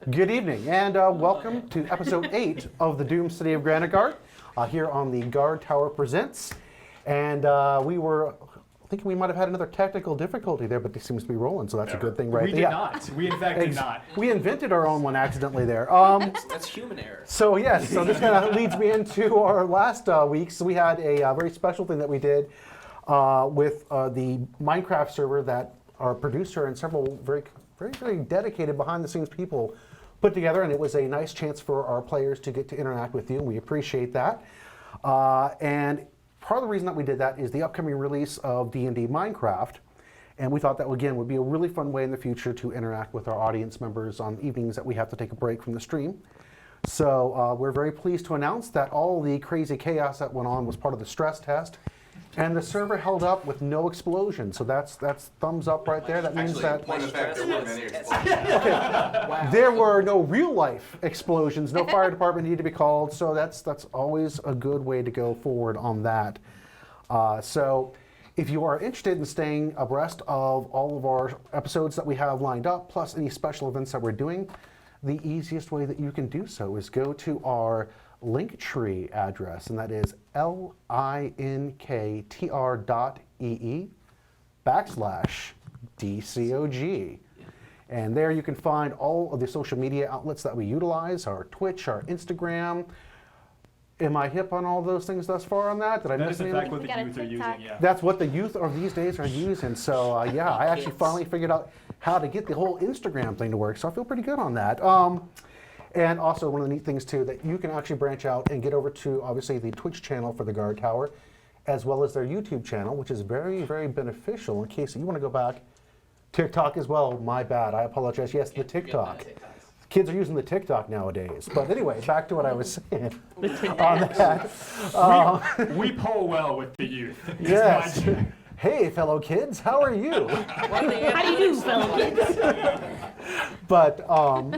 Good evening, and welcome to episode 8 of the Doom City of Granitegard, here on the Guardtower Presents. And we were thinking we might have had another technical difficulty there, but it seems to be rolling, so that's a good thing, right? We did not. We, in fact, did not. We invented our own one accidentally there. That's human error. So, yes, so this kind of leads me into our last week. So we had a very special thing that we did with the Minecraft server that our producer and several very dedicated behind-the-scenes people put together, and it was a nice chance for our players to get to interact with you, and we appreciate that. And part of the reason that we did that is the upcoming release of D&D Minecraft, and we thought that, again, would be a really fun way in the future to interact with our audience members on evenings that we have to take a break from the stream. So we're very pleased to announce that all the crazy chaos that went on was part of the stress test, and the server held up with no explosion. So that's thumbs up right there. That means that point of fact, there were many explosions. okay. Wow. There were no real life explosions. No fire department needed to be called. So that's always a good way to go forward on that. So if you are interested in staying abreast of all of our episodes that we have lined up, plus any special events that we're doing, the easiest way that you can do so is go to our Linktree address, and that is linktr.ee/dcog. And there you can find all of the social media outlets that we utilize, our Twitch, our Instagram. Am I hip on all those things thus far on that? Did I That miss is in anything? fact what the youth are using, yeah. That's what the youth of these days are using. So yeah, I actually finally figured out how to get the whole Instagram thing to work. So I feel pretty good on that. And also one of the neat things too, that you can actually branch out and get over to obviously the Twitch channel for the Guardtower, as well as their YouTube channel, which is very, very beneficial in case you want to go back. TikTok as well, my bad, I apologize. Yes, the TikTok. Kids are using the TikTok nowadays. But anyway, back to what I was saying on that. We poll well with the youth. Yes. Hey, fellow kids, how are you? How do you do, fellow kids? But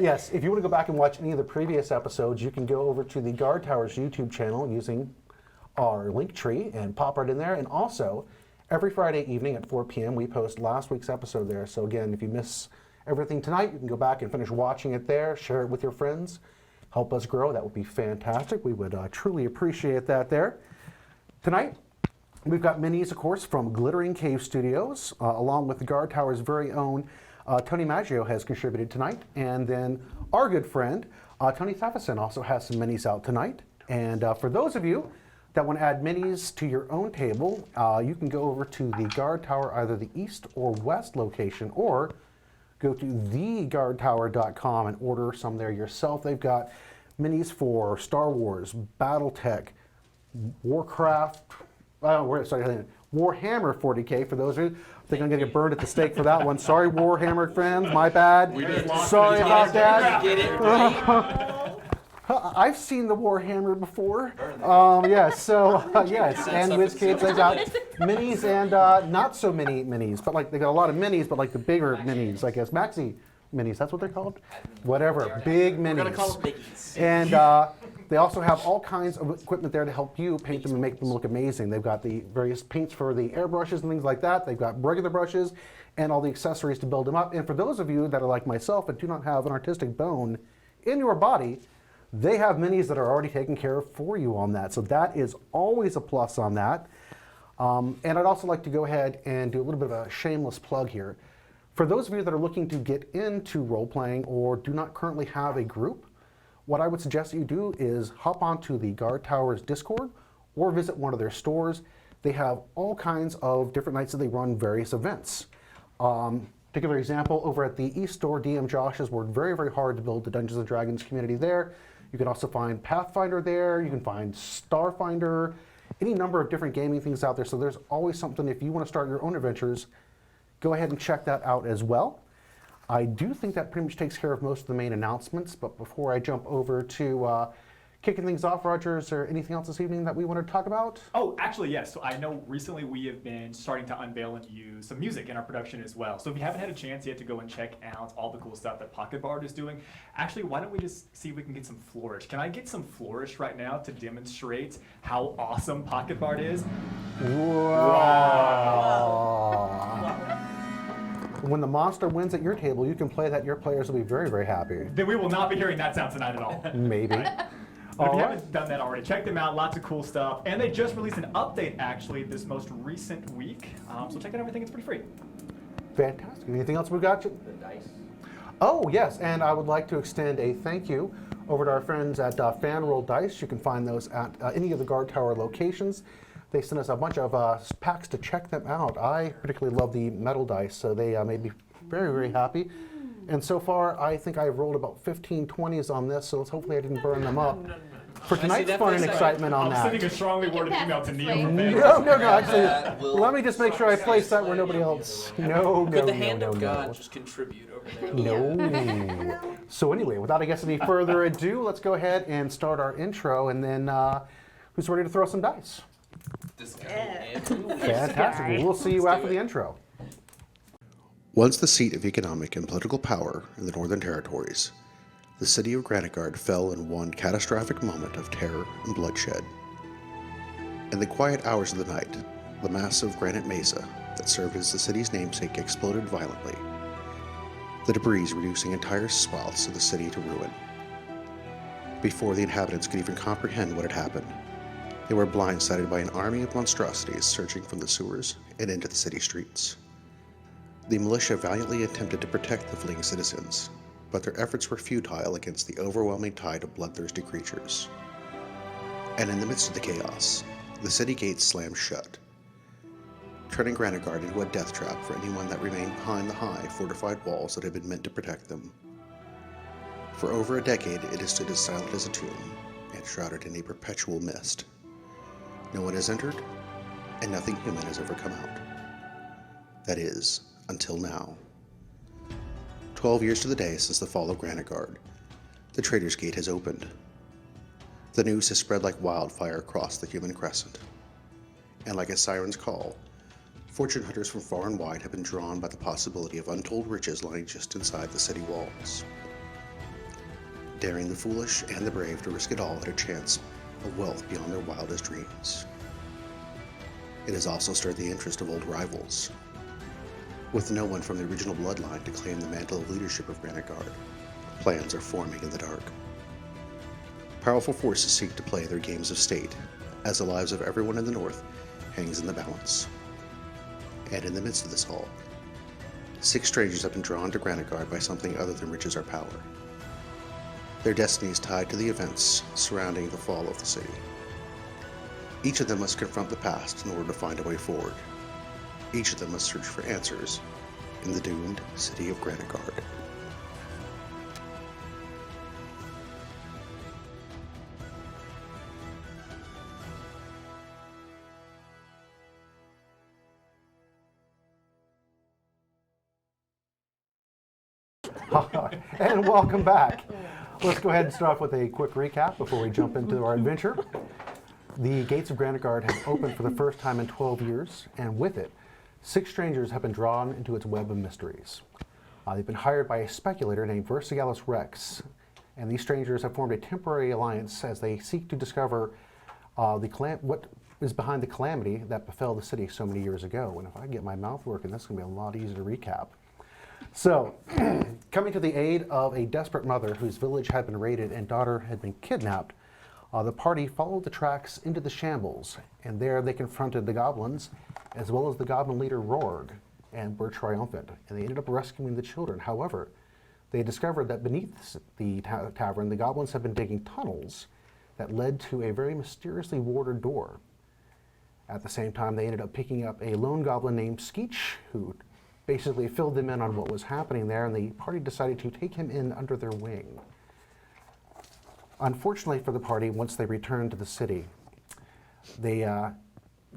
yes, if you want to go back and watch any of the previous episodes, you can go over to the Guardtower's YouTube channel using our Linktree and pop right in there. And also, every Friday evening at 4 p.m., we post last week's episode there. So again, if you miss everything tonight, you can go back and finish watching it there, share it with your friends, help us grow. That would be fantastic. We would truly appreciate that there. Tonight, we've got minis, of course, from Glittering Cave Studios, along with the Guardtower's very own Tony Maggio has contributed tonight. And then our good friend, Tony Thafison, also has some minis out tonight. And for those of you that want to add minis to your own table, you can go over to the Guardtower, either the east or west location, or go to theguardtower.com and order some there yourself. They've got minis for Star Wars, Battletech, Warcraft, Warhammer 40K, for those of you. I think I'm going to get burned at the stake for that one. Sorry, Warhammer fans, my bad. Sorry about that. Get it right. I've seen the Warhammer before. Yes, so yes, and WizKids, they got minis and not so many minis, but like they got a lot of minis, but like the bigger minis, I guess, maxi minis. That's what they're called. Whatever, big minis. We're gonna call them biggies. And they also have all kinds of equipment there to help you paint them and make them look amazing. They've got the various paints for the airbrushes and things like that. They've got regular brushes and all the accessories to build them up. And for those of you that are like myself and do not have an artistic bone in your body, they have minis that are already taken care of for you on that. So that is always a plus on that. And I'd also like to go ahead and do a little bit of a shameless plug here. For those of you that are looking to get into role-playing or do not currently have a group, what I would suggest that you do is hop onto the Guardtower's Discord or visit one of their stores. They have all kinds of different nights that they run various events. Particular example, over at the East Store, DM Josh has worked very, very hard to build the Dungeons & Dragons community there. You can also find Pathfinder there, you can find Starfinder, any number of different gaming things out there. So there's always something. If you want to start your own adventures, go ahead and check that out as well. I do think that pretty much takes care of most of the main announcements, but before I jump over to kicking things off, Roger, is there anything else this evening that we want to talk about? Oh, actually, yes. So I know recently we have been starting to unveil and use some music in our production as well. So if you haven't had a chance yet to go and check out all the cool stuff that Pocket Bard is doing, actually, why don't we just see if we can get some Flourish? Can I get some Flourish right now to demonstrate how awesome Pocket Bard is? Wow. when the monster wins at your table, you can play that. Your players will be very, very happy. Then we will not be hearing that sound tonight at all. Maybe. But if you All right. haven't done that already, check them out. Lots of cool stuff. And they just released an update, actually, this most recent week. So check out everything. It's pretty free. Fantastic. Anything else we got? The dice. Oh, yes. And I would like to extend a thank you over to our friends at Fan Roll Dice. You can find those at any of the Guardtower locations. They sent us a bunch of packs to check them out. I particularly love the metal dice, so they made me very, very happy. And so far, I think I've rolled about 15 20s on this, so hopefully I didn't burn them up. For I see tonight's that fun for a and second. excitement on I'm that. sending a strongly worded pass email it to this Neil way. from Vegas. No, actually, That will let me just make sure I place that where nobody translate. else. No, Could the no, hand no, of no, God no. just contribute over there? No. So anyway, without I guess any further ado, let's go ahead and start our intro, and then who's ready to throw some dice? This guy. Fantastic. Well, we'll see you after the intro. Once the seat of economic and political power in the Northern Territories, the city of Granitegard fell in one catastrophic moment of terror and bloodshed. In the quiet hours of the night, the massive granite mesa that served as the city's namesake exploded violently, the debris reducing entire swaths of the city to ruin. Before the inhabitants could even comprehend what had happened, they were blindsided by an army of monstrosities surging from the sewers and into the city streets. The militia valiantly attempted to protect the fleeing citizens, but their efforts were futile against the overwhelming tide of bloodthirsty creatures. And in the midst of the chaos, the city gates slammed shut, turning Granitegard into a death trap for anyone that remained behind the high, fortified walls that had been meant to protect them. For over a decade, it has stood as silent as a tomb, and shrouded in a perpetual mist. No one has entered, and nothing human has ever come out. That is, until now. 12 years to the day since the fall of Granitegard, the Trader's Gate has opened. The news has spread like wildfire across the human crescent. And like a siren's call, fortune hunters from far and wide have been drawn by the possibility of untold riches lying just inside the city walls. Daring the foolish and the brave to risk it all at a chance of wealth beyond their wildest dreams. It has also stirred the interest of old rivals. With no one from the original bloodline to claim the mantle of leadership of Granitegard, plans are forming in the dark. Powerful forces seek to play their games of state, as the lives of everyone in the north hangs in the balance. And in the midst of this all, 6 strangers have been drawn to Granitegard by something other than riches or power. Their destiny is tied to the events surrounding the fall of the city. Each of them must confront the past in order to find a way forward. Each of them must search for answers in the doomed city of Granitegard. And welcome back. Let's go ahead and start off with a quick recap before we jump into our adventure. The gates of Granitegard have opened for the first time in 12 years, and with it, 6 strangers have been drawn into its web of mysteries. They've been hired by a speculator named Versigalis Rex, and these strangers have formed a temporary alliance as they seek to discover what is behind the calamity that befell the city so many years ago. And if I get my mouth working, that's going to be a lot easier to recap. So, coming to the aid of a desperate mother whose village had been raided and daughter had been kidnapped, the party followed the tracks into the Shambles, and there they confronted the goblins, as well as the goblin leader Rorg, and were triumphant, and they ended up rescuing the children. However, they discovered that beneath the tavern, the goblins had been digging tunnels that led to a very mysteriously warded door. At the same time, they ended up picking up a lone goblin named Skeech, who basically filled them in on what was happening there, and the party decided to take him in under their wing. Unfortunately for the party, once they returned to the city,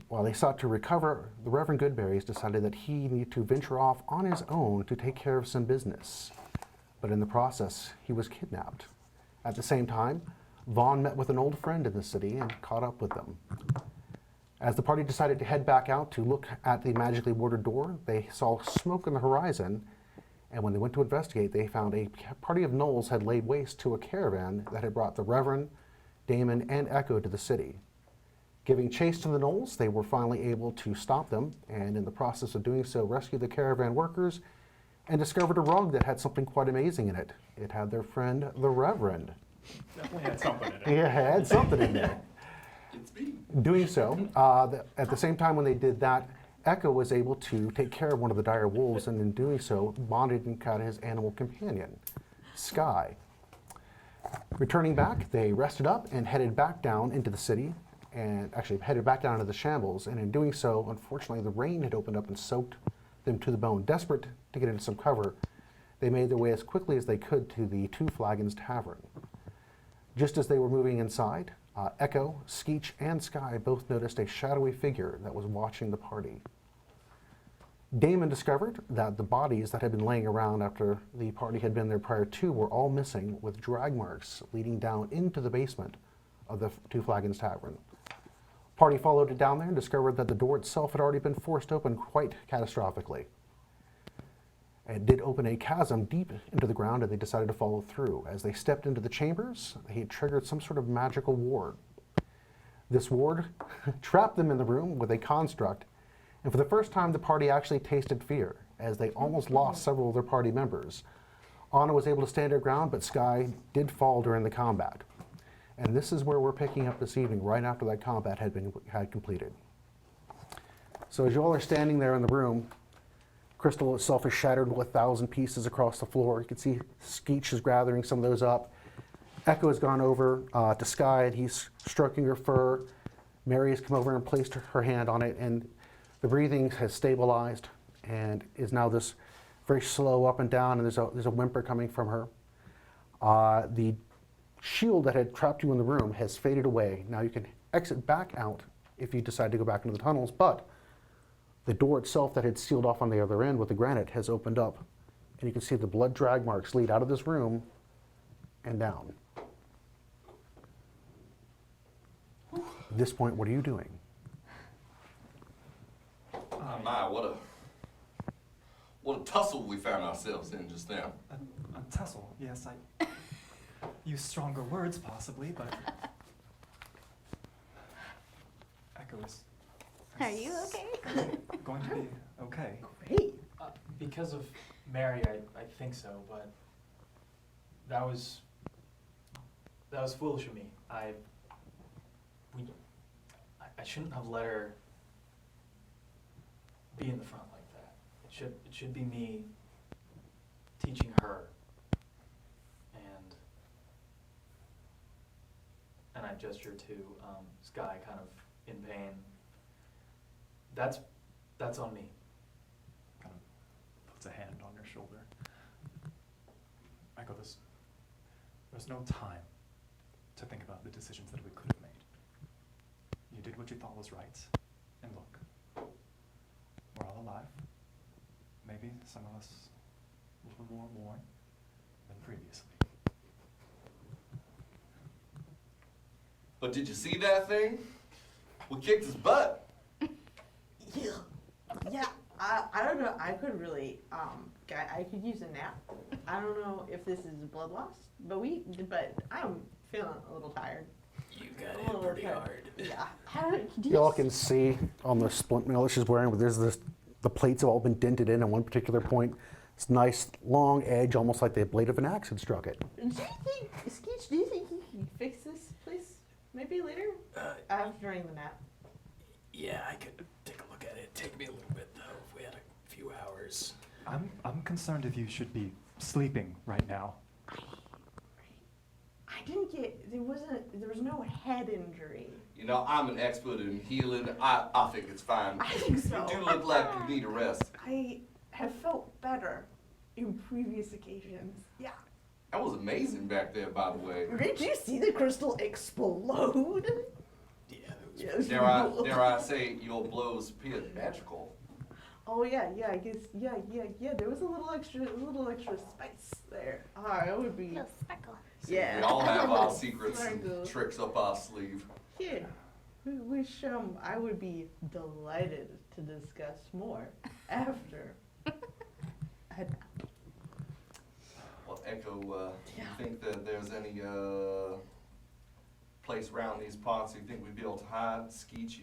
while they sought to recover, the Reverend Goodberries decided that he needed to venture off on his own to take care of some business. But in the process, he was kidnapped. At the same time, Vaughn met with an old friend in the city and caught up with them. As the party decided to head back out to look at the magically warded door, they saw smoke on the horizon, and when they went to investigate, they found a party of gnolls had laid waste to a caravan that had brought the Reverend, Damon, and Echo to the city. Giving chase to the gnolls, they were finally able to stop them, and in the process of doing so, rescue the caravan workers and discovered a rug that had something quite amazing in it. It had their friend, the Reverend. Definitely had something in it. It had something in there. It's me. Doing so, at the same time when they did that, Echo was able to take care of one of the dire wolves, and in doing so, bonded and got his animal companion, Sky. Returning back, they rested up and headed back down into the city, and actually headed back down into the Shambles, and in doing so, unfortunately, the rain had opened up and soaked them to the bone. Desperate to get into some cover, they made their way as quickly as they could to the Two Flagons Tavern. Just as they were moving inside, Echo, Skeech, and Sky both noticed a shadowy figure that was watching the party. Damon discovered that the bodies that had been laying around after the party had been there prior to were all missing, with drag marks leading down into the basement of the Two Flagons Tavern. Party followed it down there and discovered that the door itself had already been forced open quite catastrophically. It did open a chasm deep into the ground, and they decided to follow through. As they stepped into the chambers, he had triggered some sort of magical ward. This ward trapped them in the room with a construct, and for the first time the party actually tasted fear, as they almost lost several of their party members. Anna was able to stand her ground, but Sky did fall during the combat. And this is where we're picking up this evening, right after that combat had completed. So as you all are standing there in the room, crystal itself is shattered with 1,000 pieces across the floor. You can see Skeech is gathering some of those up. Echo has gone over to Sky, and he's stroking her fur. Mary has come over and placed her hand on it, and the breathing has stabilized and is now this very slow up and down, and there's a whimper coming from her. The shield that had trapped you in the room has faded away. Now you can exit back out if you decide to go back into the tunnels, but the door itself that had sealed off on the other end with the granite has opened up, and you can see the blood drag marks lead out of this room and down. At this point, what are you doing? My, what a tussle we found ourselves in just now. A tussle, yes, I use stronger words possibly, but Echo is Are you okay? going to be okay. Great. Because of Mary, I think so, but that was foolish of me. I shouldn't have let her be in the front like that. It should be me teaching her, and I gesture to Sky, kind of in pain. That's on me. Kind of puts a hand on your shoulder. Echo, there's no time to think about the decisions that we could have made. You did what you thought was right, and look, we're all alive. Maybe some of us a little more worn than previously. But did you see that thing? We kicked his butt. Yeah, I don't know. I could really, I could use a nap. I don't know if this is blood loss, but I'm feeling a little tired. You got it pretty hard. Yeah. You all can see on the splint mail that she's wearing, but the plates have all been dented in at one particular point. It's a nice long edge, almost like the blade of an axe had struck it. Do you think, Skeech, do you think you can fix this, please? Maybe later? During the nap. Yeah, I could take a look at it. Take me a little bit though, if we had a few hours. I'm concerned if you should be sleeping right now. I didn't get, there was no head injury. You know, I'm an expert in healing. I think it's fine. I think so. You do look like you need a rest. I have felt better in previous occasions. Yeah. That was amazing back there, by the way. Did you see the crystal explode? Yeah, Yes. Dare I say your blows appeared magical. Oh yeah, I guess, yeah. There was a little extra spice there. It would be. Little sparkle. Yeah. We all have our Little secrets sparkle. and tricks up our sleeve. Yeah. Which I would be delighted to discuss more after. Well, Echo, do you think that there's any place around these parts you think we'd be able to hide? Skeech,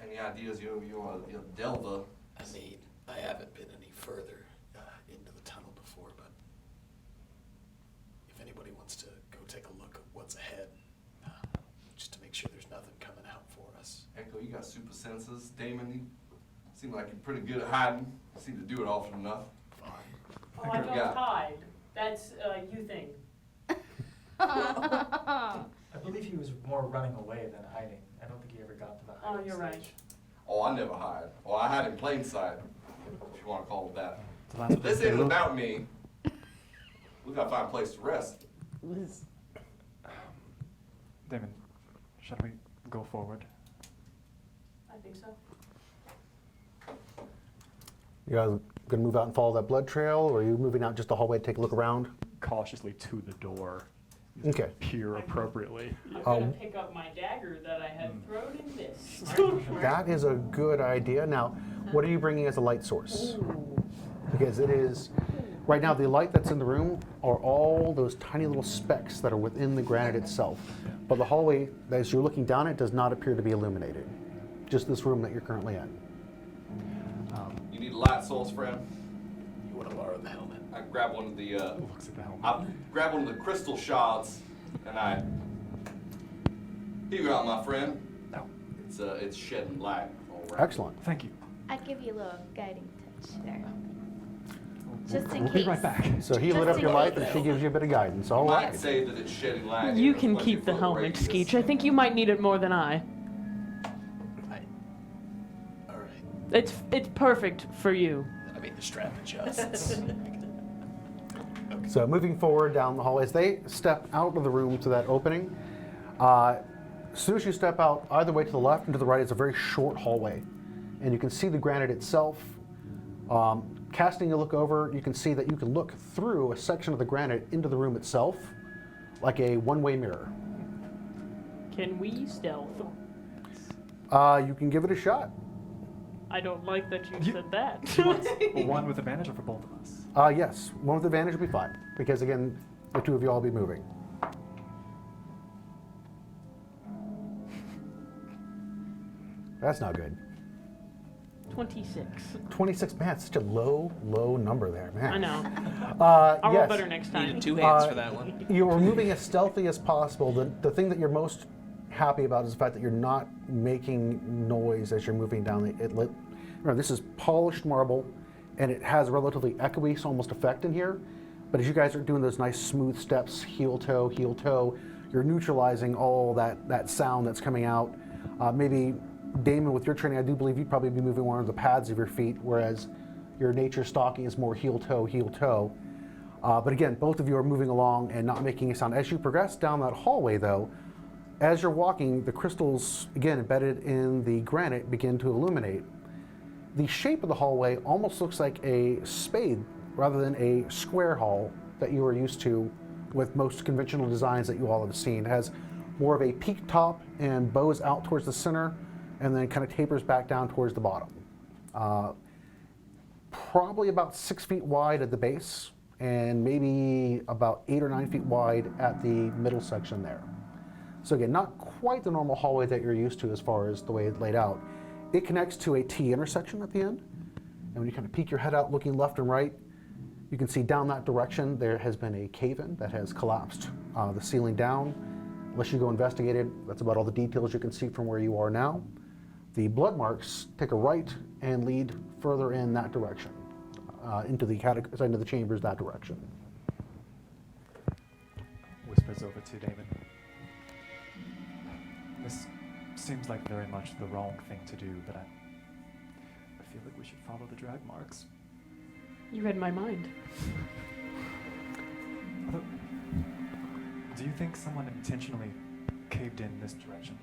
any ideas? You're a Delva. I mean, I haven't been any further into the tunnel before, but if anybody wants to go take a look at what's ahead, just to make sure there's nothing coming out for us. Echo, you got super senses. Damon, you seem like you're pretty good at hiding. You seem to do it often enough. Fine. Oh, I don't Yeah. hide. That's a you thing. I believe he was more running away than hiding. I don't think he ever got to the Oh, hiding you're right. stage. Oh, I never hide. Oh, I hide in plain sight, if you want to call it that. So that's what This they isn't do. about me. We gotta find a place to rest. Damon, shall we go forward? I think so. You guys gonna move out and follow that blood trail, or are you moving out just the hallway to take a look around? Cautiously to the door. Okay. Peer appropriately. I'm gonna pick up my dagger that I had thrown in this. That is a good idea. Now, what are you bringing as a light source? Because it is, right now, the light that's in the room are all those tiny little specks that are within the granite itself. But the hallway, as you're looking down it, does not appear to be illuminated. Just this room that you're currently in. You need a light source, friend? You want to borrow the helmet? I grab one of the, Looks at the helmet. I grab one of the crystal shards, and I. Here you are, my friend. No. It's shedding light all around. Excellent. Thank you. I'd give you a little guiding touch there. Just in We'll case. be right back. So he lit Just up in your light, case. and she gives you a bit of guidance. All You might right. say that it's shedding light. You in a can plenty keep the foot helmet, radius. Skeech. I think you might need it more than I. All right. It's perfect for you. I mean, the strap adjusts. So moving forward down the hallway, as they step out of the room to that opening, as soon as you step out, either way to the left and to the right, it's a very short hallway. And you can see the granite itself. Casting a look over, you can see that you can look through a section of the granite into the room itself, like a one-way mirror. Can we stealth? You can give it a shot. I don't like that you said that. One with advantage or for both of us? Yes, one with advantage will be fine, because again, the two of you all will be moving. That's not good. 26. 26, man, it's such a low number there, man. I know. I'll I'll roll better next time. Needed 2 hands for that one. You're moving as stealthy as possible. The thing that you're most happy about is the fact that you're not making noise as you're moving down the. Remember, this is polished marble, and it has a relatively echoey, almost effect in here. But as you guys are doing those nice smooth steps, heel toe, you're neutralizing all that sound that's coming out. Maybe Damon, with your training, I do believe you'd probably be moving one of the pads of your feet, whereas your nature stalking is more heel toe. But again, both of you are moving along and not making a sound. As you progress down that hallway, though, as you're walking, the crystals, again, embedded in the granite, begin to illuminate. The shape of the hallway almost looks like a spade rather than a square hall that you are used to with most conventional designs that you all have seen. It has more of a peak top and bows out towards the center, and then kind of tapers back down towards the bottom. Probably about 6 feet wide at the base, and maybe about 8 or 9 feet wide at the middle section there. So again, not quite the normal hallway that you're used to as far as the way it's laid out. It connects to a T intersection at the end, and when you kind of peek your head out looking left and right, you can see down that direction there has been a cave-in that has collapsed the ceiling down. Unless you go investigate it, that's about all the details you can see from where you are now. The blood marks take a right and lead further in that direction, into the chambers that direction. Whispers over to Damon. This seems like very much the wrong thing to do, but I feel like we should follow the drag marks. You read my mind. Although, do you think someone intentionally caved in this direction?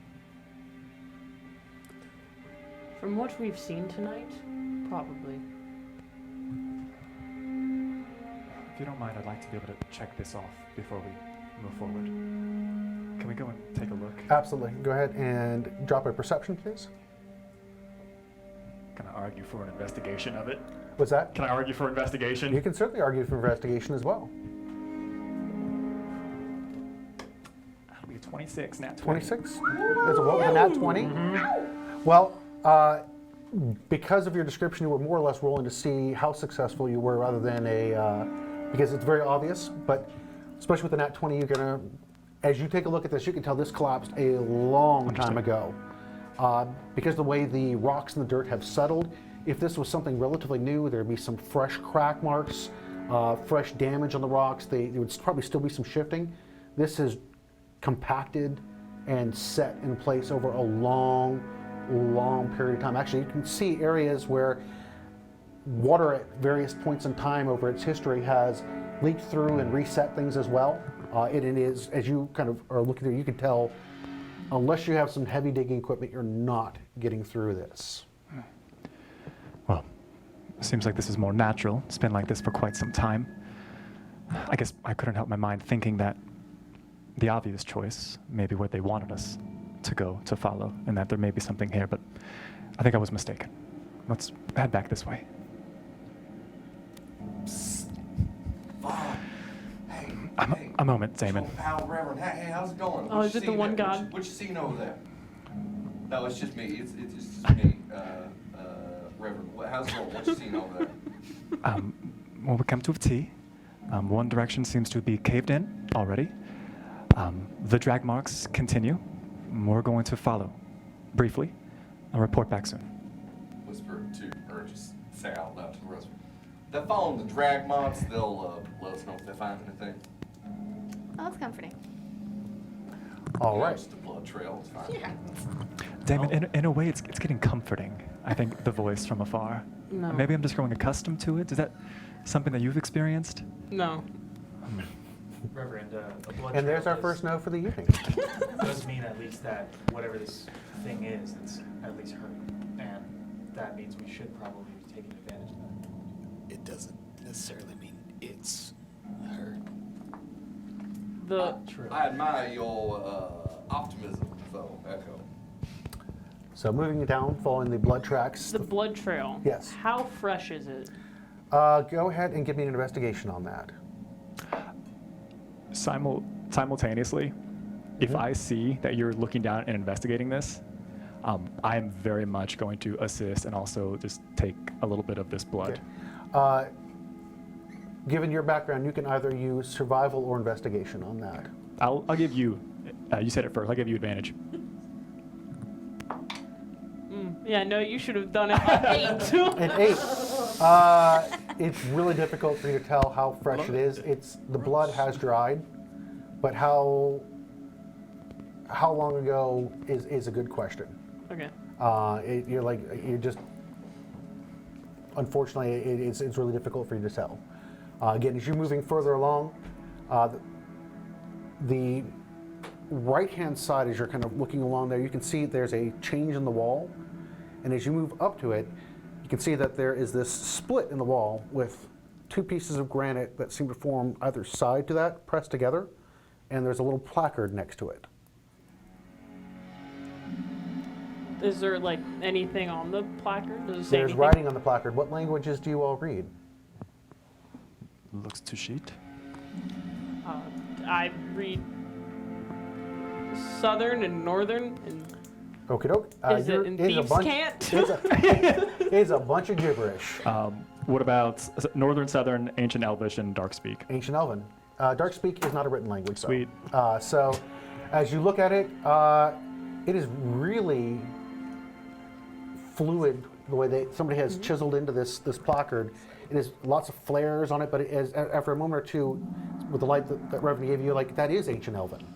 From what we've seen tonight, probably. If you don't mind, I'd like to be able to check this off before we move forward. Can we go and take a look? Absolutely. Go ahead and drop a perception, please. Can I argue for an investigation of it? What's that? Can I argue for investigation? You can certainly argue for investigation as well. That'll be a 26, nat 20. 26? There's a roll with a nat 20. Well, because of your description, you were more or less rolling to see how successful you were rather than because it's very obvious, but especially with the nat 20, you're gonna, as you take a look at this, you can tell this collapsed a long time ago. Because the way the rocks and the dirt have settled, if this was something relatively new, there'd be some fresh crack marks, fresh damage on the rocks. There would probably still be some shifting. This is compacted and set in place over a long period of time. Actually, you can see areas where water at various points in time over its history has leaked through and reset things as well. It is, as you kind of are looking through, you can tell, unless you have some heavy digging equipment, you're not getting through this. Well, seems like this is more natural. It's been like this for quite some time. I guess I couldn't help my mind thinking that the obvious choice may be where they wanted us to go, to follow, and that there may be something here, but I think I was mistaken. Let's head back this way. Hey, A moment, Damon. Pal, Reverend, hey, how's it going? Oh, is it the one god? What you seeing over there? No, it's just me. It's just me, Reverend. How's it going? What you seeing over there? Well, we come to a T. One direction seems to be caved in already. The drag marks continue. We're going to follow briefly. I'll report back soon. Whisper to, or just say out loud to the rest of them. They're following the drag marks. They'll let us know if they find anything. Oh, that's comforting. All right. Just a blood trail. It's fine. Yeah. Damon, in a way, it's getting comforting. I think the voice from afar. No. Maybe I'm just growing accustomed to it. Is that something that you've experienced? No. Reverend, a blood And there's trail our first no for the evening. does mean at least that whatever this thing is, it's at least hurt. And that means we should probably be taking advantage of that. It doesn't necessarily mean it's hurt. True. I admire your optimism, though, Echo. So moving it down, following the blood tracks. The blood trail. Yes. How fresh is it? Go ahead and give me an investigation on that. Simultaneously, if I see that you're looking down and investigating this, I am very much going to assist and also just take a little bit of this blood. Okay. Given your background, you can either use survival or investigation on that. I'll give you. You said it first. I'll give you advantage. Yeah, no, you should have done it at 8. An 8. It's really difficult for you to tell how fresh it is. The blood has dried, but how long ago is a good question. Okay. Unfortunately, it's really difficult for you to tell. Again, as you're moving further along, the right-hand side, as you're kind of looking along there, you can see there's a change in the wall. And as you move up to it, you can see that there is this split in the wall with 2 pieces of granite that seem to form either side to that, pressed together, and there's a little placard next to it. Is there like anything on the placard? Does it say There's anything? writing on the placard. What languages do you all read? Looks to sheet. I read Southern and Northern and Okie doke. is it in thieves' cant? It's a bunch of gibberish. What about Northern, Southern, Ancient Elvish, and Darkspeak? Ancient Elven. Darkspeak is not a written language, though. Sweet. So, as you look at it, it is really fluid the way somebody has chiseled into this placard. It has lots of flares on it, but after a moment or two, with the light that Reverend gave you, that is Ancient Elven.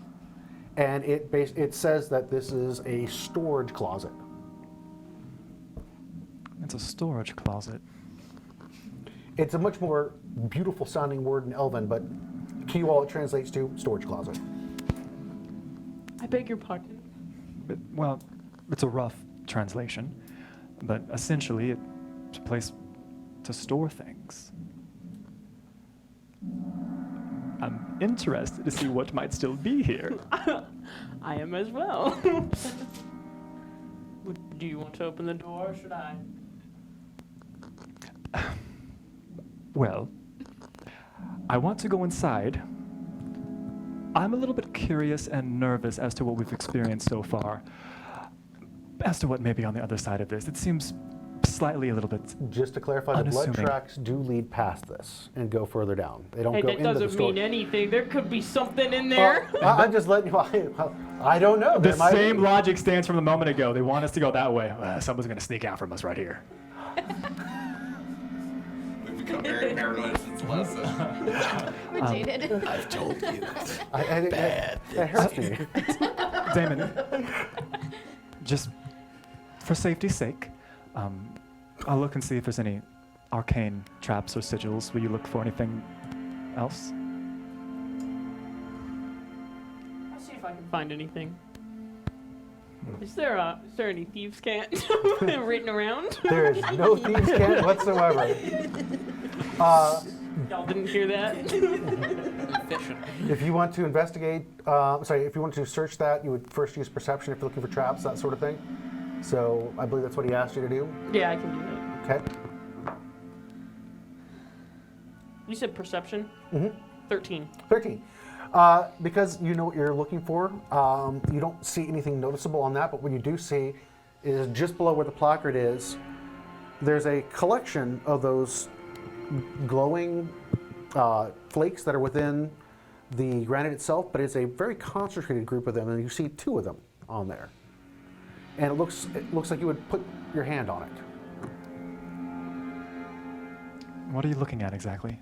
And it says that this is a storage closet. It's a storage closet. It's a much more beautiful sounding word in Elven, but to you all it translates to storage closet. I beg your pardon. Well, it's a rough translation, but essentially it's a place to store things. I'm interested to see what might still be here. I am as well. Do you want to open the door or should I? Well, I want to go inside. I'm a little bit curious and nervous as to what we've experienced so far. As to what may be on the other side of this. It seems slightly a little bit. Just to clarify, the blood Unassuming. tracks do lead past this and go further down. They don't Hey, go that into the doesn't store. mean anything. There could be something in Well, there. I'm just letting you. I don't know. The There might same be. logic stands from a moment ago. They want us to go that way. Someone's going to sneak out from us right here. We've become very paranoid since the last session. We're jaded. I've told you. I think Bad that hurts me. Damon, just for safety's sake, I'll look and see if there's any arcane traps or sigils. Will you look for anything else? I'll see if I can find anything. Is there any thieves' cant written around? There is no thieves' cant whatsoever. Y'all didn't hear that? Efficient. If you want to investigate, if you want to search that, you would first use perception if you're looking for traps, that sort of thing. So I believe that's what he asked you to do. Yeah, I can do that. Okay. You said perception? Mm-hmm. 13. 13. Because you know what you're looking for, you don't see anything noticeable on that, but what you do see is just below where the placard is, there's a collection of those glowing flakes that are within the granite itself, but it's a very concentrated group of them, and you see 2 of them on there. And it looks like you would put your hand on it. What are you looking at exactly?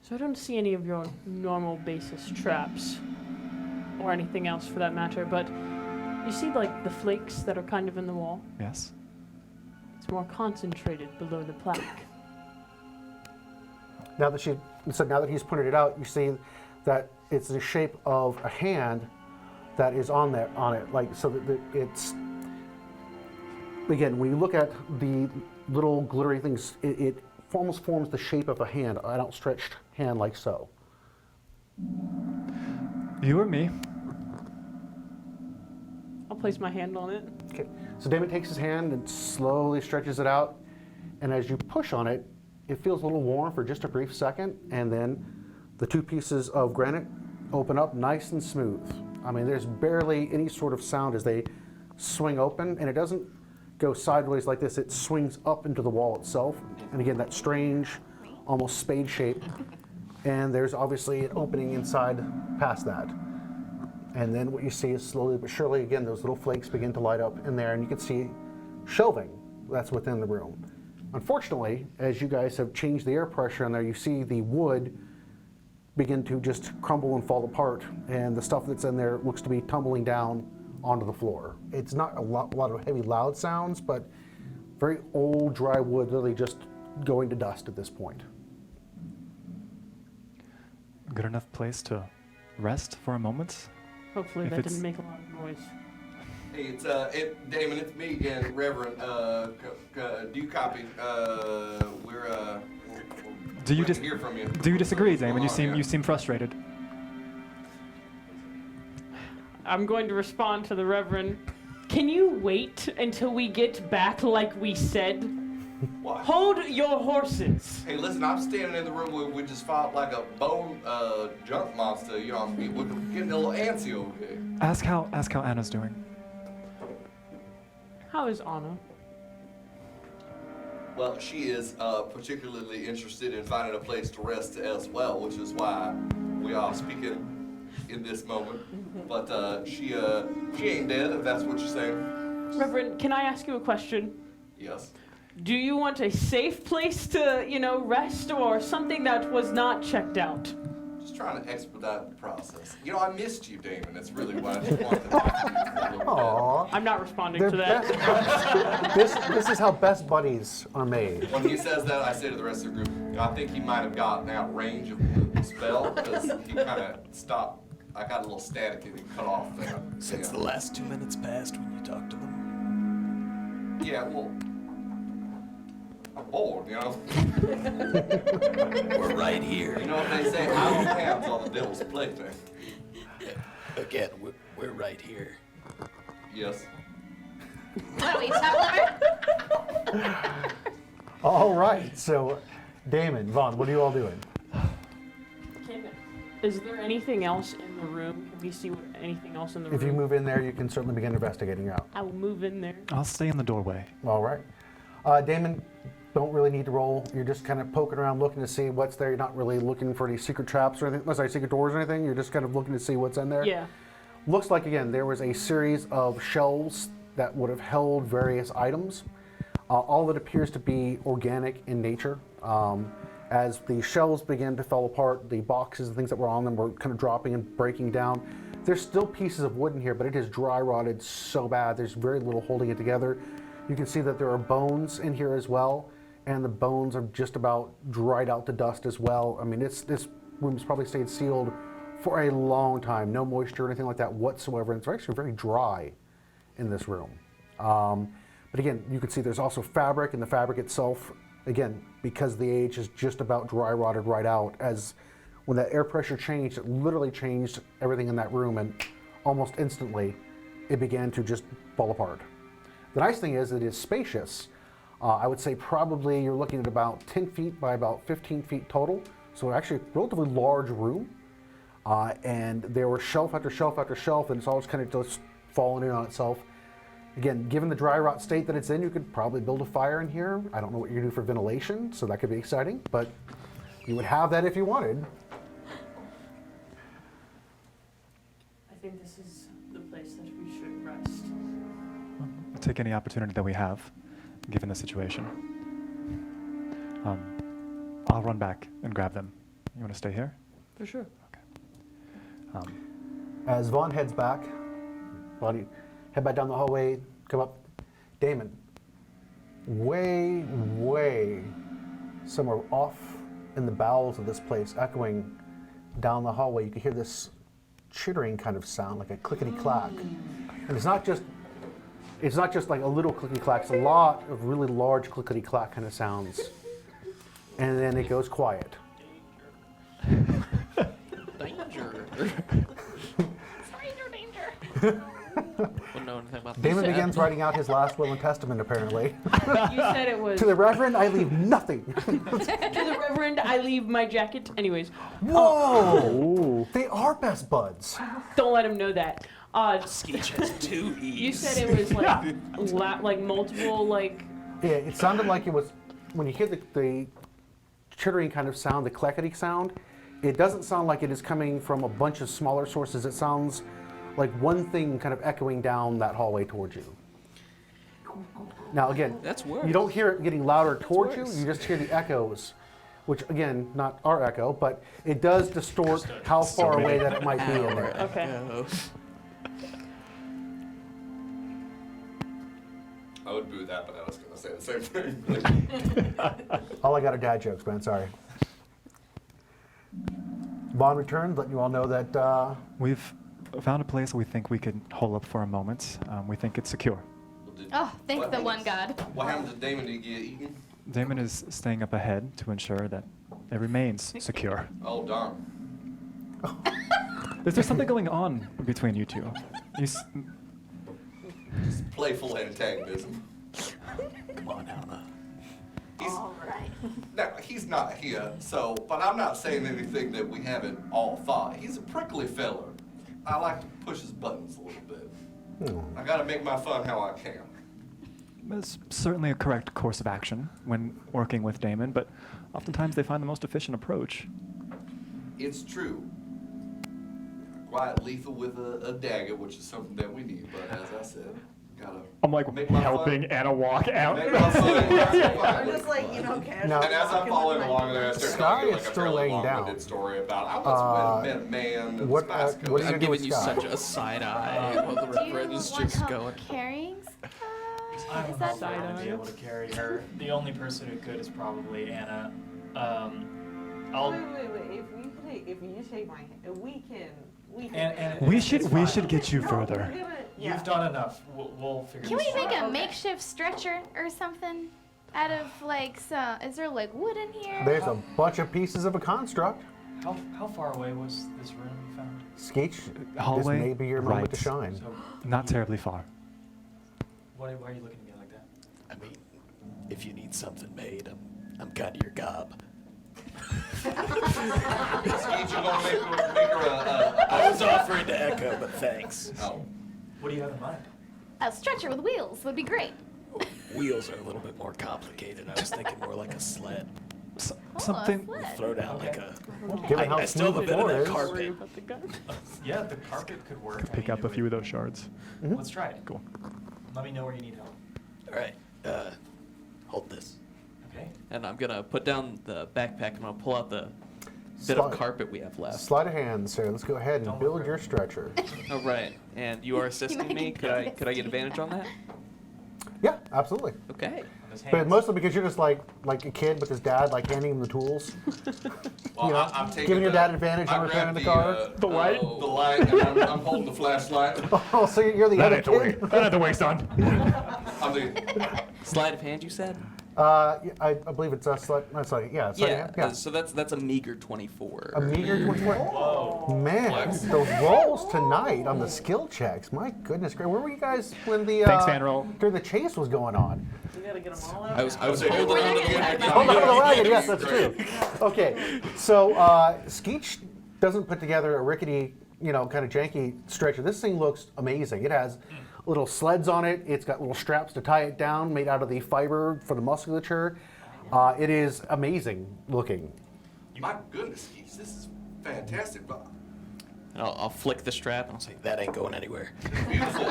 So I don't see any of your normal basis traps, or anything else for that matter, but you see like the flakes that are kind of in the wall? Yes? It's more concentrated below the plaque. Now that he's pointed it out, you see that it's the shape of a hand that is on it, like so that it's. Again, when you look at the little glittery things, it almost forms the shape of a hand, an outstretched hand like so. You or me? I'll place my hand on it. Okay. So Damon takes his hand and slowly stretches it out, and as you push on it, it feels a little warm for just a brief second, and then the 2 pieces of granite open up nice and smooth. I mean, there's barely any sort of sound as they swing open, and it doesn't go sideways like this. It swings up into the wall itself, and again, that strange, almost spade shape. And there's obviously an opening inside past that. And then what you see is slowly but surely, again, those little flakes begin to light up in there, and you can see shelving that's within the room. Unfortunately, as you guys have changed the air pressure in there, you see the wood begin to just crumble and fall apart, and the stuff that's in there looks to be tumbling down onto the floor. It's not a lot of heavy, loud sounds, but very old, dry wood, literally just going to dust at this point. Good enough place to rest for a moment? Hopefully If that it's- didn't make a lot of noise. Hey, Damon, it's me again, Reverend. Do you copy? We're Do you waiting just to hear from you. do you disagree, Damon? What's going on You here? seem frustrated. I'm going to respond to the Reverend. Can you wait until we get back like we said? What? Hold your horses. Hey, listen, I'm standing in the room where we just fought like a bone junk monster. You know, we're getting a little antsy over here. Ask how Anna's doing. How is Anna? Well, she is particularly interested in finding a place to rest as well, which is why we are speaking in this moment. But she ain't dead, if that's what you're saying. Reverend, can I ask you a question? Yes. Do you want a safe place to, rest, or something that was not checked out? Just trying to expedite the process. You know, I missed you, Damon. That's really why I just wanted to talk to you for a little bit. Aww. I'm not responding They're to that. this is how best buddies are made. When he says that, I say to the rest of the group, I think he might have gotten out range of the spell because he kind of stopped. I got a little static and he cut off there. Since Yeah. the last 2 minutes passed when you talked to them. Yeah, well, I'm bored, you know? We're right here. You know what they say, idle hands on the devil's plaything. Again, we're right here. Yes. What are we, Tumblr? All right, so Damon, Vaughn, what are you all doing? Is there anything else in the room? Can we see anything else in the room? If you move in there, you can certainly begin investigating out. I will move in there. I'll stay in the doorway. All right. Damon, don't really need to roll. You're just kind of poking around looking to see what's there. You're not really looking for any secret traps or anything. Sorry, secret doors or anything. You're just kind of looking to see what's in there. Yeah. Looks like, again, there was a series of shelves that would have held various items. All of it appears to be organic in nature. As the shelves began to fall apart, the boxes and things that were on them were kind of dropping and breaking down. There's still pieces of wood in here, but it is dry rotted so bad. There's very little holding it together. You can see that there are bones in here as well, and the bones are just about dried out to dust as well. I mean, this room's probably stayed sealed for a long time. No moisture or anything like that whatsoever. And it's actually very dry in this room. But again, you can see there's also fabric, and the fabric itself, again, because the age is just about dry rotted right out. As when that air pressure changed, it literally changed everything in that room, and almost instantly it began to just fall apart. The nice thing is it is spacious. I would say probably you're looking at about 10 feet by about 15 feet total. So actually a relatively large room. And there were shelf after shelf after shelf, and it's all just kind of just falling in on itself. Again, given the dry rot state that it's in, you could probably build a fire in here. I don't know what you're gonna do for ventilation, so that could be exciting, but you would have that if you wanted. I think this is the place that we should rest. We'll take any opportunity that we have, given the situation. I'll run back and grab them. You want to stay here? For sure. Okay. As Vaughn heads back, Vaughn, you head back down the hallway, come up. Damon, way, way somewhere off in the bowels of this place, echoing down the hallway, you can hear this chittering kind of sound, like a clickety-clack. And it's not just like a little clickety-clack, it's a lot of really large clickety-clack kind of sounds. And then it goes quiet. Danger. Danger. Wouldn't know anything about Damon this. begins writing out his last will and testament, apparently. You said it was. To the Reverend, I leave nothing. To the Reverend, I leave my jacket. Anyways, Whoa! They are best buds. don't let him know that. Skeech has 2 E's. You said it was like like multiple like. Yeah, it sounded like it was, when you hear the chittering kind of sound, the clackety sound, it doesn't sound like it is coming from a bunch of smaller sources. It sounds like one thing kind of echoing down that hallway towards you. Now again, That's worse. you don't hear it getting louder towards you, worse. you just hear the echoes, which again, not our echo, but it does distort how far away that it might be in there. Okay. I would do that, but I was going to say the same thing. All I got are dad jokes, man, sorry. Vaughn returned, letting you all know that We've found a place we think we could hole up for a moment. We think it's secure. Oh, thank What the one God. What happened to Damon? Did he get eaten? Damon is staying up ahead to ensure that it remains secure. Oh, darn. Is there something going on between you two? Playful antagonism. Come on, Hannah. Now, he's not here, but I'm not saying anything that we haven't all thought. He's a prickly feller. I like to push his buttons a little bit. I gotta make my fun how I can. It's certainly a correct course of action when working with Damon, but oftentimes they find the most efficient approach. It's true. Quite lethal with a dagger, which is something that we need, but as I said, gotta I'm like make my helping fun. Anna walk out. Make my fun. I'm just like, casually. Now- And as I'm walking following with my along there, I start Sky telling you is like a still fairly laying long-winded down. story about I once met a man in what- Spassco. what are you I'm gonna do with giving you Scott? such a side eye while the Do you Reverend's want just help going. carrying stuff? I Is don't that know if I'm side gonna be eye? able to carry her. The only person who could is probably Anna. I'll. Wait. If you take my hand, we can. And We it's should fine. get you No, further. we're gonna- You've done enough. We'll figure Can this we out. make a Okay. makeshift stretcher or something out of like some? Is there like wood in here? there's a bunch of pieces of a construct. How far away was this room you found? Skeech, this Hallway, may be your moment right. to shine. So Not terribly far. why are you looking at me like that? I mean, if you need something made, I'm kind of your gob. Skeet, you're gonna make her a I was offering to echo, but thanks. oh. What do you have in mind? A stretcher with wheels would be great. Wheels are a little bit more complicated. I was thinking more like a sled. Something. Throw down like a. Given how I still have a smooth bit the of floor that is. carpet. About the gun. Yeah, the carpet could work. Pick up a few of those shards. Let's try it. Cool. Let me know where you need help. All right. Hold this. Okay. And I'm gonna put down the backpack and I'm gonna pull out the bit of Slide. carpet we have left. Sleight of hand, Sarah. Let's go ahead and Don't build worry. your stretcher. All right. And you are assisting me. Could I get advantage on that? Yeah, absolutely. Okay. On his But hands. mostly because you're just like a kid with his dad, like handing him the tools. Well, You know, I'm taking giving your the- dad advantage I on repairing grabbed the car? The light? The light, and I'm holding the flashlight. Oh, so you're the That other ain't the way. kid? That ain't the way, son. I'm the, Sleight of hand, you said? Yeah, I believe it's a sleight. No, sorry, yeah, sleight of hand, yeah. So that's a meager 24. A meager 24. Whoa. Man, Flex. those rolls tonight on the skill checks. My goodness, where were you guys when the Thanks, Van Roll. during the chase was going on? We gotta get them all out. I was Okay, holding we're on to gonna the get- back. Hold on to the wagon. Yes, that's true. Okay, so Skeech doesn't put together a rickety, kind of janky stretcher. This thing looks amazing. It has little sleds on it. It's got little straps to tie it down, made out of the fiber for the musculature. It is amazing looking. my goodness, Keith, this is fantastic, Bob. And I'll flick the strap and I'll say, That ain't going anywhere. Beautiful.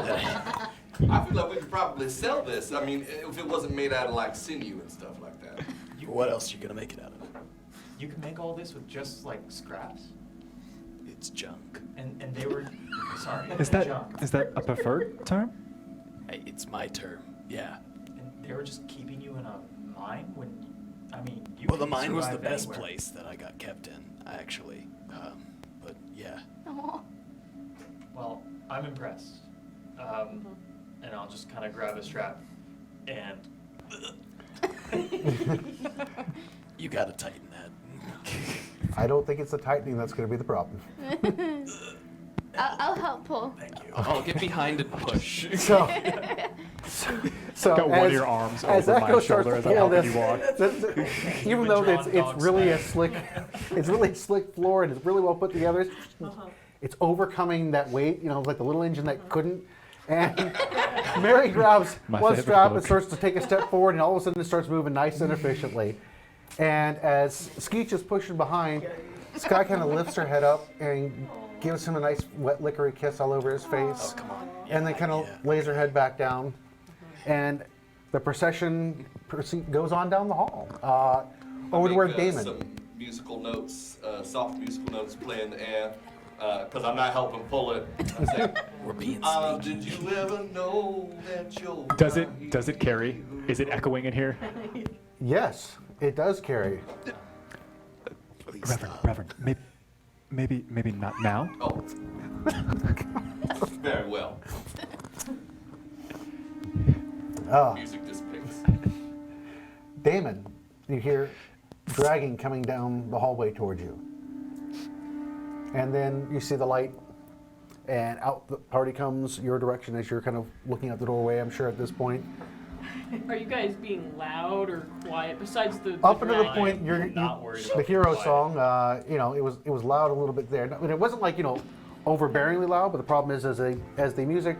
I feel like we could probably sell this. I mean, if it wasn't made out of like sinew and stuff like that. What else you gonna make it out of? You can make all this with just like scraps? It's junk. And they were, sorry, Is junk. that a preferred term? Hey, it's my term. Yeah. And they were just keeping you in a mine when, I mean, you Well, the could mine was the survive best anywhere. place that I got kept in, actually. But yeah. Aw. Well, I'm impressed. And I'll just kind of grab a strap and You gotta tighten that. I don't think it's the tightening that's going to be the problem. I'll help pull. Thank you. I'll get behind and push. So, Got one of your arms as over my Echo starts shoulder to as I'm pull helping this, you walk. even though Withdrawn it's dog really a style. it's really a slick floor and it's really well put together. It's overcoming that weight, like the little engine that couldn't. And Mary grabs My one favorite strap and book. starts to take a step forward, and all of a sudden it starts moving nice and efficiently. And as Skeech is pushing behind, Sky kind of lifts her head up and gives him a nice wet lickery kiss all over his face. Come on. And then kind of lays her head back down. And the procession goes on down the hall. Over to where Damon. Some musical notes, soft musical notes play in the air, because I'm not helping pull it. I say, We're being did you ever know that you're Does it carry? Is it echoing in here? Yes, it does carry. Reverend, maybe not now. Oh. Very well. Music dissipates. Damon, you hear dragging coming down the hallway towards you. And then you see the light, and out the party comes your direction as you're kind of looking out the doorway, I'm sure, at this point. Are you guys being loud or quiet? Besides the Up until the drag? point not worried the about hero quiet. song, it was loud a little bit there. I mean, it wasn't like, overbearingly loud, but the problem is as the music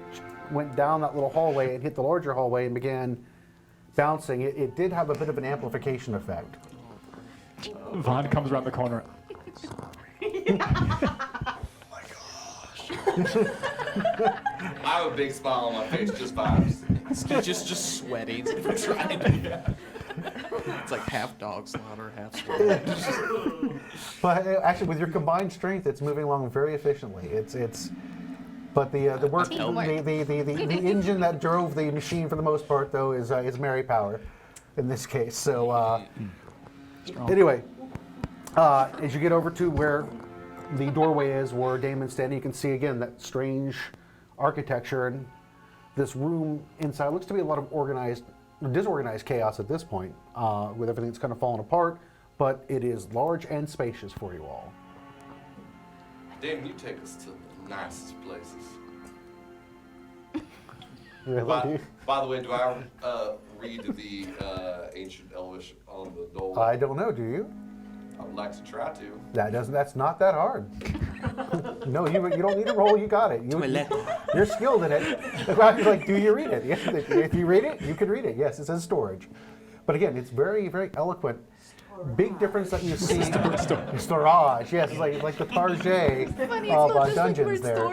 went down that little hallway and hit the larger hallway and began bouncing, it did have a bit of an amplification effect. Vaughn comes around the corner. I have a big smile on my face, just vibes. just sweating. Trying to. It's like half dog slaughter, half sword. But actually, with your combined strength, it's moving along very efficiently. But the work, Teamwork. the engine that drove the machine for the most part, though, is Mary Power, in this case. So anyway, as you get over to where the doorway is, where Damon's standing, you can see again that strange architecture, and this room inside looks to be a lot of disorganized chaos at this point, with everything that's kind of fallen apart. But it is large and spacious for you all. Damon, you take us to the nicest places. By the way, do I read the ancient Elvish on the door? I don't know. Do you? I would like to try to. That's not that hard. No, you don't need to roll. You got it. You're skilled in it. I was like, do you read it? Yes, if you read it, you can read it. Yes, it says storage. But again, it's very, very eloquent. Big difference that you see. Storage. Yes, it's like the Target of dungeons there.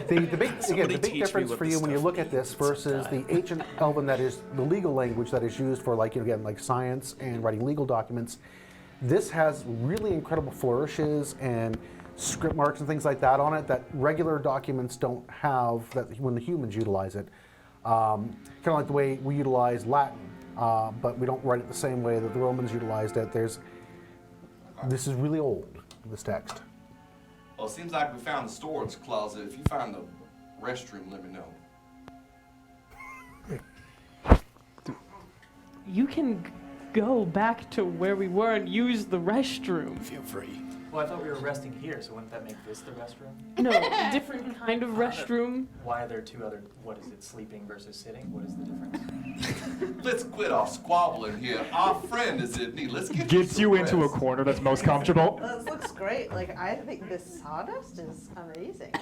The big difference for you when you look at this versus the ancient Elven that is the legal language that is used for like science and writing legal documents. This has really incredible flourishes and script marks and things like that on it that regular documents don't have that when the humans utilize it. Kind of like the way we utilize Latin, but we don't write it the same way that the Romans utilized it. This is really old, this text. Well, it seems like we found the storage closet. If you find the restroom, let me know. You can go back to where we were and use the restroom. Feel free. Well, I thought we were resting here, so wouldn't that make this the restroom? No, different kind of restroom. Why are there two other, what is it, sleeping versus sitting? What is the difference? Let's quit our squabbling here. Our friend is in need. Let's get Gets you into a rest. corner that's most comfortable. This looks great. Like, I think this sawdust is amazing.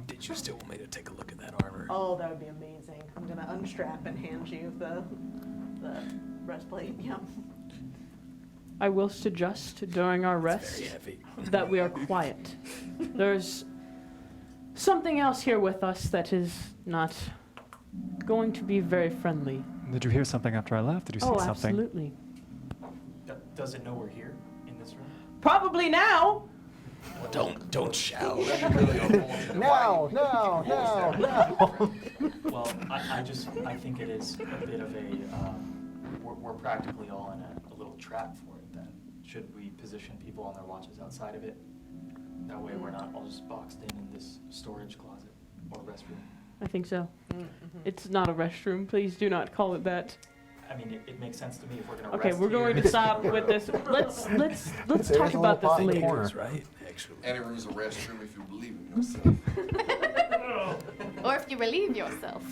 Did you still want me to take a look at that armor? Oh, that would be amazing. I'm gonna unstrap and hand you the breastplate. Yeah. I will suggest during our rest Very heavy. that we are quiet. There's something else here with us that is not going to be very friendly. Did you hear something after I left? Did you see Oh, something? absolutely. Does it know we're here in this room? Probably now. Don't shout. No. Well, I think it is a bit of a, we're practically all in a little trap for it then. Should we position people on their watches outside of it? That way we're not all just boxed in this storage closet or restroom. I think so. It's not a restroom. Please do not call it that. I mean, it makes sense to me if we're gonna Okay, rest we're going here. to stop with this. Let's There's talk a about this little pot in the later. corner. That's right, actually. Any room's a restroom if you believe in yourself. Or if you relieve yourself.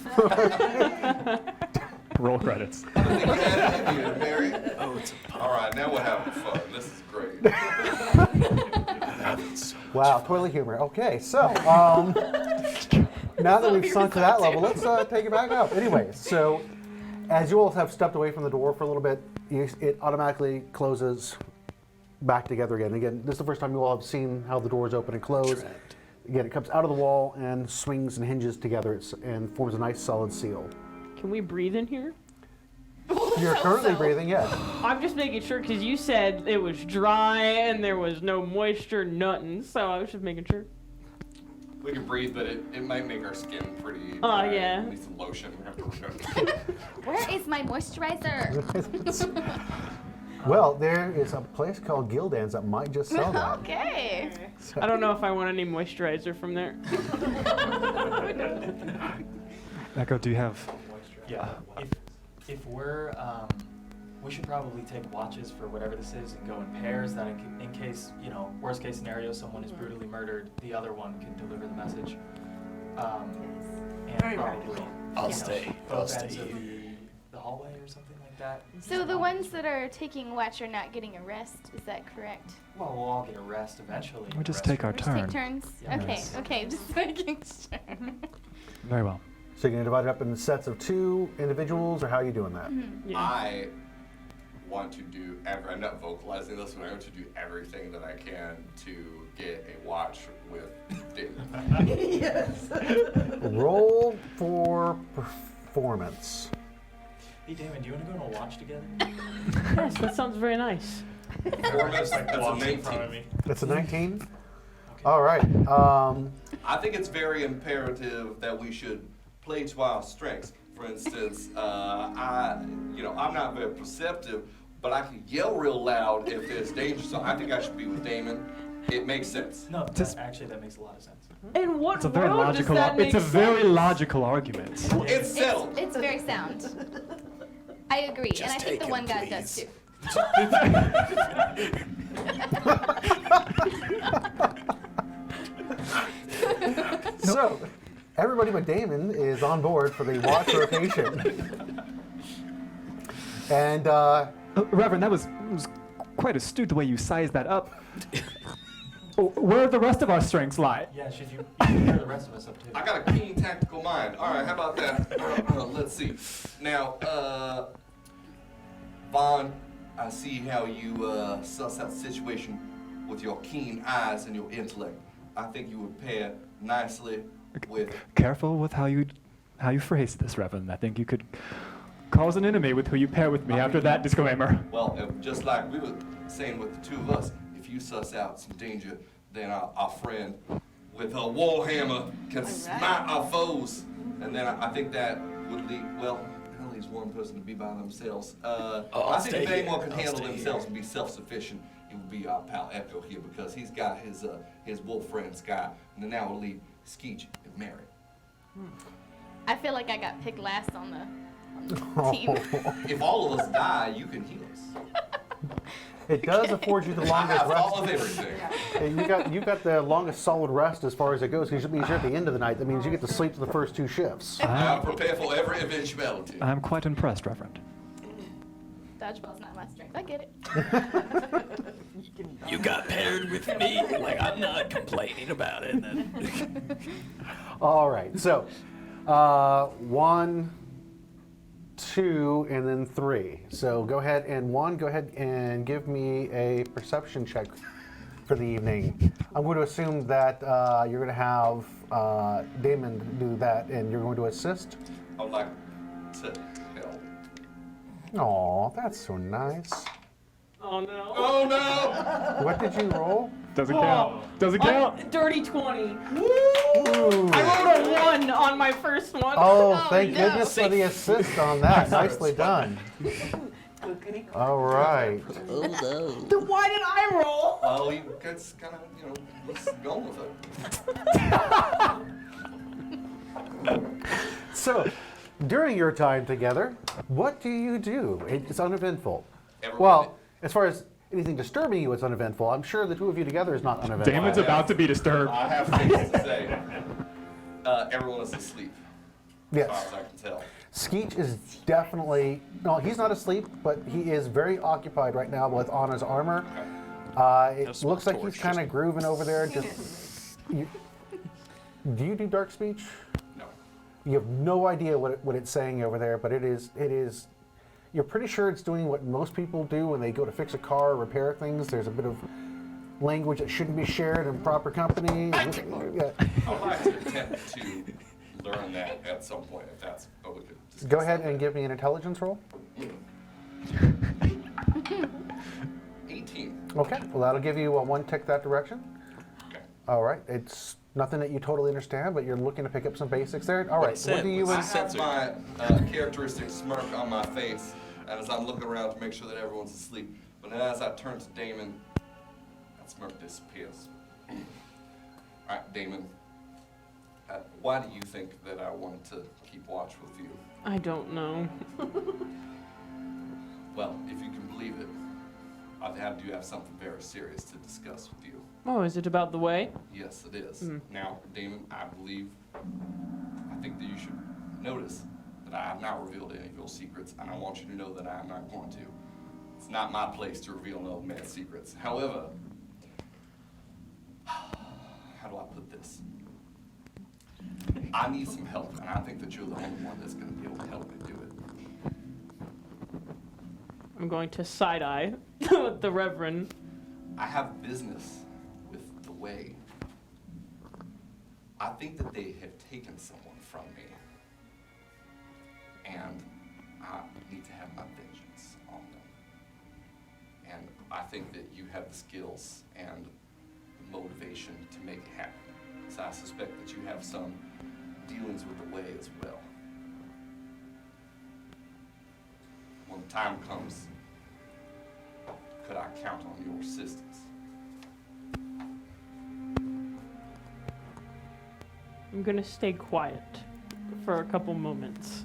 Roll credits. I think we had it here, Mary. Oh, it's a pub. All right, now we're having fun. This is great. Having so much Wow, fun. toilet humor. Okay, so now that we've sunk to that level, let's take it back up. Anyway, so as you all have stepped away from the door for a little bit, it automatically closes back together again. Again, this is the first time you all have seen how the doors open and close. Trapped. Again, it comes out of the wall and swings and hinges together and forms a nice solid seal. Can we breathe in here? You're currently breathing, yes. I'm just making sure because you said it was dry and there was no moisture, nothing. So I was just making sure. We can breathe, but it might make our skin pretty. Oh, dry. yeah. We need some lotion. We have to remember. Where is my moisturizer? Well, there is a place called Gildan's that might just sell that. Okay. I don't know if I want any moisturizer from there. Echo, do you have? Yeah, if we're, we should probably take watches for whatever this is and go in pairs that in case, worst case scenario, someone is brutally murdered, the other one can deliver the message. And Very probably, I'll stay. I'll both stay ends of here. the hallway or something like that. So the ones that are taking watch are not getting a rest, is that correct? Well, we'll all get a rest eventually. We'll just take our Just turn. take turns? Yeah. Okay, Yes. okay, just making sure. Very well. So you're going to divide it up into sets of 2 individuals, or how are you doing that? Yeah. I want to do, I'm not vocalizing this, but I want to do everything that I can to get a watch with Damon. Yes. Roll for performance. Hey, Damon, do you want to go on a watch together? Yes, that sounds very nice. Performance, that's a 19. That's a 19? All right. I think it's very imperative that we should play to our strengths. For instance, I'm not very perceptive, but I can yell real loud if there's danger. So I think I should be with Damon. It makes sense. No, Just- actually, that makes a lot of sense. In what It's a very world logical. does that make It's a very sense? logical argument. It's settled. It's very sound. I agree, Just and I think take the him, one guy does please. too. So, everybody but Damon is on board for the watch rotation. And Reverend, that was quite astute the way you sized that up. Where the rest of our strengths lie? Yeah, should you pair the rest of us up too? I got a keen tactical mind. All right, how about that? Let's see. Now, Vaughn, I see how you suss out the situation with your keen eyes and your intellect. I think you would pair nicely with. Careful with how you phrase this, Reverend. I think you could cause an enemy with who you pair with me after that disclaimer. Well, just like we were saying with the two of us, if you suss out some danger, then our friend with a warhammer can smite our foes. And then I think that would lead, well, that leaves one person to be by themselves. I think if anyone can handle themselves and be self-sufficient, it would be our pal Echo here, because he's got his wolf friend Sky, and then that will leave Skeech and Mary. I feel like I got picked last on the team. If all of us die, you can heal us. It does afford you the longest I rest. thought of everything. And you got the longest solid rest as far as it goes, because it means you're at the end of the night. That means you get to sleep for the first 2 shifts. I'm prepared for every eventuality. I'm quite impressed, Reverend. Dodgeball's not my strength. I get it. You got paired with me. Like, I'm not complaining about it. All right, so 1, 2, and then 3. So go ahead and give me a perception check for the evening. I'm going to assume that you're going to have Damon do that, and you're going to assist. I would like to help. Aw, that's so nice. Oh no. Oh no! What did you roll? Doesn't count. Doesn't count. Dirty 20. Ooh. I rolled a 1 on my first one. Oh, thank goodness for the assist on that. Nicely done. All right. Oh no. Then why did I roll? Well, you guys kind of, just going with it. So, during your time together, what do you do? It's uneventful. Everyone- Well, as far as anything disturbing you, it's uneventful. I'm sure the two of you together is not uneventful. Damon's about to be disturbed. I have things to say. Everyone is asleep, as far Yes. as I can tell. Skeech is definitely, no, he's not asleep, but he is very occupied right now with Anna's armor. It Have a small looks like torch, he's kind of grooving over there. Do you do dark speech? No. You have no idea what it's saying over there, but it is, you're pretty sure it's doing what most people do when they go to fix a car or repair things. There's a bit of language that shouldn't be shared in proper company. Yeah. I would like to attempt to learn that at some point, if that's what we could discuss. Go ahead and give me an intelligence roll. 18. Okay, well that'll give you a 1 tick that direction. Okay. All right, it's nothing that you totally understand, but you're looking to pick up some basics there. All right, what do you? I have my characteristic smirk on my face, and as I'm looking around to make sure that everyone's asleep. But then as I turn to Damon, that smirk disappears. All right, Damon, why do you think that I wanted to keep watch with you? I don't know. Well, if you can believe it, I do have something very serious to discuss with you. Oh, is it about the way? Yes, it is. Mm. Now, Damon, I think that you should notice that I have not revealed any of your secrets, and I want you to know that I am not going to. It's not my place to reveal no man's secrets. However, how do I put this? I need some help, and I think that you're the only one that's going to be able to help me do it. I'm going to side-eye the Reverend. I have business with the Way. I think that they have taken someone from me, and I need to have my vengeance on them. And I think that you have the skills and the motivation to make it happen. So I suspect that you have some dealings with the Way as well. When the time comes, could I count on your assistance? I'm going to stay quiet for a couple moments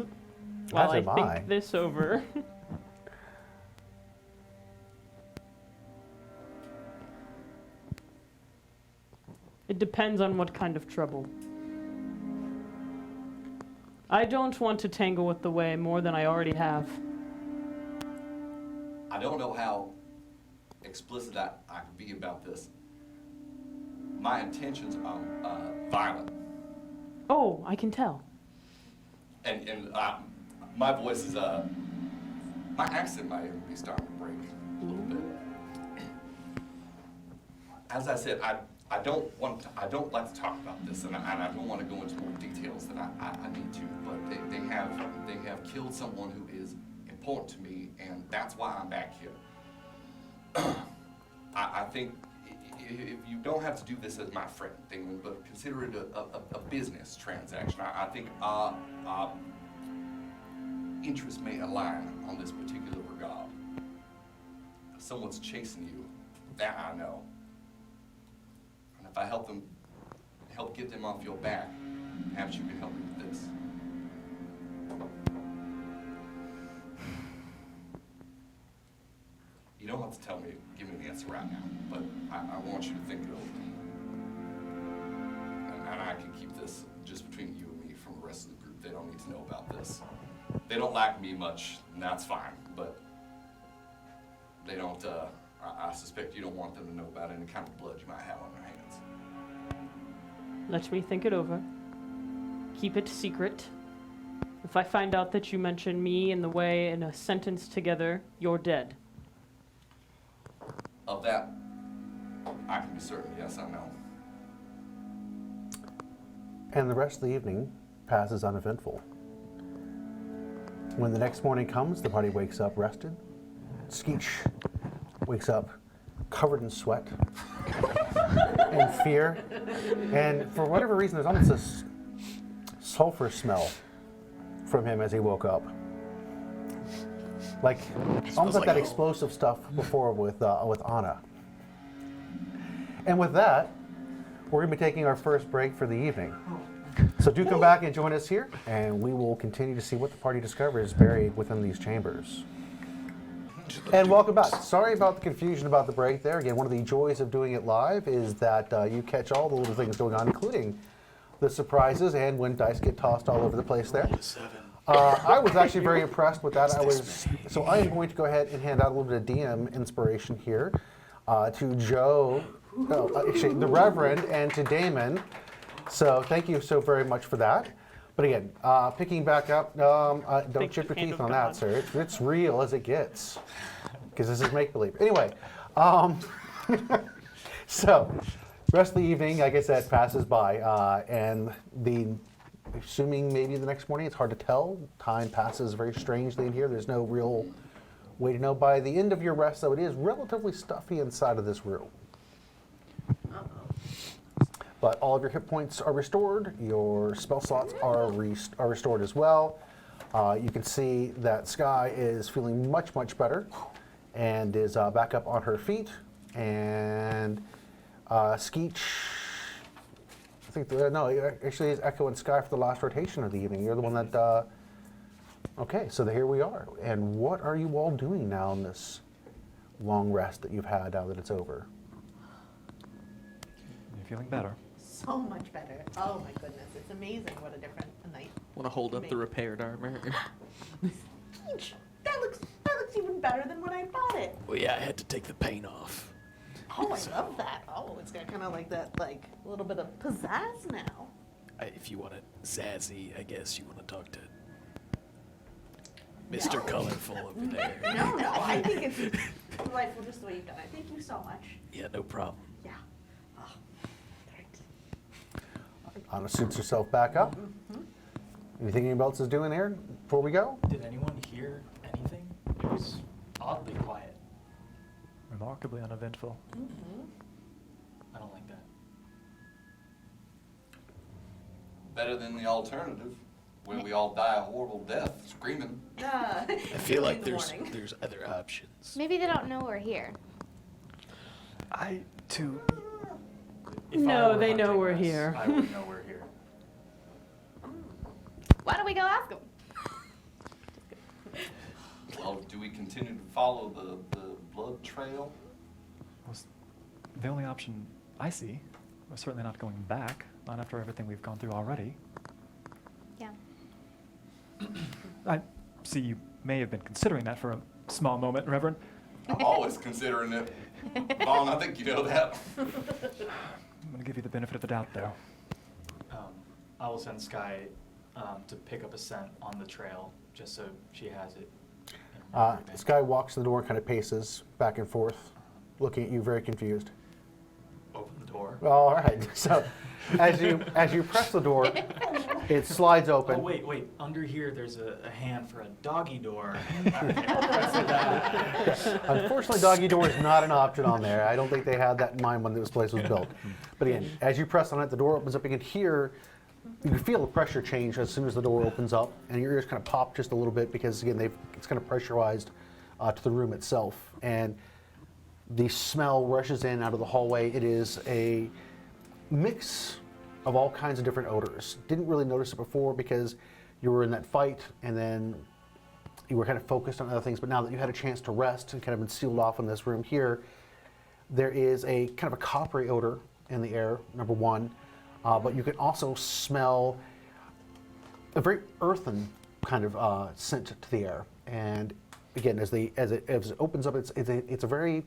while As am I think I. this over. It depends on what kind of trouble. I don't want to tangle with the Way more than I already have. I don't know how explicit I could be about this, my intentions are violent. Oh, I can tell. And my voice is, my accent might even be starting to break a little bit. As I said, I don't like to talk about this, and I don't want to go into more details than I need to, but they have killed someone who is important to me, and that's why I'm back here. I think if you don't have to do this as my friend, Damon, but consider it a business transaction. I think our interests may align on this particular regard. If someone's chasing you, that I know. And if I help get them off your back, perhaps you can help me with this. You don't have to give me the answer right now, but I want you to think it over. And I can keep this just between you and me from the rest of the group. They don't need to know about this. They don't like me much, and that's fine, but they don't, I suspect you don't want them to know about any kind of blood you might have on your hands. Let me think it over. Keep it secret. If I find out that you mention me in the way in a sentence together, you're dead. Of that, I can be certain, yes, I know. And the rest of the evening passes uneventful. When the next morning comes, the party wakes up rested. Skeech wakes up covered in sweat and fear. And for whatever reason, there's almost this sulfur smell from him as he woke up. Like, almost like that explosive stuff before with Anna. And with that, we're going to be taking our first break for the evening. So do come back and join us here, and we will continue to see what the party discovers buried within these chambers. And welcome back. Sorry about the confusion about the break there. Again, one of the joys of doing it live is that you catch all the little things going on, including the surprises and when dice get tossed all over the place there. I was actually very impressed with that. So I am going to go ahead and hand out a little bit of DM inspiration here to Joe, actually the Reverend, and to Damon. So thank you so very much for that. But again, picking back up, don't chip your teeth on that, sir. It's real as it gets, because this is make-believe. Anyway, so rest of the evening, like I said, passes by, and assuming maybe the next morning, it's hard to tell. Time passes very strangely in here. There's no real way to know. By the end of your rest, though, it is relatively stuffy inside of this room. But all of your hit points are restored. Your spell slots are restored as well. You can see that Sky is feeling much, much better and is back up on her feet. And Skeech, I think, no, actually is Echo and Sky for the last rotation of the evening. You're the one that, okay, so here we are. And what are you all doing now in this long rest that you've had now that it's over? You're feeling better. So much better. Oh my goodness, it's amazing what a different night. Want to hold up the repaired armor? That looks even better than when I bought it. Well, yeah, I had to take the paint off. Oh, I love that. Oh, it's got kind of like that, like a little bit of pizzazz now. If you want it zazzy, I guess you want to talk to Mr. Colorful over there. No, I think it's delightful just the way you've done it. Thank you so much. Yeah, no problem. Yeah. Oh, great. Anna suits herself back up. Anything anybody else is doing here before we go? Did anyone hear anything? It was oddly quiet. Remarkably uneventful. I don't like that. Better than the alternative, where we all die a horrible death screaming. I feel like there's other options. Maybe they don't know we're here. I, too. If I No, were they know hunting we're us, here. I would know we're here. Why don't we go ask them? Well, do we continue to follow the blood trail? The only option I see, we're certainly not going back, not after everything we've gone through already. Yeah. I see you may have been considering that for a small moment, Reverend. I'm always considering it. Vaughn, I think you know that. going to give you the benefit of the doubt, though. I will send Sky to pick up a scent on the trail, just so she has it. in her keeping. Sky walks to the door and kind of paces back and forth, looking at you very confused. Open the door. All right. So as you press the door, it slides open. Oh, wait. Under here, there's a hand for a doggy door. Unfortunately, doggy door is not an option on there. I don't think they had that in mind when this place was built. But again, as you press on it, the door opens up. You can hear, you can feel the pressure change as soon as the door opens up, and your ears kind of pop just a little bit because again, it's kind of pressurized to the room itself, and the smell rushes in out of the hallway. It is a mix of all kinds of different odors. Didn't really notice it before because you were in that fight, and then you were kind of focused on other things, but now that you had a chance to rest and kind of been sealed off in this room here, there is a kind of a coppery odor in the air, number one, but you can also smell a very earthen kind of scent to the air. And again, as it opens up, it's a very,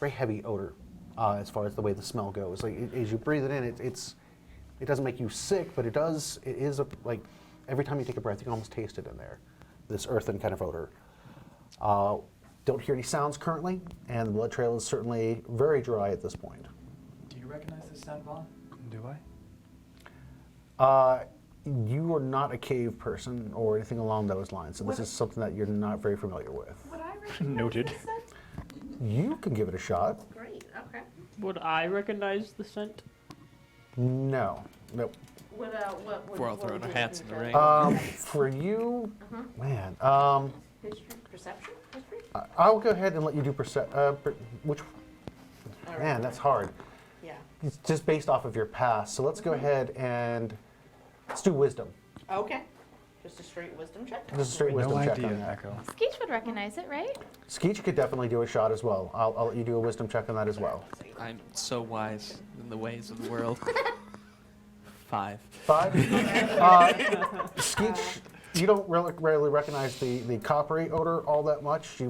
very heavy odor as far as the way the smell goes. Like as you breathe it in, it doesn't make you sick, but it is like every time you take a breath, you can almost taste it in there. This earthen kind of odor. Don't hear any sounds currently, and the blood trail is certainly very dry at this point. Do you recognize this scent, Vaughn? Do I? You are not a cave person or anything along those lines, so this is something that you're not very familiar with. Would I recognize Noted. this scent? You can give it a shot. Great, okay. Would I recognize the scent? No. Nope. We're all throwing our hats in the ring. For you, man, History, perception, history? I'll go ahead and let you do which, All man, right. that's hard. Yeah. It's just based off of your past. So let's go ahead and let's do wisdom. Okay. Just a straight wisdom check? Just a straight wisdom No check idea, on that. Echo. Skeech would recognize it, right? Skeech could definitely do a shot as well. I'll let you do a wisdom check on that as well. I'm so wise in the ways of the world. 5. 5. Skeech, you don't rarely recognize the coppery odor all that much.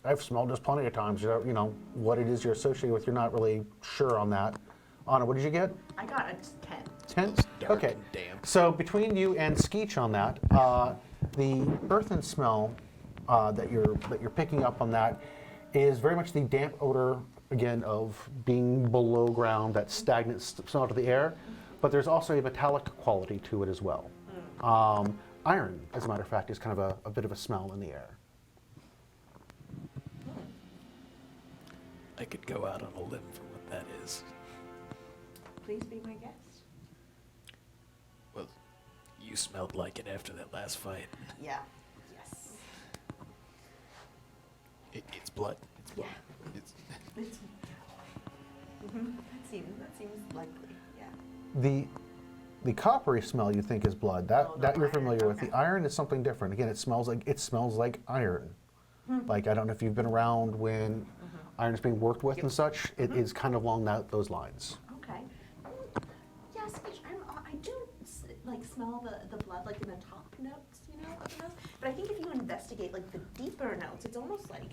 I've smelled this plenty of times. You know what it is you're associated with. You're not really sure on that. Anna, what did you get? I got a 10. 10? Dark Okay. and damp. So between you and Skeech on that, the earthen smell that you're picking up on that is very much the damp odor, again, of being below ground, that stagnant smell to the air, but there's also a metallic quality to it as well. Iron, as a matter of fact, is kind of a bit of a smell in the air. I could go out on a limb for what that is. Please be my guest. Well, you smelled like it after that last fight. Yeah. Yes. It's blood. It's blood. It's That seems likely. Yeah. The coppery smell you think is blood. That you're iron, familiar with. okay. The iron is something different. Again, it smells like iron. Like I don't know if you've been around when iron is being worked with and such. It is kind of along those lines. Okay. Yeah, Skeech, I do smell the blood like in the top notes, of the nose. But I think if you investigate like the deeper notes, it's almost like,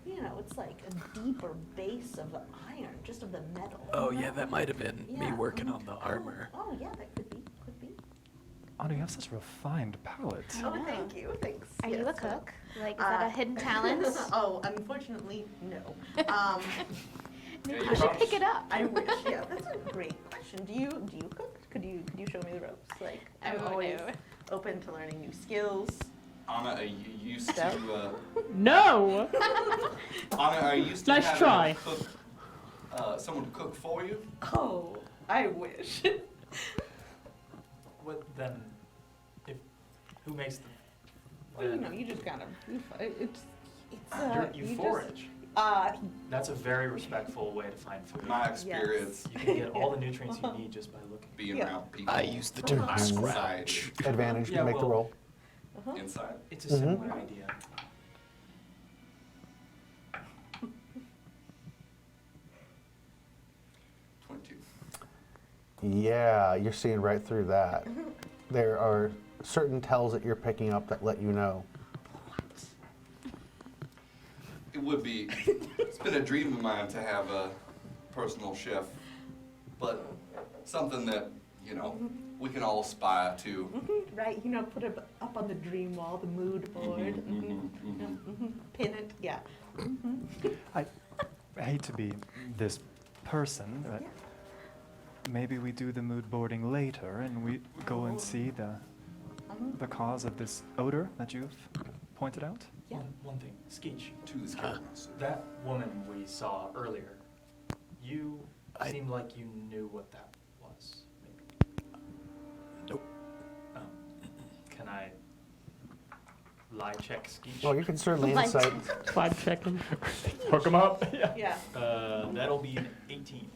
it's like a deeper base of the iron, just of the metal. Oh yeah, that might have been me Yeah. working on the armor. Oh yeah, that could be. Anna, you have such a refined palate. Oh, thank you. Thanks. Are you a Yes, cook? Like, is that a hidden talent? Oh, unfortunately, no. Maybe you should pick it up. I wish. Yeah, that's a great question. Do you cook? Could you show me the ropes? Like, I'm Oh, always no. open to learning new skills. Anna, are you used to? No! Anna, are you used to Nice having try. a cook, someone to cook for you? Oh, I wish. What then? Who makes the? Well, you just gotta. It's. You just- forage. That's a very respectful way to find food. My experience You can get all the nutrients you need just by looking. being Yeah. around people. I use the term Mhm. scratch. Advantage Yeah, to make the well- roll. Inside. It's a similar idea. Yeah, you're seeing right through that. There are certain tells that you're picking up that let you know. It would be. It's been a dream of mine to have a personal chef but something that, we can all aspire to. Right, put it up on the dream wall, the mood board. Pin it, yeah. I hate to be this person, but maybe we do the mood boarding later and we go and see the cause of this odor that you've pointed out. Yeah. One thing, Skeech, To the scary monster. that woman we saw earlier, you seemed like you knew what that was. Maybe. Nope. Oh. Can I lie check Skeech? Well, you can certainly insight. Vibe checking. Hook them up. Yeah. Yeah. That'll be an 18.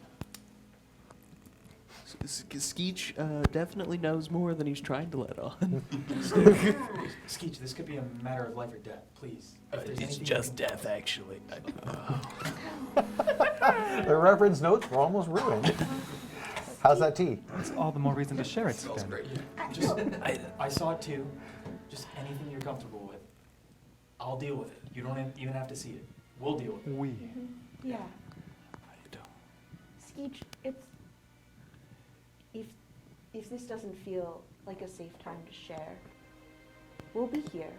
Skeech definitely knows more than he's trying to let on. Skeech, this could be a matter of life or death, please. If there's It's anything just you can- death, actually. The Reverend's notes were almost ruined. How's that tea? It's all the more reason to share it Smells then. great. Just, I saw it too. Just anything you're comfortable with. I'll deal with it. You don't even have to see it. We'll deal with it. We. Yeah. Skeech, if this doesn't feel like a safe time to share, we'll be here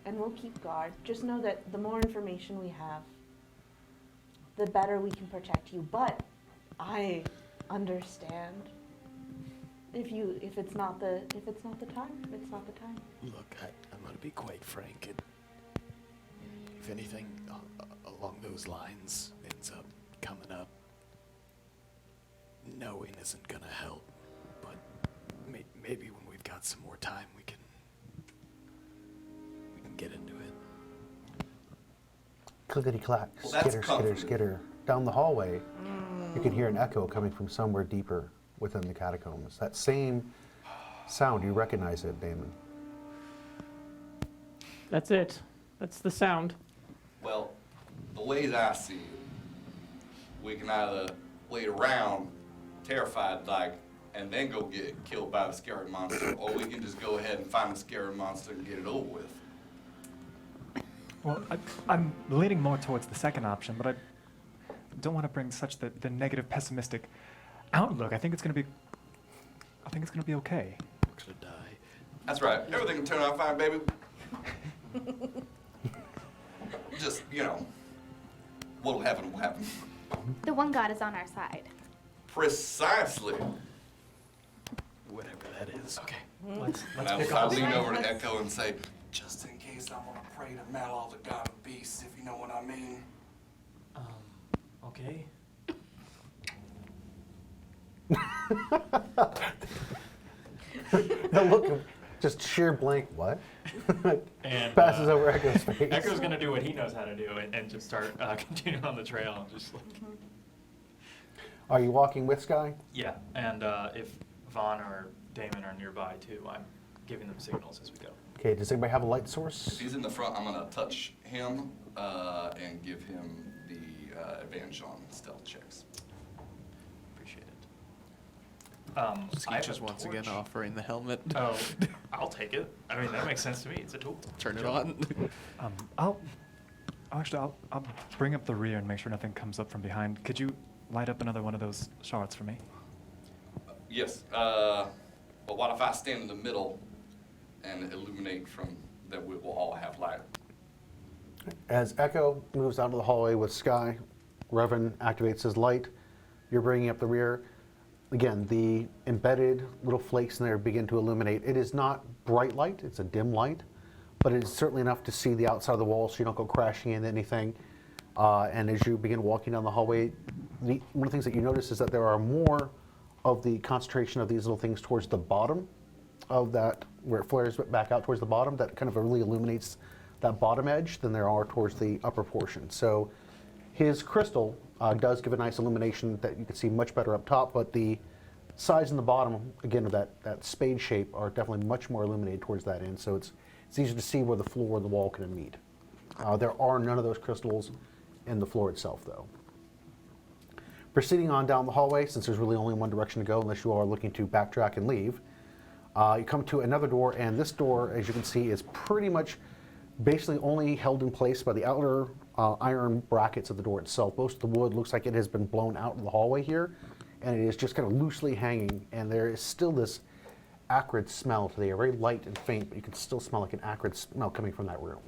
and we'll keep guard. Just know that the more information we have, the better we can protect you. But I understand if it's not the time, it's not the time. Look, I'm going to be quite frank. If anything along those lines ends up coming up, knowing isn't going to help. But maybe when we've got some more time, we can get into it. Clickety clack, Well, that's skitter, skitter, comforting. skitter. Down the hallway, you can hear an echo coming from somewhere deeper within the catacombs. That same sound, you recognize it, Damon. That's it. That's the sound. Well, the way that I see it, we can either wait around, terrified like, and then go get killed by the scary monster, or we can just go ahead and find the scary monster and get it over with. Well, I'm leaning more towards the second option, but I don't want to bring such the negative, pessimistic outlook. I think it's going to be okay. We're going to die. That's right. Everything will turn out fine, baby. Just, what'll happen will happen. The one God is on our side. Precisely. Whatever that is. Okay. Let's And pick I up lean the over to Echo and say, just in case I want to pray to Malal, the god of beasts, if you know what I mean. Okay. The look of just sheer blank, what? And Passes over Echo's face. Echo's gonna do what he knows how to do and just start continuing on the trail and just like. Are you walking with Sky? Yeah, and if Vaughn or Damon are nearby too, I'm giving them signals as we go. Okay, does anybody have a light If source? he's in the front, I'm going to touch him and give him the advantage on stealth checks. Appreciate it. I have Skeech is a once again torch. offering the helmet. Oh, I'll take it. I mean, that makes sense to me. It's a tool. Turn it on. I'll bring up the rear and make sure nothing comes up from behind. Could you light up another one of those shards for me? Yes, but what if I stand in the middle and illuminate from that we will all have light? As Echo moves out of the hallway with Sky, Reverend activates his light. You're bringing up the rear. Again, the embedded little flakes in there begin to illuminate. It is not bright light, it's a dim light, but it is certainly enough to see the outside of the wall so you don't go crashing into anything. And as you begin walking down the hallway, one of the things that you notice is that there are more of the concentration of these little things towards the bottom of that, where it flares back out towards the bottom, that kind of really illuminates that bottom edge than there are towards the upper portion. So his crystal does give a nice illumination that you can see much better up top, but the sides and the bottom, again, of that spade shape are definitely much more illuminated towards that end, so it's easier to see where the floor and the wall can meet. There are none of those crystals in the floor itself, though. Proceeding on down the hallway, since there's really only one direction to go unless you are looking to backtrack and leave, you come to another door, and this door, as you can see, is pretty much basically only held in place by the outer iron brackets of the door itself. Most of the wood looks like it has been blown out of the hallway here, and it is just kind of loosely hanging, and there is still this acrid smell to the air, very light and faint, but you can still smell like an acrid smell coming from that room.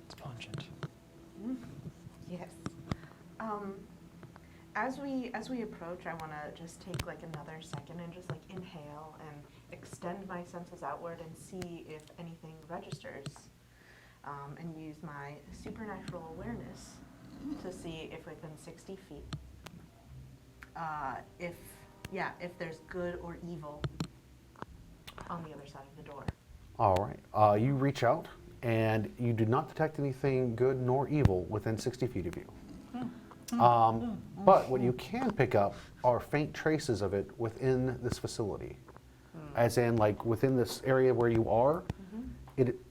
It's pungent. Yes. As we approach, I want to just take like another second and just like inhale and extend my senses outward and see if anything registers, and use my supernatural awareness to see if within 60 feet, if there's good or evil on the other side of the door. All right. You reach out, and you do not detect anything good nor evil within 60 feet of you. But what you can pick up are faint traces of it within this facility. As in, like, within this area where you are,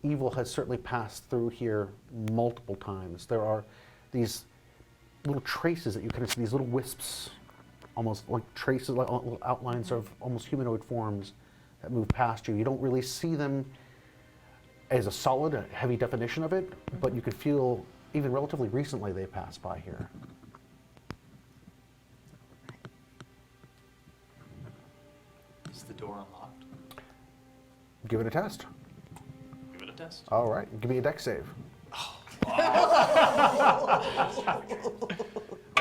evil has certainly passed through here multiple times. There are these little traces that you kind of see, these little wisps, almost like traces, like little outlines of almost humanoid forms that move past you. You don't really see them as a solid, a heavy definition of it, but you could feel, even relatively recently, they passed by here. Is the door unlocked? Give it a test. Give it a test. All right, give me a dex save.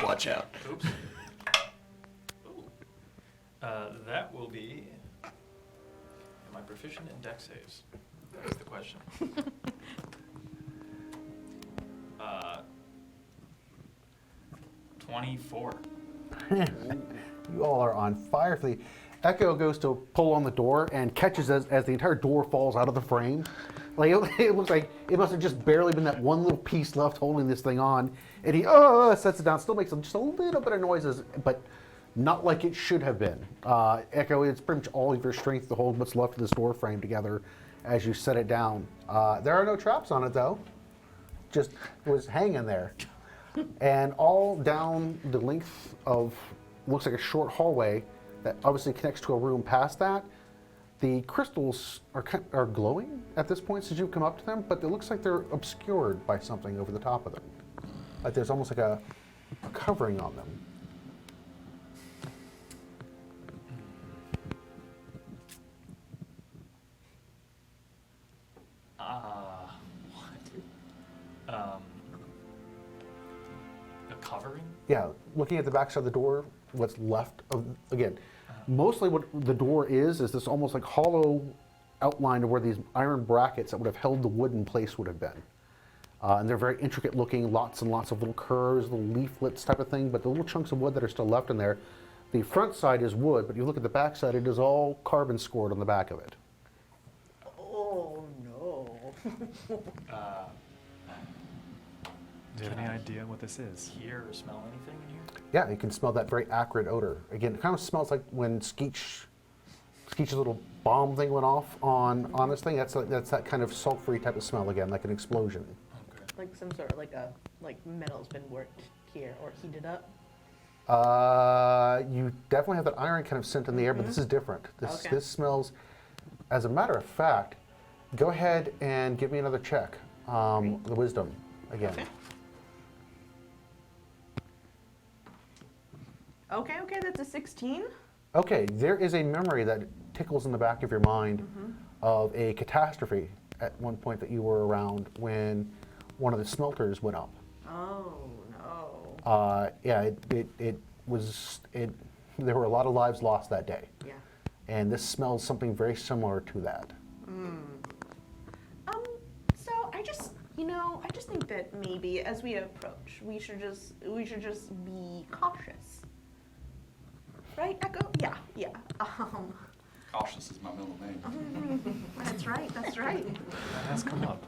Watch out. Oops. Ooh. That will be. Am I proficient in dex saves? That's the question. 24. You all are on fire for the Echo goes to pull on the door and catches as the entire door falls out of the frame. Like it looks like it must have just barely been that one little piece left holding this thing on, and he sets it down. Still makes just a little bit of noises, but not like it should have been. Echo, it's pretty much all of your strength to hold what's left of this door frame together as you set it down. There are no traps on it though. Just was hanging there, and all down the length of looks like a short hallway that obviously connects to a room past that. The crystals are glowing at this point since you've come up to them, but it looks like they're obscured by something over the top of them. Like there's almost like a covering on them. What? A covering? Yeah, looking at the backside of the door, what's left of, again, mostly what the door is this almost like hollow outline of where these iron brackets that would have held the wood in place would have been. And they're very intricate looking, lots and lots of little curves, little leaflets type of thing, but the little chunks of wood that are still left in there, the front side is wood, but you look at the back side, it is all carbon scored on the back of it. Oh no. Do you have any idea what this is? Hear or smell anything in here? Yeah, you can smell that very acrid odor. Again, it kind of smells like when Skeech's little bomb thing went off on this thing. That's that kind of sulfury type of smell again, like an explosion. Okay. Like some sort of like metal's been worked here or heated up. You definitely have that iron kind of scent in the air, but this is different. This smells, as a matter of fact, go ahead and give me another check. The wisdom again. Okay, that's a 16. Okay, there is a memory that tickles in the back of your mind of a catastrophe at one point that you were around when one of the smelters went up. Oh no. Yeah, there were a lot of lives lost that day. Yeah. And this smells something very similar to that. So I just think that maybe as we approach, we should just be cautious. Right, Echo? Yeah. Cautious is my middle name. That's right. That has come up.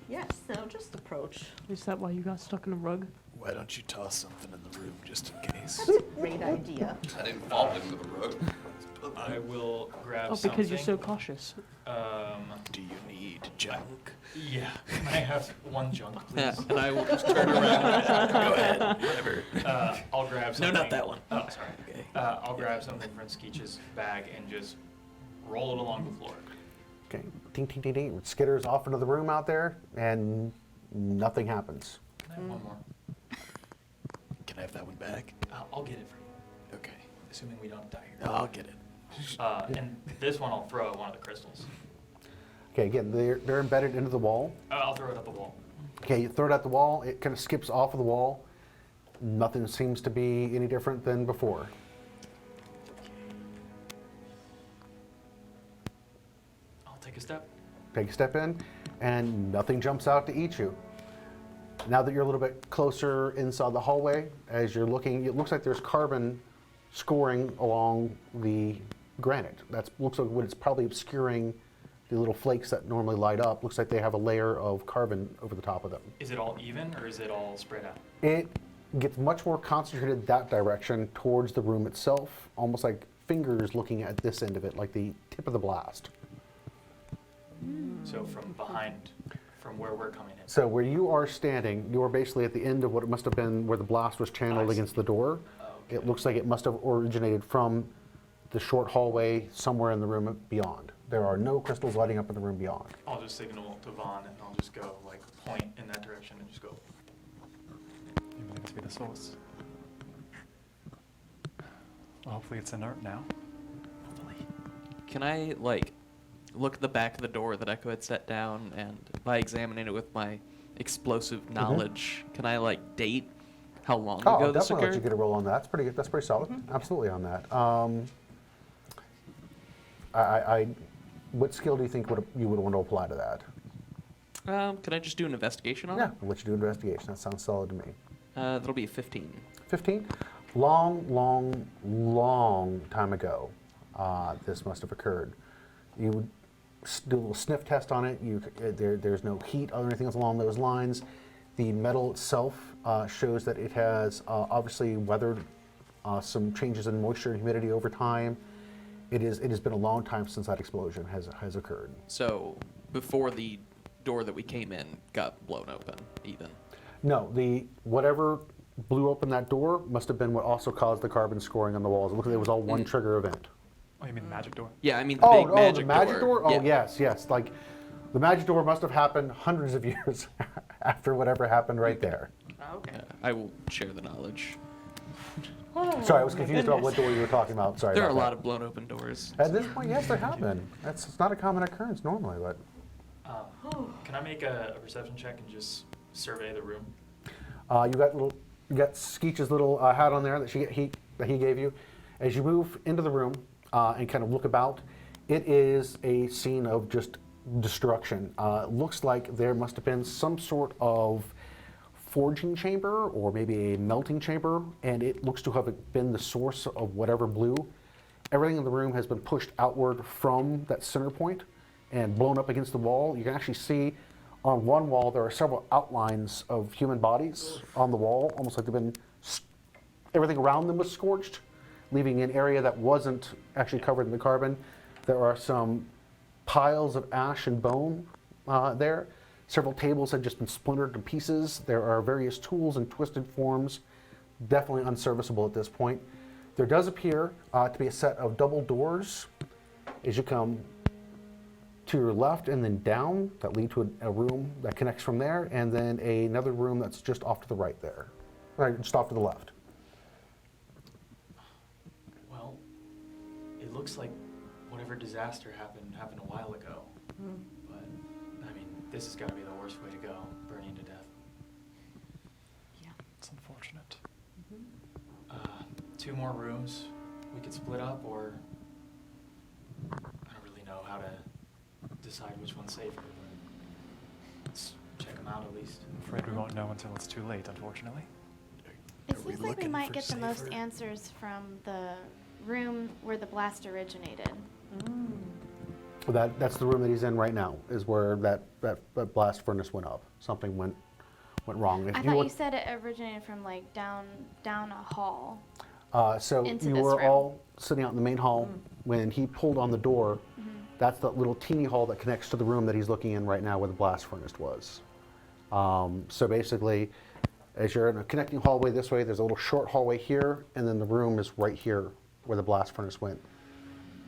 Yes, so just approach. Is that why you got stuck in a rug? Why don't you toss something in the room just in case? That's a great idea. I didn't fall into the rug. I will grab Oh, something. because you're so cautious. Do you need junk? Yeah, can I have one junk, Yeah, please? and I will just turn around. Go ahead, whatever. I'll grab No, something. not that one. Oh, sorry. Okay. I'll grab something from Skeech's bag and just roll it along the floor. Okay, ting, ting, ting, ting. It skitters off into the room out there, and nothing happens. Can I have one more? Can I have that one back? I'll get it for you. Okay. Assuming we don't die here. No, I'll get it. And this one I'll throw at one of the crystals. Okay, again, they're embedded into the wall. I'll throw it at the wall. Okay, you throw it at the wall, it kind of skips off of the wall. Nothing seems to be any different than before. I'll take a step. Take a step in, and nothing jumps out to eat you. Now that you're a little bit closer inside the hallway, as you're looking, it looks like there's carbon scoring along the granite. That looks like what it's probably obscuring the little flakes that normally light up. Looks like they have a layer of carbon over the top of them. Is it all even or is it all spread out? It gets much more concentrated that direction towards the room itself, almost like fingers looking at this end of it, like the tip of the blast. So from behind, from where we're coming in. So where you are standing, you are basically at the end of what it must have been where the blast was channeled against the door. Okay. It looks like it must have originated from the short hallway somewhere in the room beyond. There are no crystals lighting up in the room beyond. I'll just signal to Vaughn and I'll just go like point in that direction and just go. You believe it to be the source? Well, hopefully it's inert now. Hopefully. Can I, like, look at the back of the door that Echo had set down, and by examining it with my explosive knowledge, can I, like, date how long Oh, ago I'll this definitely let you occurred? get a roll on that. That's pretty good. That's pretty solid. Absolutely on that. What skill do you think you would want to apply to that? Can I just do an investigation on Yeah, it? I'll let you do an investigation. That sounds solid to me. That'll be a 15. 15? Long, long, long time ago, this must have occurred. You would do a little sniff test on it. There's no heat or anything else along those lines. The metal itself shows that it has obviously weathered some changes in moisture and humidity over time. It has been a long time since that explosion has occurred. So, before the door that we came in got blown open, even. No, whatever blew open that door must have been what also caused the carbon scoring on the walls. It looked like it was all one trigger event. Oh, you mean the magic door? Yeah, I mean the big magic the magic door? Oh, Yeah. yes. Like, the magic door must have happened hundreds of years after whatever happened right there. Okay. I will share the knowledge. Sorry, I was confused about what door you were talking about. Sorry There are about a lot that. of blown open doors. At this point, yes, there have been. It's not a common occurrence normally, but Can I make a perception check and just survey the room? you got Skeech's little hat on there that he gave you. As you move into the room and kind of look about, it is a scene of just destruction. It looks like there must have been some sort of forging chamber or maybe a melting chamber, and it looks to have been the source of whatever blew. Everything in the room has been pushed outward from that center point and blown up against the wall. You can actually see on one wall there are several outlines of human bodies on the wall, almost like they've been, everything around them was scorched, leaving an area that wasn't actually covered in the carbon. There are some piles of ash and bone there. Several tables had just been splintered to pieces. There are various tools in twisted forms, definitely unserviceable at this point. There does appear to be a set of double doors as you come to your left and then down that lead to a room that connects from there, and then another room that's just off to the right there, right, just off to the left. Well, it looks like whatever disaster happened a while ago. But, I mean, this has got to be the worst way to go, burning to death. It's unfortunate. Two more rooms we could split up, or I don't really know how to decide which one's safer, but let's check them out at least. I'm afraid we won't know until it's too late, unfortunately. It Are we seems like we looking might for get the most safer? answers from the room where the blast originated. Well, that's the room that he's in right now, is where that blast furnace went up. Something went wrong. If I you thought were- you said it originated from like down a hall. So into you this were room. all sitting out in the main hall. When he pulled on the door, that's that little teeny hall that connects to the room that he's looking in right now where the blast furnace was. So basically, as you're in a connecting hallway this way, there's a little short hallway here, and then the room is right here where the blast furnace went.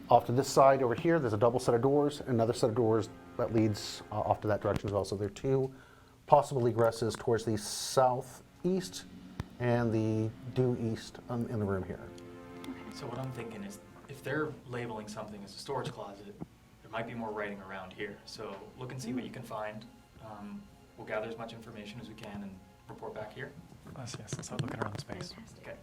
Off to this side over here, there's a double set of doors, another set of doors that leads off to that direction as well. So there are two possible egresses towards the southeast and the due east in the room here. So what I'm thinking is, if they're labeling something as a storage closet, there might be more writing around here. So look and see what you can find. We'll gather as much information as we can and report back here. Yes, let's start looking around the space. Okay.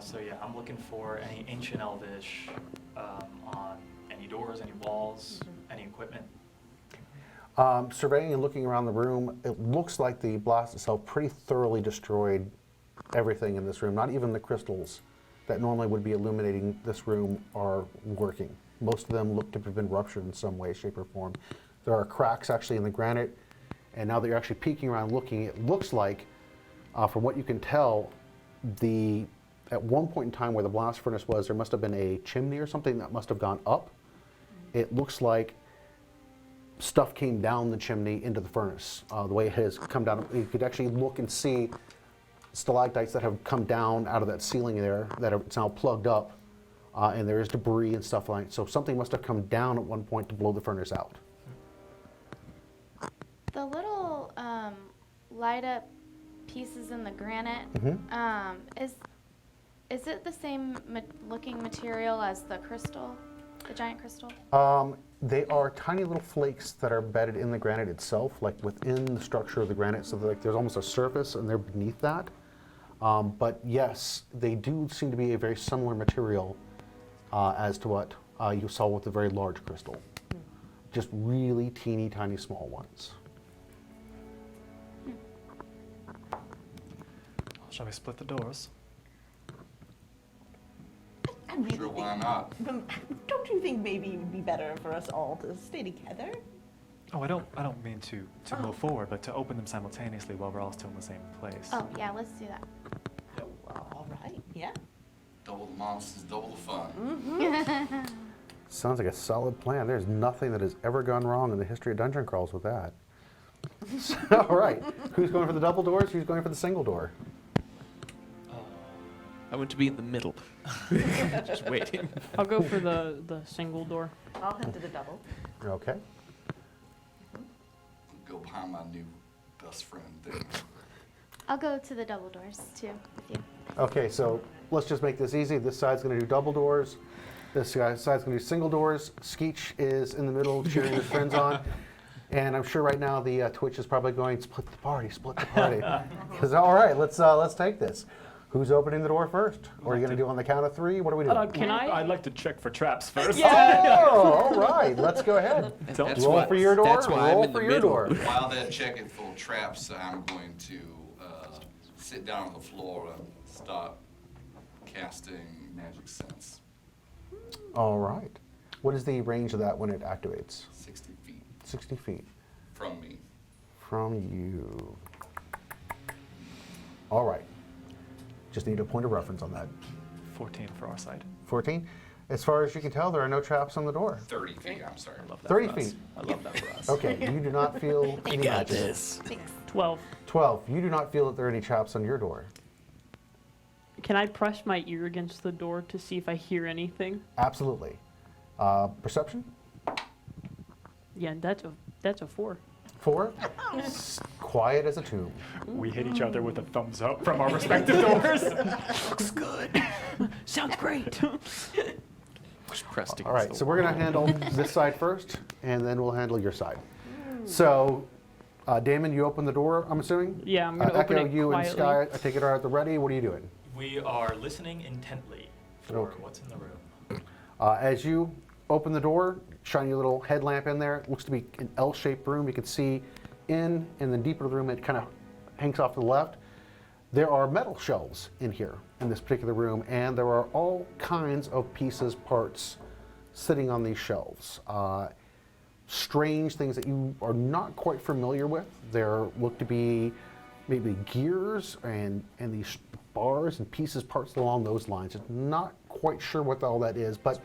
So yeah, I'm looking for any ancient Elvish on any doors, any walls, any equipment. Surveying and looking around the room, it looks like the blast itself pretty thoroughly destroyed everything in this room. Not even the crystals that normally would be illuminating this room are working. Most of them look to have been ruptured in some way, shape, or form. There are cracks actually in the granite, and now that you're actually peeking around looking, it looks like, from what you can tell, at one point in time where the blast furnace was, there must have been a chimney or something that must have gone up. It looks like stuff came down the chimney into the furnace. The way it has come down, you could actually look and see stalactites that have come down out of that ceiling there that are now plugged up, and there is debris and stuff like that. So something must have come down at one point to blow the furnace out. The little light up pieces in the granite, is it the same looking material as the crystal, the giant crystal? They are tiny little flakes that are embedded in the granite itself, like within the structure of the granite. So like there's almost a surface, and they're beneath that. But yes, they do seem to be a very similar material as to what you saw with the very large crystal. Just really teeny tiny small ones. Shall we split the doors? I really Sure, think, why not? don't you think maybe it would be better for us all to stay together? Oh, I don't mean to move forward, but to open them simultaneously while we're all still in the same place. Oh, yeah, let's do that. All right, yeah. Double the monsters, double the fun. Sounds like a solid plan. There's nothing that has ever gone wrong in the history of dungeon crawls with that. So, all right, who's going for the double doors? Who's going for the single door? I want to be in the middle. Just waiting. I'll go for the single door. I'll head to the double. Okay. Go behind my new best friend there. I'll go to the double doors too with you. Okay, so let's just make this easy. This side's going to do double doors. This side's going to do single doors. Skeech is in the middle cheering his friends on. And I'm sure right now the Twitch is probably going, split the party, split the party. Because, all right, let's take this. Who's opening the door first? Or are you going to do on the count of three? What are we doing? Can I? I'd like to check for traps first. Oh, all right. Let's go ahead. Roll for your door. That's why I'm Roll in the for your middle. door. While they're checking for traps, I'm going to sit down on the floor and start casting Magic Sense. All right. What is the range of that when it activates? 60 feet 60 feet. from me. From you. All right. Just need a point of reference on that. 14 for our side. 14. As far as you can tell, there are no traps on the door. 30 feet, I'm sorry. I love that 30 for us. feet. I love that for us. Okay, you do not feel any magic. this. 12. 12. You do not feel that there are any traps on your door. Can I press my ear against the door to see if I hear anything? Absolutely. Perception? Yeah, that's a 4. 4. Quiet as a tomb. We hit each other with a thumbs up from our respective doors. Looks good. Sounds great. Just pressed All right, against so the we're going to handle this side first, and then we'll handle your side. So, Damon, you open the door, I'm assuming? Yeah, I'm gonna open Echo, it you quietly. and Sky, I take it are at the ready. What are you doing? We are listening intently for Okay. what's in the room. As you open the door, shine your little headlamp in there. It looks to be an L-shaped room. You can see in the deeper room, it kind of hangs off to the left. There are metal shelves in here, in this particular room, and there are all kinds of pieces, parts, sitting on these shelves. Strange things that you are not quite familiar with. There look to be maybe gears and these bars and pieces, parts along those lines. Not quite sure what all that is, but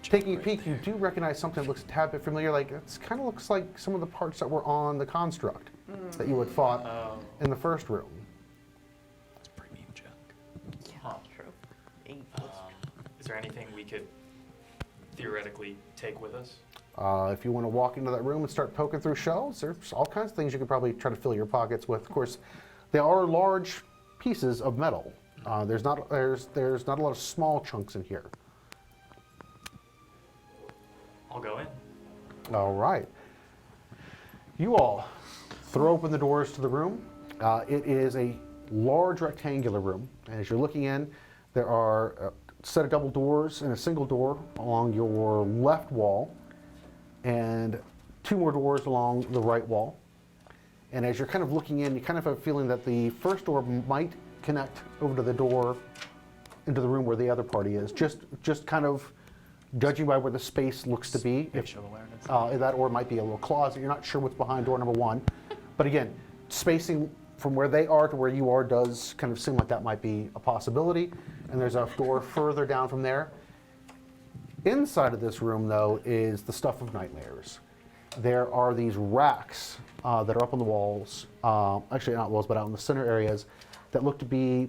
taking a peek, you do recognize something that looks a tad bit familiar. Like it kind of looks like some of the parts that were on the construct that you had fought in the first room. It's premium junk. Huh. True. Is there anything we could theoretically take with us? If you want to walk into that room and start poking through shelves, there's all kinds of things you could probably try to fill your pockets with. Of course, they are large pieces of metal. There's not a lot of small chunks in here. I'll go in. All right. You all throw open the doors to the room. It is a large rectangular room. And as you're looking in, there are a set of double doors and a single door along your left wall, and 2 more doors along the right wall. And as you're kind of looking in, you kind of have a feeling that the first door might connect over to the door into the room where the other party is. Just kind of judging by where the space looks to be. Spatial awareness. That or might be a little closet. You're not sure what's behind door number 1. But again, spacing from where they are to where you are does kind of seem like that might be a possibility. And there's a door further down from there. Inside of this room, though, is the stuff of nightmares. There are these racks that are up on the walls, actually not walls, but out in the center areas, that look to be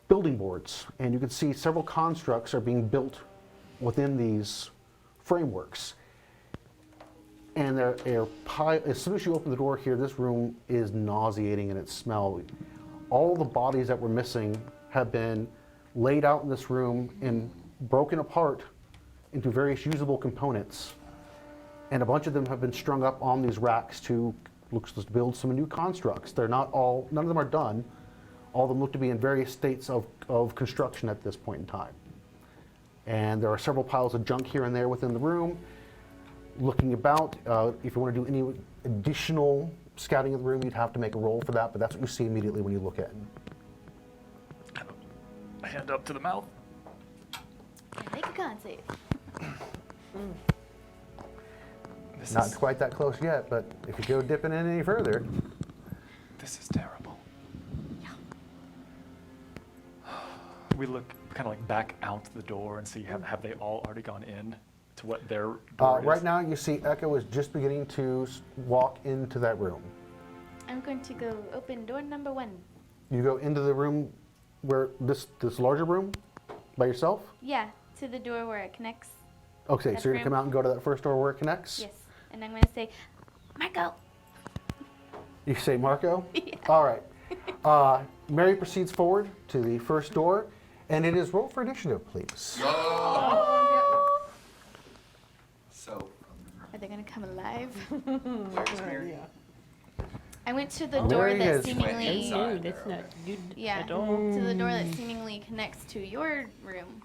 building boards. And you can see several constructs are being built within these frameworks. And as soon as you open the door here, this room is nauseating in its smell. All the bodies that were missing have been laid out in this room and broken apart into various usable components. And a bunch of them have been strung up on these racks to build some new constructs. None of them are done. All of them look to be in various states of construction at this point in time. And there are several piles of junk here and there within the room. Looking about, if you want to do any additional scouting of the room, you'd have to make a roll for that, but that's what you see immediately when you look at it. A hand up to the mouth. Make a con save. Not quite that close yet, but if you go dipping in any further. This is terrible. We look kind of like back out the door and see have they all already gone in to what their door is? Right now you see Echo is just beginning to walk into that room. I'm going to go open door number 1. You go into the room where this larger room by yourself? Yeah, to the door where it connects. Okay, That so you're gonna come room. out and go to that first door where it connects? Yes, and I'm going to say, Marco. You say Marco? Yeah. All right. Mary proceeds forward to the first door, and it is roll for initiative, please. So, Are they going to come alive? where's Mary? I went to the Oh, door Mary that has- seemingly, Inside. Ooh, that's not good yeah, at all. to the door that seemingly connects to your room.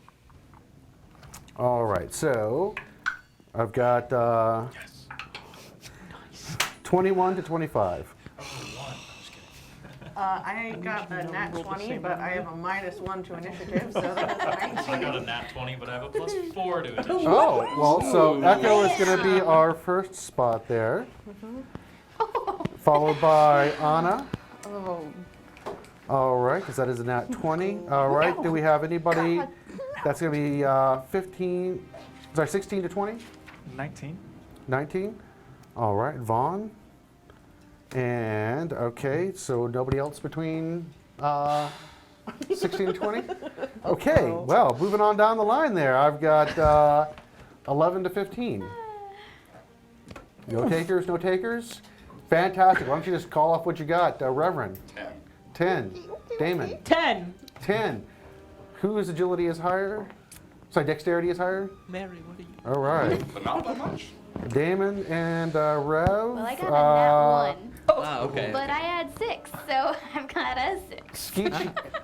All right, so I've got 21 to 25. I got a nat 20, but I have a -1 to initiative, so that's a 19. I got a nat 20, but I have a +4 to it. Oh, well, so Echo is going to be our first spot there, followed by Anna. Oh, All right, because that is a nat 20. All right, do we have anybody that's going to be 16 to 20? 19. 19? All right, Vaughn. And, okay, so nobody else between 16 and 20? Okay, well, moving on down the line there, I've got 11 to 15. No takers, no takers? Fantastic. Why don't you just call off what you got, Reverend? 10. Damon? 10. 10. Whose agility is higher? Sorry, dexterity is higher? Mary, what are you? All right. But not by much. Damon and Rev. Well, I got a nat 1, Ah, okay. but I had 6, so I've got a 6. Skeet,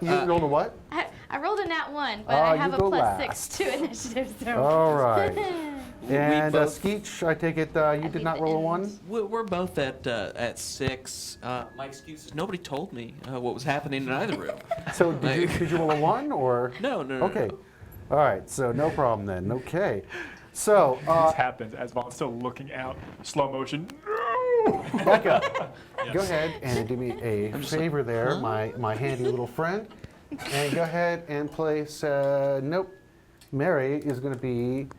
you rolled a what? I rolled a nat 1, but Ah, I you have a go +6 last. to initiative, so. All right. And both- Skeech, I take it you did not roll a 1? We're both at 6. My excuse is nobody told me what was happening in either room. So did you roll a 1 or? No. Okay. All right, so no problem then. Okay. So, This happens as Vaughn's still looking out, slow motion. Becca, go ahead and do me a favor there, my handy little friend. And go ahead and place, nope, Mary is going to be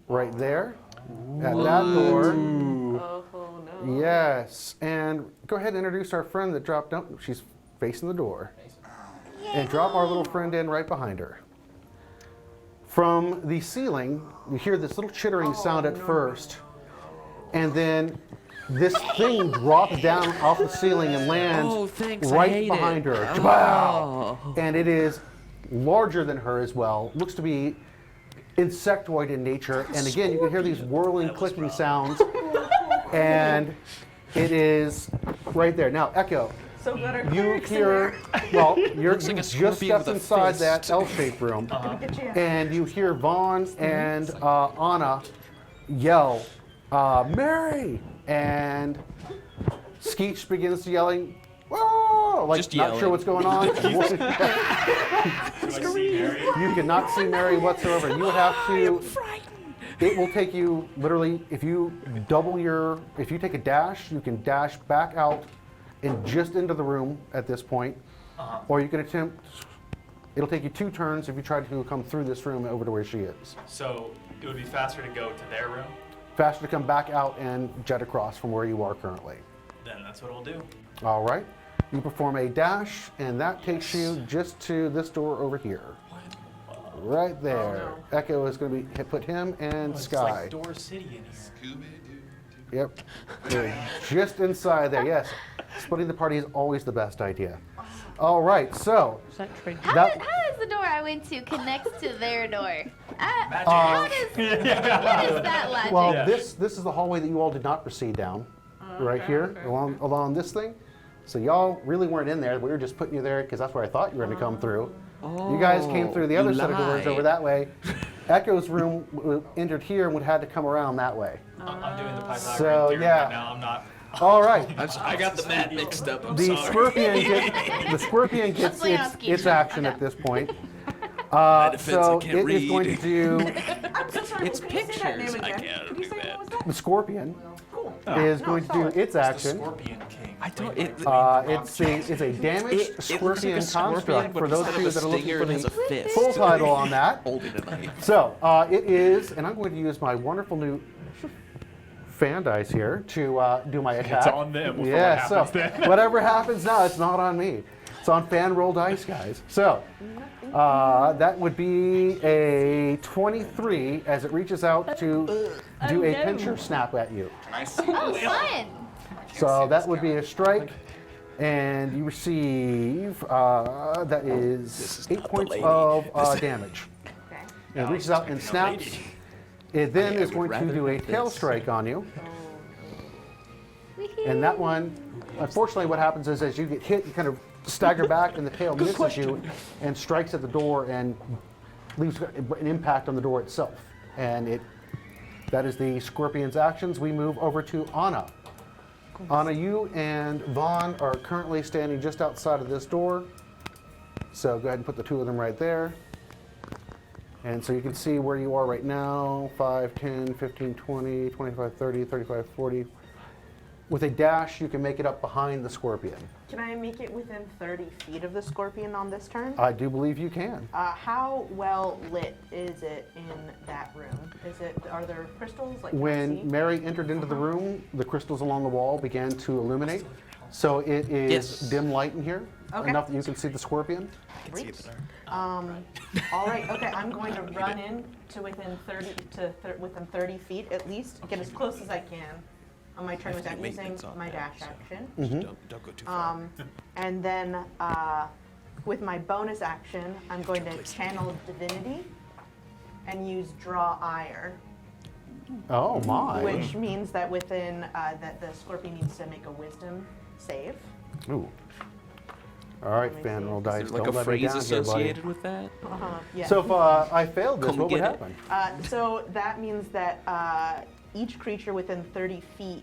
right there at that door. oh no. Yes, and go ahead and introduce our friend that dropped down. She's facing the door. And drop our little friend in right behind her. From the ceiling, you hear this little chittering sound at first, and then this thing drops down off the ceiling and lands right behind her. Wow! And it is larger than her as well. Looks to be insectoid in nature. And again, you can hear these whirling, clicking sounds. And it is right there. Now, Echo, So good our you cleric's in hear, there. well, you're Looks like a just scorpion stepped with a inside fist. that L-shaped room. Get you. And you hear Vaughn and Anna yell, Mary! And Skeech begins yelling, whoa! Like, Just not yelling. sure what's going on. You cannot see Mary whatsoever. You would have to. It will take you literally, if you take a dash, you can dash back out and just into the room at this point. Or you can attempt, it'll take you 2 turns if you try to come through this room over to where she is. So it would be faster to go to their room? Faster to come back out and jet across from where you are currently. Then that's what we'll do. All right. You perform a dash, and that takes you just to this door over here. Right there. Echo is going to put him and It's Sky. like Door City in here. Yep. They're just inside there. Yes. Splitting the party is always the best idea. All right. So. Is that trade? How That- does the door I went to connect to their door? Magic. How does what is that logic? Well, this is the hallway that you all did not proceed down. Right here, along this thing. So y'all really weren't in there. We were just putting you there because that's where I thought you were going to come through. You guys came through the other set of doors over that way. Echo's room entered here and would have had to come around that way. I'm doing the Pythagorean So, theorem yeah. right now. I'm not. All right. I got the mat mixed up. I'm The sorry. scorpion gets Let's lay on ski its show. action I at know. this point. defense, So I can't it is going to read. do. I'm so sorry. It's Could you say that name pictures. I again? can't Could you do say that. what was that? The scorpion Cool. is going to do its It's the action. Scorpion King. I don't. It's a damaged It looks scorpion like a scorpion, construct but for those of instead you of that a are looking stinger, for it has a the fist. full title on that. Holding a knife. So it is, and I'm going to use my wonderful new fan dice here to do my attack. on them for what Yeah, happens so then. whatever happens now, it's not on me. It's on fan roll dice, guys. So that would be a 23 as it reaches out to do a no. pincher snap at you. Oh, fun! So that would be a strike, and you receive that is 8 points of damage. Okay. And it reaches out and snaps. It then I is would going to rather do a have tail this. strike on you. And that one, unfortunately, what happens is as you get hit, you kind of stagger back, and the tail misses you and strikes at the door and leaves an impact on the door itself. And that is the scorpion's actions. We move over to Anna. Anna, you and Vaughn are currently standing just outside of this door. So go ahead and put the 2 of them right there. And so you can see where you are right now, 5, 10, 15, 20, 25, 30, 35, 40. With a dash, you can make it up behind the scorpion. Can I make it within 30 feet of the scorpion on this turn? I do believe you can. How well lit is it in that room? Are there crystals? Like, can I When see? Mary entered into the room, the crystals along the wall began to illuminate. So it is Yes. dim light in here, Okay. enough that you can see the scorpion. Great. All right. Okay. I'm going to run in to within 30 feet at least. Get as close as I can on my turn without using maintenance on my that, dash so- action. Don't go too far. And then with my bonus action, I'm going to channel divinity and use draw ire, Oh my. which means that within that the scorpion needs to make a wisdom save. Ooh. All right, Let me fan see. roll Is dice. there like Don't a let me phrase down here, buddy. associated with that? Yeah. So if I failed this, Come what would get it. happen? So that means that each creature within 30 feet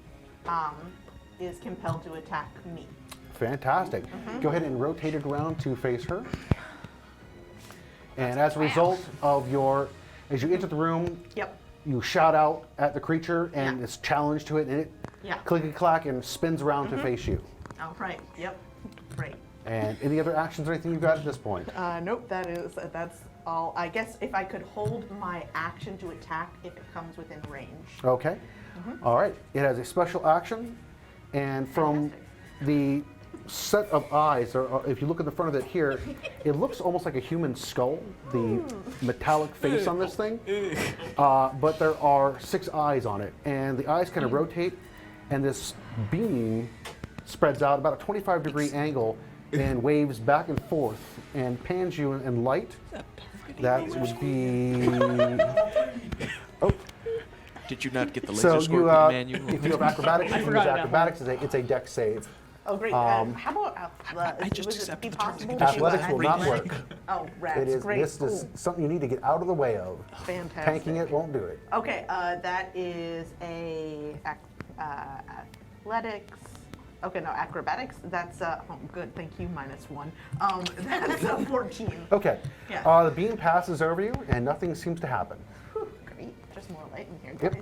is compelled to attack me. Fantastic. Go ahead and rotate it around to face her. And as a result of as you enter the room, Yep. you shout out at the creature and Yeah. it's challenged to it, and it Yeah. clickety-clack and spins around to face you. All right. Yep. Great. And any other actions or anything you've got at this point? Nope. That's all. I guess if I could hold my action to attack if it comes within range. Okay. All right. It has a special action, and from the set of eyes, or if you look at the front of it here, it looks almost like a human skull, the metallic face on this thing. But there are 6 eyes on it, and the eyes kind of rotate, and this beam spreads out about a 25-degree angle and waves back and forth and pans you in light. That would be. Oh. Did you not get the So laser scorpion manual? if you have acrobatics, you can use forgot about acrobatics. It's a dex save. Oh, great. How about I just would it accepted be the terms possible and to do Athletics a- will not work. Oh, rats. It is. Great. This is something you need to get out of the way of. Fantastic. Tanking it won't do it. Okay, that is a athletics. Okay, no, acrobatics. That's oh, good. Thank you. -1. That's 14. Okay. Yeah. The beam passes over you, and nothing seems to happen. Whew, great. Just more light in here, Yep.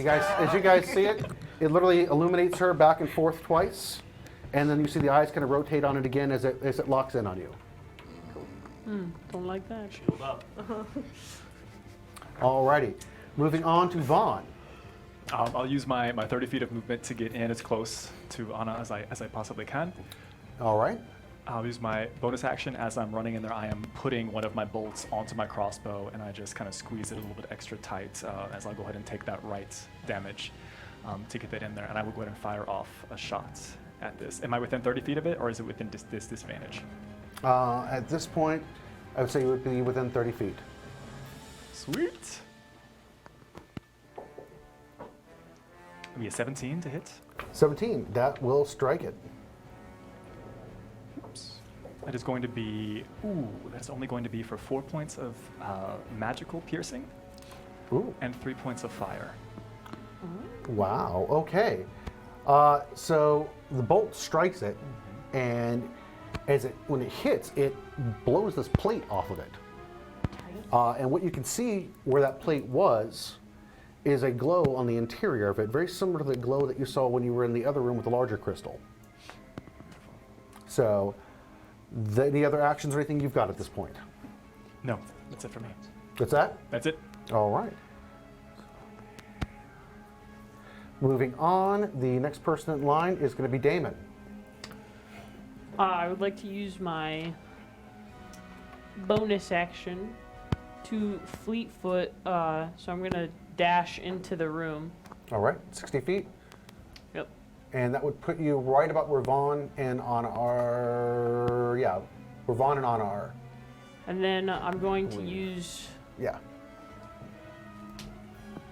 guys. As you guys see it, it literally illuminates her back and forth twice, and then you see the eyes kind of rotate on it again as it locks in on you. Don't like that. Shield up. Alrighty. Moving on to Vaughn. I'll use my 30 feet of movement to get in as close to Anna as I possibly can. All right. I'll use my bonus action as I'm running in there. I am putting one of my bolts onto my crossbow, and I just kind of squeeze it a little bit extra tight as I'll go ahead and take that right damage to get that in there. And I will go ahead and fire off a shot at this. Am I within 30 feet of it, or is it within this disadvantage? At this point, I would say you would be within 30 feet. Sweet. It'll be a 17 to hit. 17. That will strike it. Oops. That is going to be, that's only going to be for 4 points of magical piercing Ooh. and 3 points of fire. Wow. Okay. So the bolt strikes it, and when it hits, it blows this plate off of it. And what you can see where that plate was is a glow on the interior of it, very similar to the glow that you saw when you were in the other room with the larger crystal. So, any other actions or anything you've got at this point? No, that's it for me. That's that? That's it. All right. Moving on, the next person in line is going to be Damon. I would like to use my bonus action to fleet foot, so I'm going to dash into the room. All right, 60 feet. Yep. And that would put you right about where Vaughn and Anna are. Yeah, where Vaughn and Anna are. And then I'm going to use, Yeah.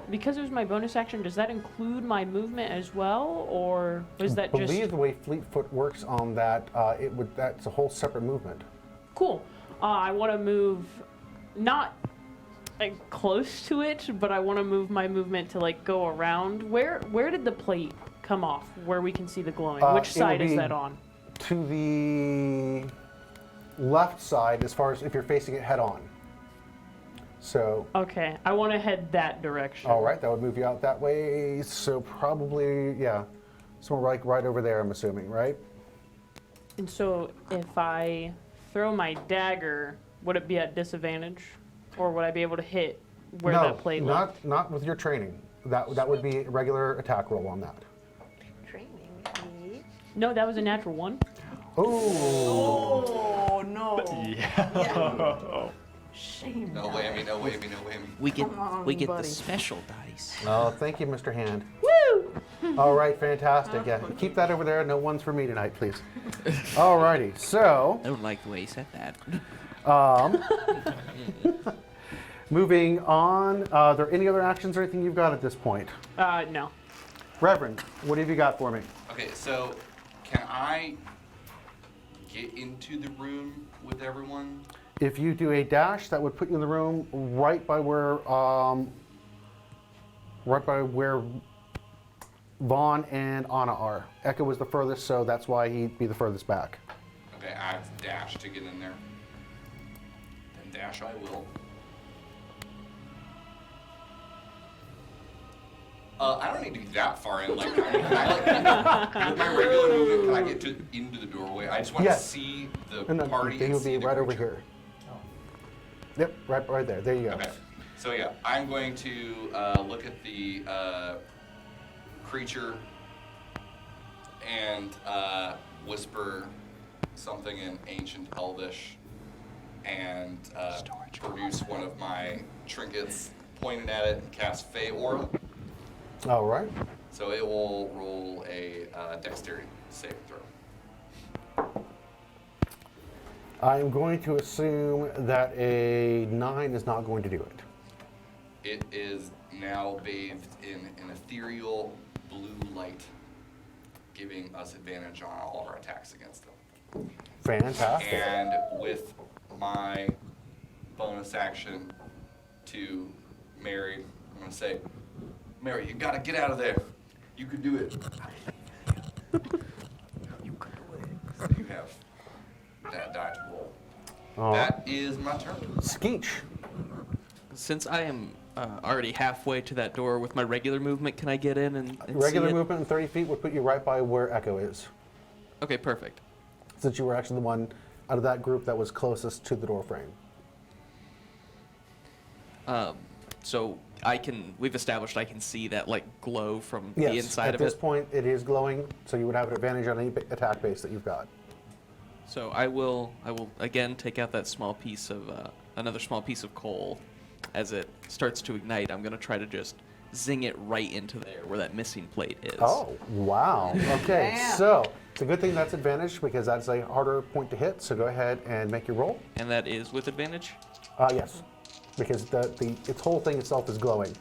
because it was my bonus action, does that include my movement as well, or is that I just... believe the way Fleetfoot works on that, that's a whole separate movement. Cool. I want to move, not like close to it, but I want to move my movement to like go around. Where did the plate come off? Where we can see the glowing? Which It side would is be that on? To the left side, as far as if you're facing it head on. So, Okay, I want to head that direction. all right, that would move you out that way. So probably, yeah, somewhere like right over there, I'm assuming, right? And so if I throw my dagger, would it be at disadvantage, or would I be able to hit where no, that plate looked? not with your training. That would be a regular attack roll on that. Training. No, that was a natural 1. Oh. Oh, no. Yeah. Shame. No whammy, no whammy, no whammy. We get Come on, we get buddy. the special dice. Oh, thank you, Mr. Hand. Woo! All right, fantastic. Yeah, keep that over there. No ones for me tonight, please. All righty. So, I don't like the way you said that. moving on. Are there any other actions or anything you've got at this point? No. Reverend, what have you got for me? Okay, so can I get into the room with everyone? If you do a dash, that would put you in the room right by where Vaughn and Anna are. Eka was the furthest, so that's why he'd be the furthest back. Okay, I have to dash to get in there. Then dash I will. I don't need to be that far in. Like, can I with my regular movement, can I get into the doorway? I just want to Yes. see the And then party. he and would see be the right over creature. here. Yep, right there. There you go. Okay. So yeah, I'm going to look at the creature and whisper something in ancient Elvish and produce one of my trinkets, point it at it, and cast Fey Aura. All right. So it will roll a dexterity saving throw. I'm going to assume that a 9 is not going to do it. It is now bathed in an ethereal blue light, giving us advantage on all our attacks against them. Fantastic. And with my bonus action to Mary, I'm going to say, Mary, you got to get out of there. You can do it. So you have that die to roll. That is my turn. Skeech. Since I am already halfway to that door with my regular movement, can I get in and Regular see it? movement in 30 feet would put you right by where Echo is, Okay, perfect. since you were actually the one out of that group that was closest to the door frame. So we've established I can see that like glow from Yes, the inside at of it. this point it is glowing, so you would have an advantage on any attack base that you've got. So I will again take out that small piece of another small piece of coal. As it starts to ignite, I'm gonna try to just zing it right into there where that missing plate is. Oh, wow. Okay, Damn. so it's a good thing that's advantage because that's a harder point to hit, so go ahead and make your roll. And that is with advantage? Yes, because its whole thing itself is glowing.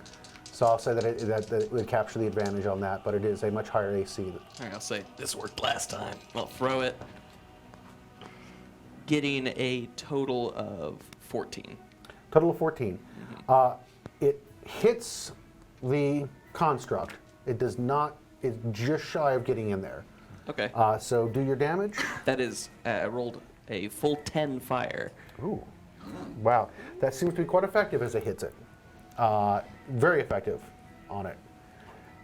So I'll say that it would capture the advantage on that, but it is a much higher AC. All right, I'll say this worked last time. I'll throw it. Getting a total of 14. Total of 14. It hits the construct. It does not, it's just shy of getting in there. Okay. So do your damage. That is, I rolled a full 10 fire. Ooh. Wow. That seems to be quite effective as it hits it. Very effective on it.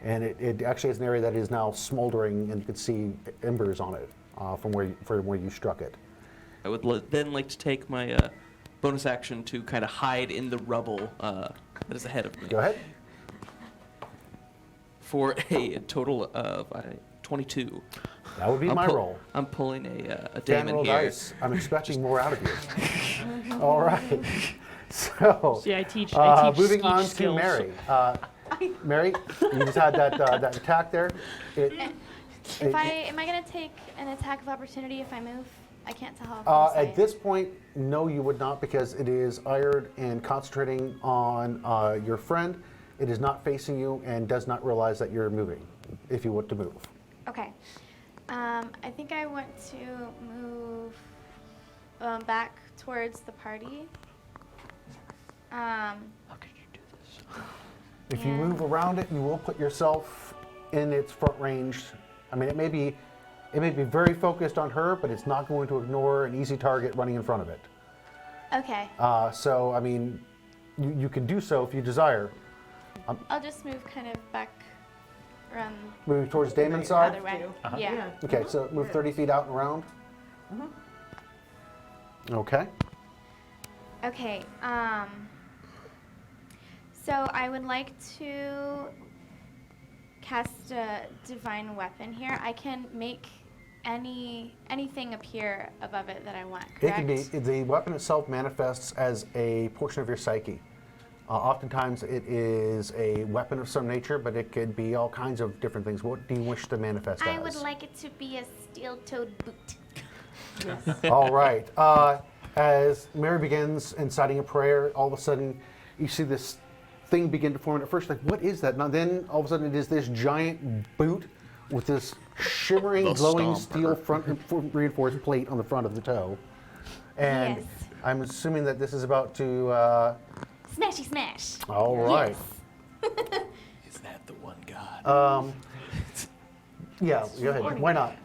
And it actually is an area that is now smoldering, and you can see embers on it from where you struck it. I would then like to take my bonus action to kind of hide in the rubble that is ahead of me. Go ahead. For a total of 22. That would be my roll. I'm pulling a Dan, Damon roll here. dice. I'm expecting more out of you. All right. So, See, I teach moving Skeech on skills. to Mary. Mary, you just had that attack there. Am I gonna take an attack of opportunity if I move? I can't tell how close I am. At this point, no, you would not, because it is ired and concentrating on your friend. It is not facing you and does not realize that you're moving, if you want to move. Okay. I think I want to move back towards the party. How could you do this? If you Yeah. move around it, you will put yourself in its front range. I mean, it may be very focused on her, but it's not going to ignore an easy target running in front of it. Okay. So, I mean, you can do so if you desire. I'll just move kind of back around Moving towards Damon's the side. other way. Uh-huh. Yeah. Okay, so move 30 feet out and around. Okay. Okay. So I would like to cast a divine weapon here. I can make anything appear above it that I want. It can Correct? be, the weapon itself manifests as a portion of your psyche. Oftentimes it is a weapon of some nature, but it could be all kinds of different things. What do you wish to manifest I as? would like it to be a steel-toed boot. All right. As Mary begins inciting a prayer, all of a sudden you see this thing begin to form. At first, like, what is that? Now, then all of a sudden it is this giant boot with this shimmering, The glowing Stomper. steel front reinforced plate on the front of the toe. And Yes. I'm assuming that this is about to. Smashy smash. All right. Is that the one god? Yeah, go ahead. Why not?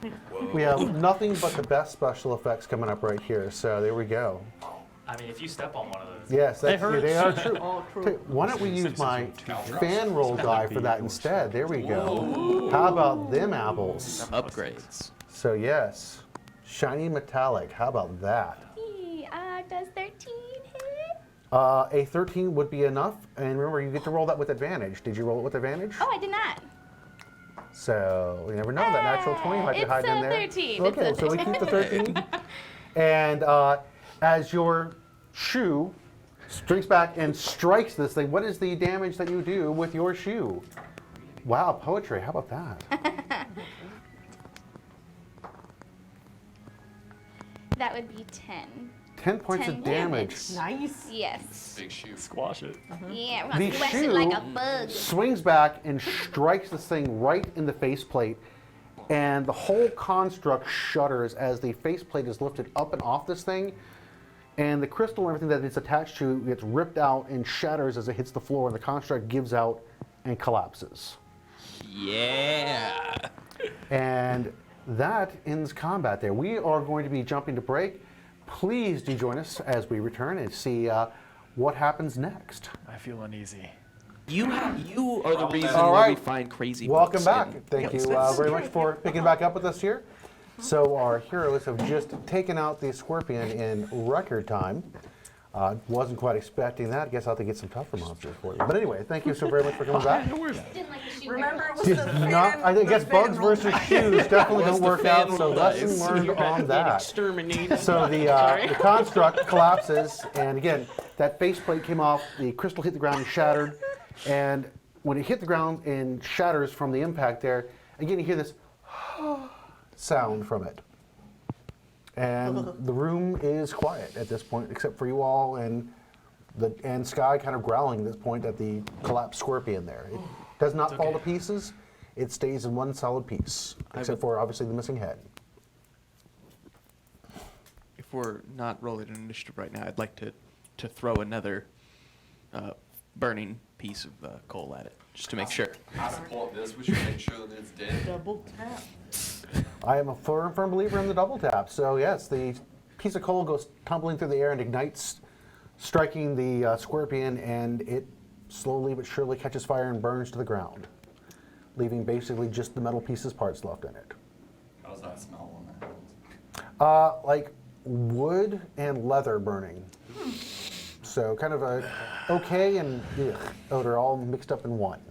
We have nothing but the best special effects coming up right here. So there we go. I mean, if you step on one of those, Yes, They they are hurt. true. Tell you, why don't we use my fan roll die for that instead? There we go. How about them apples? Upgrades. So yes, shiny metallic. How about that? Does 13 hit? A 13 would be enough. And remember, you get to roll that with advantage. Did you roll it with advantage? Oh, I did not. So you never know. That natural 20 might be It's hiding in a there. 13. Okay, It's a so we keep the 13. And as your shoe streaks back and strikes this thing, what is the damage that you do with your shoe? Wow, poetry. How about that? That would be 10. 10 points 10 of damage. Nice. Yes. Big shoe. Squash it. Yeah, we're The gonna squash it shoe like a bug. swings back and strikes this thing right in the faceplate, and the whole construct shudders as the faceplate is lifted up and off this thing, and the crystal and everything that it's attached to gets ripped out and shatters as it hits the floor, and the construct gives out and collapses. Yeah. And that ends combat there. We are going to be jumping to break. Please do join us as we return and see what happens next. I feel uneasy. You are the reason All why we right. find crazy Welcome books back. in- Thank you very much for picking back up with us here. So our heroes have just taken out the scorpion in record time. Wasn't quite expecting that. I guess I'll have to get some tougher monsters for you. But anyway, thank you so very much for coming back. Remember, it was Did the fan. not, I think, guess the bugs fan roll. versus shoes definitely Was don't the work fan out. So roll lesson dice. learned on that. Exterminated. So the construct collapses, and again, that faceplate came off. The crystal hit the ground and shattered. And when it hit the ground and shatters from the impact there, again you hear this sound from it. And the room is quiet at this point, except for you all and Sky kind of growling at this point at the collapsed scorpion there. It does not fall to pieces. It stays in one solid piece, except for obviously the missing head. If we're not rolling an initiative right now, I'd like to throw another burning piece of coal at it, just to make sure. I support this. We should make sure that it's dead. Double tap. I am a firm believer in the double tap. So yes, the piece of coal goes tumbling through the air and ignites, striking the scorpion, and it slowly but surely catches fire and burns to the ground, leaving basically just the metal pieces parts left in it. How does that smell on that? Like wood and leather burning. So kind of a okay and ugh odor all mixed up in one.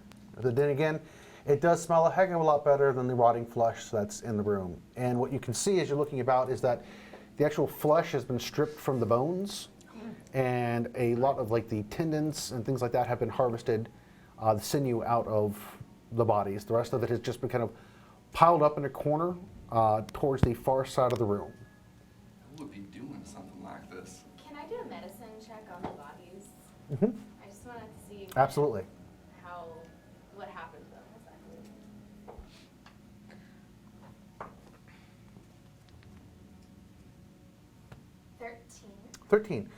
But then again, it does smell a heck of a lot better than the rotting flesh that's in the room. And what you can see as you're looking about is that the actual flesh has been stripped from the bones, and a lot of like the tendons and things like that have been harvested, the sinew out of the bodies. The rest of it has just been kind of piled up in a corner towards the far side of the room. Who would be doing something like this? Can I do a medicine check on the bodies? Mhm. I just wanted to see Absolutely. what happened to them exactly. 13.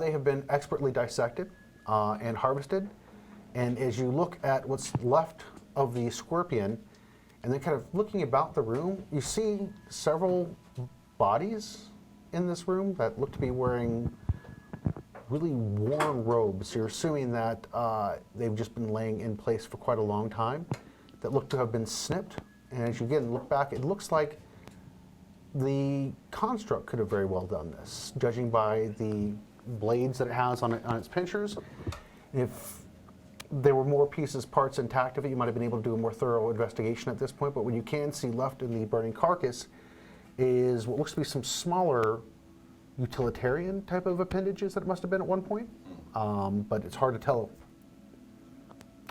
They have been expertly dissected and harvested. And as you look at what's left of the scorpion, and then kind of looking about the room, you see several bodies in this room that look to be wearing really worn robes. You're assuming that they've just been laying in place for quite a long time, that look to have been snipped. And as you again look back, it looks like the construct could have very well done this, judging by the blades that it has on its pincers. If there were more pieces, parts intact of it, you might have been able to do a more thorough investigation at this point. But what you can see left in the burning carcass is what looks to be some smaller utilitarian type of appendages that it must have been at one point. But it's hard to tell,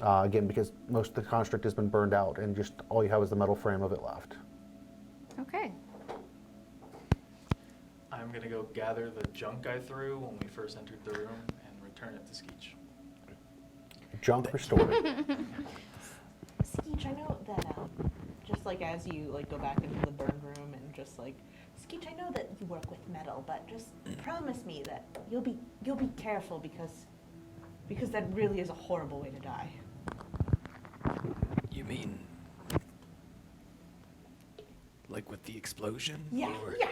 again, because most of the construct has been burned out and just all you have is the metal frame of it left. Okay. I'm gonna go gather the junk I threw when we first entered the room and return it to Skeech. Junk restored. Skeech, I know that just like as you like go back into the burn room and just like Skeech, I know that you work with metal, but just promise me that you'll be careful because that really is a horrible way to die. You mean like with the explosion? Yeah, Or- yeah.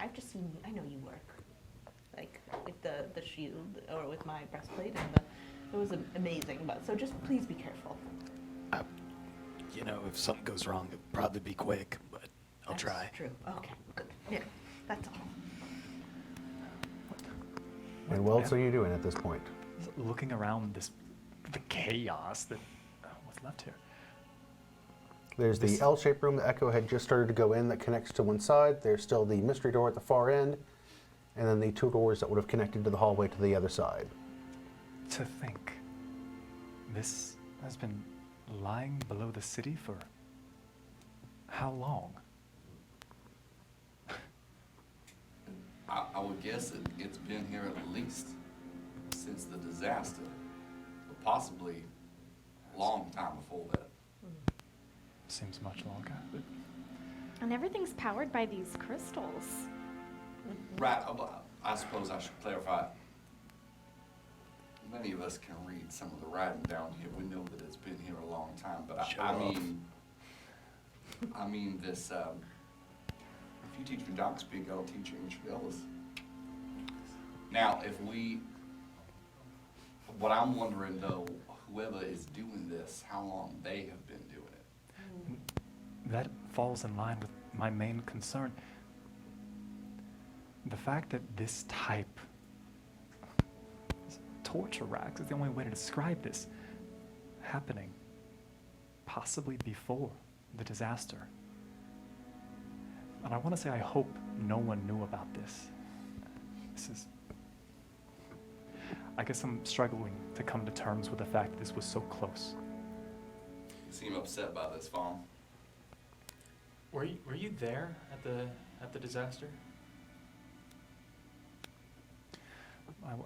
I've just seen you. I know you work like with the shield or with my breastplate, and it was amazing. But so just please be careful. You know, if something goes wrong, it'll probably be quick, but I'll That's try. True. Okay. Good. Yeah. That's all. And what else are you doing at this point? Looking around the chaos that what's left here. There's the L-shaped room that Echo had just started to go in that connects to one side. There's still the mystery door at the far end, and then the two doors that would have connected to the hallway to the other side. To think, this has been lying below the city for how long? I would guess it's been here at least since the disaster, but possibly a long time before that. Seems much longer. And everything's powered by these crystals. Right, I suppose I should clarify. Many of us can read some of the writing down here. We know that it's been here a long time, but I mean this, if you teach me dog speak, I'll teach you English Ellis. Now, what I'm wondering though, whoever is doing this, how long they have been doing it. That falls in line with my main concern. The fact that this type, torture racks is the only way to describe this, happening possibly before the disaster. And I want to say I hope no one knew about this. I guess I'm struggling to come to terms with the fact that this was so close. You seem upset by this, Fawn. Were you there at the disaster?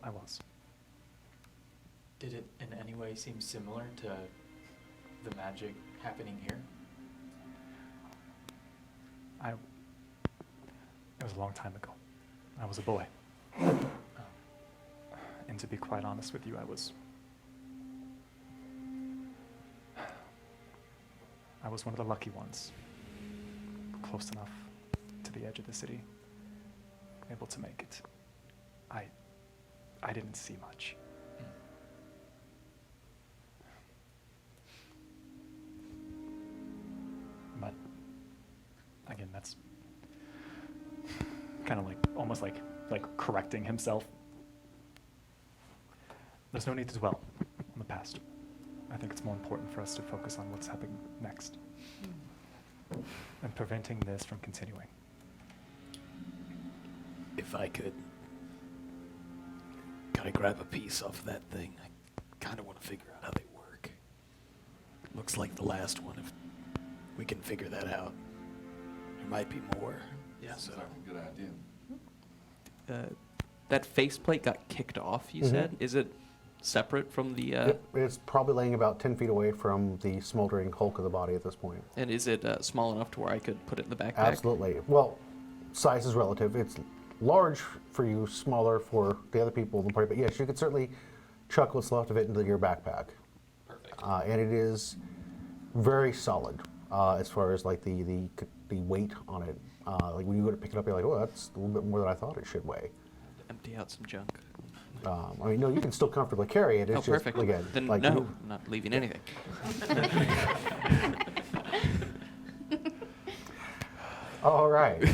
I was. Did it in any way seem similar to the magic happening here? It was a long time ago. I was a boy. And to be quite honest with you, I was one of the lucky ones. Close enough to the edge of the city, able to make it. I didn't see much. But again, that's kind of almost like correcting himself. There's no need to dwell on the past. I think it's more important for us to focus on what's happening next and preventing this from continuing. If I could grab a piece off that thing, I kind of want to figure out how they work. Looks like the last one. If we can figure that out, there might be more. Yeah, so that's a good idea. That faceplate got kicked off, you said? Is it separate from the... Yep, it's probably laying about 10 feet away from the smoldering hulk of the body at this point. And is it small enough to where I could put it in the backpack? Absolutely. Well, size is relative. It's large for you, smaller for the other people in the party. But yes, you could certainly chuck what's left of it into your backpack. Perfect. And it is very solid as far as like the weight on it. Like when you go to pick it up, you're like, oh, that's a little bit more than I thought it should weigh. Empty out some junk. I mean, no, you can still comfortably carry it. It's just, perfect. Again, Then like, no, you- I'm not leaving anything. All right.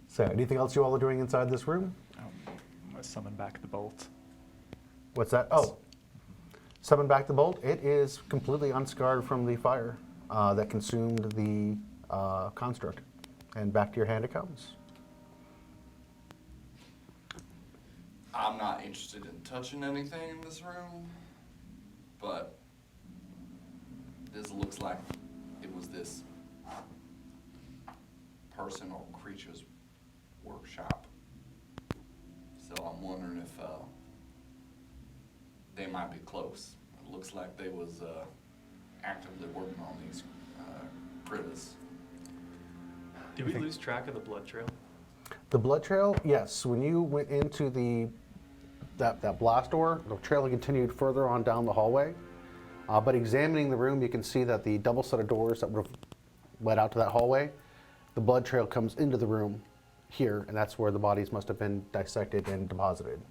So, anything else you all are doing inside this room? I summon back the bolt. What's that? Oh, summon back the bolt. It is completely unscarred from the fire that consumed the construct. And back to your hand it comes. I'm not interested in touching anything in this room, but this looks like it was this person or creature's workshop. So I'm wondering if they might be close. It looks like they was actively working on these critters. Did we lose track of the blood trail? The blood trail, yes. When you went into that blast door, the trail continued further on down the hallway. But examining the room, you can see that the double set of doors that would have led out to that hallway, the blood trail comes into the room here, and that's where the bodies must have been dissected and deposited.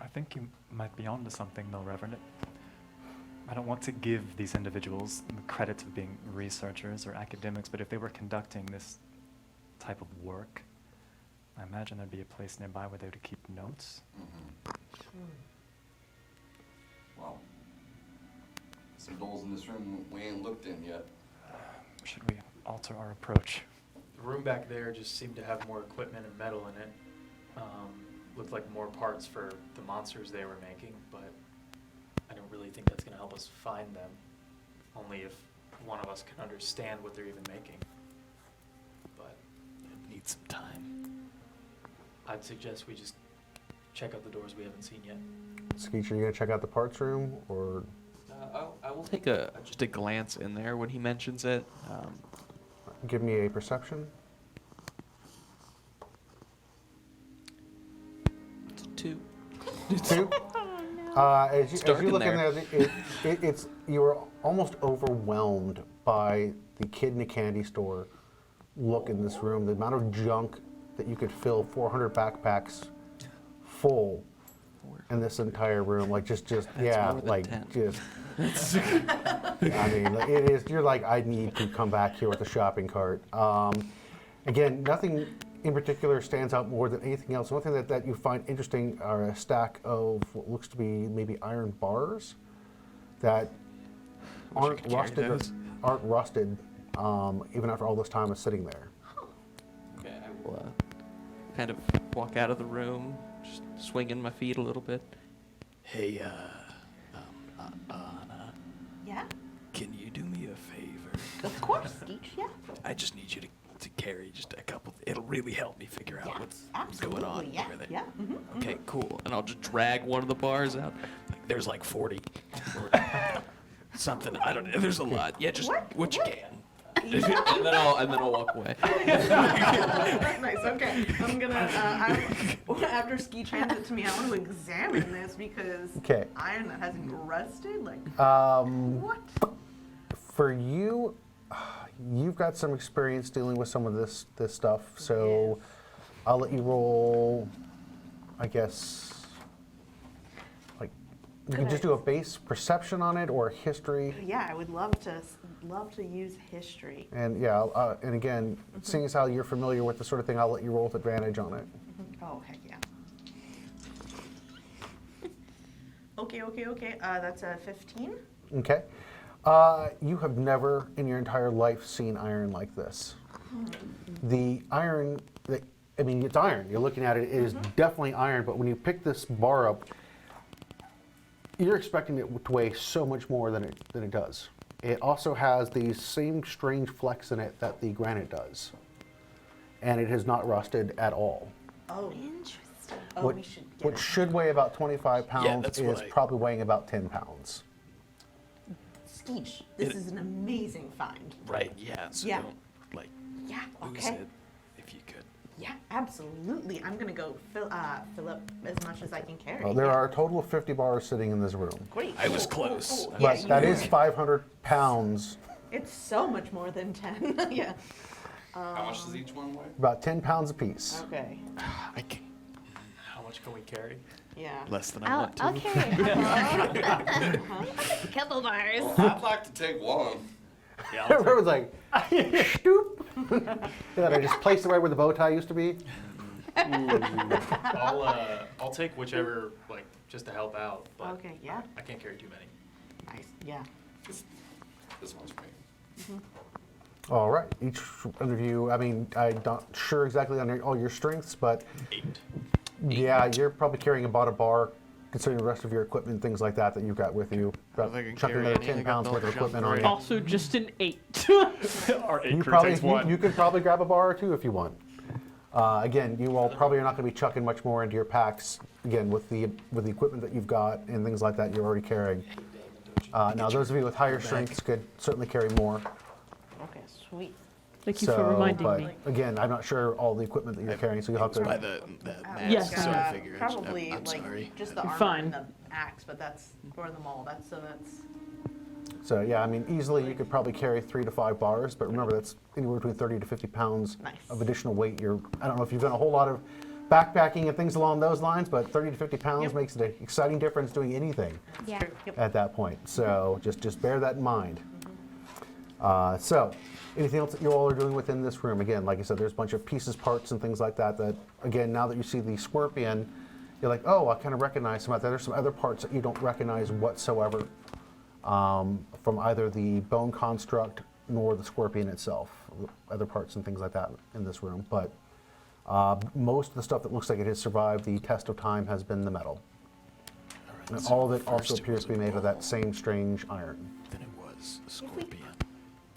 I think you might be onto something, though, Reverend. I don't want to give these individuals the credit of being researchers or academics, but if they were conducting this type of work, I imagine there'd be a place nearby where they would keep notes. Well, some doors in this room we ain't looked in yet. Should we alter our approach? The room back there just seemed to have more equipment and metal in it. Looked like more parts for the monsters they were making, but I don't really think that's going to help us find them. Only if one of us can understand what they're even making. But It needs some time. I'd suggest we just check out the doors we haven't seen yet. Skeech, are you gonna check out the parts room, or I will take just a glance in there when he mentions it. give me a perception? 2. 2. As you dark look in in there, it's you are almost overwhelmed by the kid in a candy store look in this room. The amount of junk that you could fill 400 backpacks full in this entire room, like just yeah, more than like 10. just. I mean, it is. You're like, I need to come back here with a shopping cart. Again, nothing in particular stands out more than anything else. One thing that you find interesting are a stack of what looks to be maybe iron bars that aren't carry rusted, those. even after all this time of sitting there. Okay, I will kind of walk out of the room, just swinging my feet a little bit. Hey, Anna, Yeah, can you do me a favor? of course, Skeech, yeah. I just need you to carry just a couple. It'll really help me figure out Yeah, what's going on absolutely, yeah, over there. yeah. Okay, cool. And I'll just drag one of the bars out. There's like 40 or something. I don't know. There's a lot. Yeah, just what you can. and then I'll walk away. Nice, okay. I'm gonna, after Skeech hands it to me, I want to examine this because Okay. iron that hasn't rusted, like, what? For you, you've got some experience dealing with some of this stuff, so I'll let you roll, I guess, like, you can just do a base perception on it or history. Yeah, I would love to use history. And yeah, and again, seeing as how you're familiar with the sort of thing, I'll let you roll with advantage on it. Oh, heck yeah. Okay. That's a 15. Okay. You have never in your entire life seen iron like this. The iron, I mean, it's iron. You're looking at it, it is definitely iron, but when you pick this bar up, you're expecting it to weigh so much more than it does. It also has these same strange flecks in it that the granite does. And it has not rusted at all. Oh, Interesting. oh, what, we should get what it. should weigh about 25 pounds that's is what I- probably weighing about 10 pounds. Skeech, this is an amazing find. Right, yeah. So Yeah. don't, like, Yeah, lose okay. it if you could. Yeah, absolutely. I'm gonna go fill up as much as I can carry. Well, there yeah. are a total of 50 bars sitting in this room. Great. I was cool, cool, close. cool. But Yeah, that you is were. 500 pounds, It's so much more than 10. Yeah. How much does each one weigh? about 10 pounds apiece. Okay. I can How much can we carry? Yeah. less than I I'll, want to. I'll carry a couple bars. I'd like to take one. Yeah, I'll Everyone's like, stoop. Yeah, I just placed it right where the bow tie used to be. I'll take whichever, like, just to help out. But Okay. Yeah. I can't carry too many. Nice. Yeah. This one's me. All right, each one of you, I mean, I'm not sure exactly on all your strengths, but 8. yeah, you're probably carrying about a bar, considering the rest of your equipment, things like that you've got with you. About think I can chucking carry another any. I 10 got pounds no worth of jump equipment on range. you. Also, just an 8. Our 8 You crew probably, takes one. you can probably grab a bar or two if you want. Again, you all probably are not going to be chucking much more into your packs. Again, with the equipment that you've got and things like that, you're already carrying. Now, those of you with higher strengths could certainly carry more. Okay. Sweet. Thank you for reminding but me. Again, I'm not sure all the equipment that you're carrying, so you'll have By to. the Yes, mask, so sir. I figured. Probably I'm like sorry. just the You're armor fine. and the axe, but that's or the maul. That's. So yeah, I mean, easily you could probably carry 3 to 5 bars, but remember that's anywhere between 30 to 50 pounds Nice. of additional weight. I don't know if you've done a whole lot of backpacking and things along those lines, but 30 to 50 pounds Yep. makes an exciting difference doing anything Yeah. Yep. at that point. So just bear that in mind. So anything else that you all are doing within this room? Again, like I said, there's a bunch of pieces, parts, and things like that. That again, now that you see the scorpion, you're like, oh, I kind of recognize some of that. There's some other parts that you don't recognize whatsoever. from either the bone construct nor the scorpion itself. Other parts and things like that in this room, but most of the stuff that looks like it has survived the test of time has been the metal. And so all of it also first it appears was to be a made of that bone. same strange iron. Then it was a scorpion.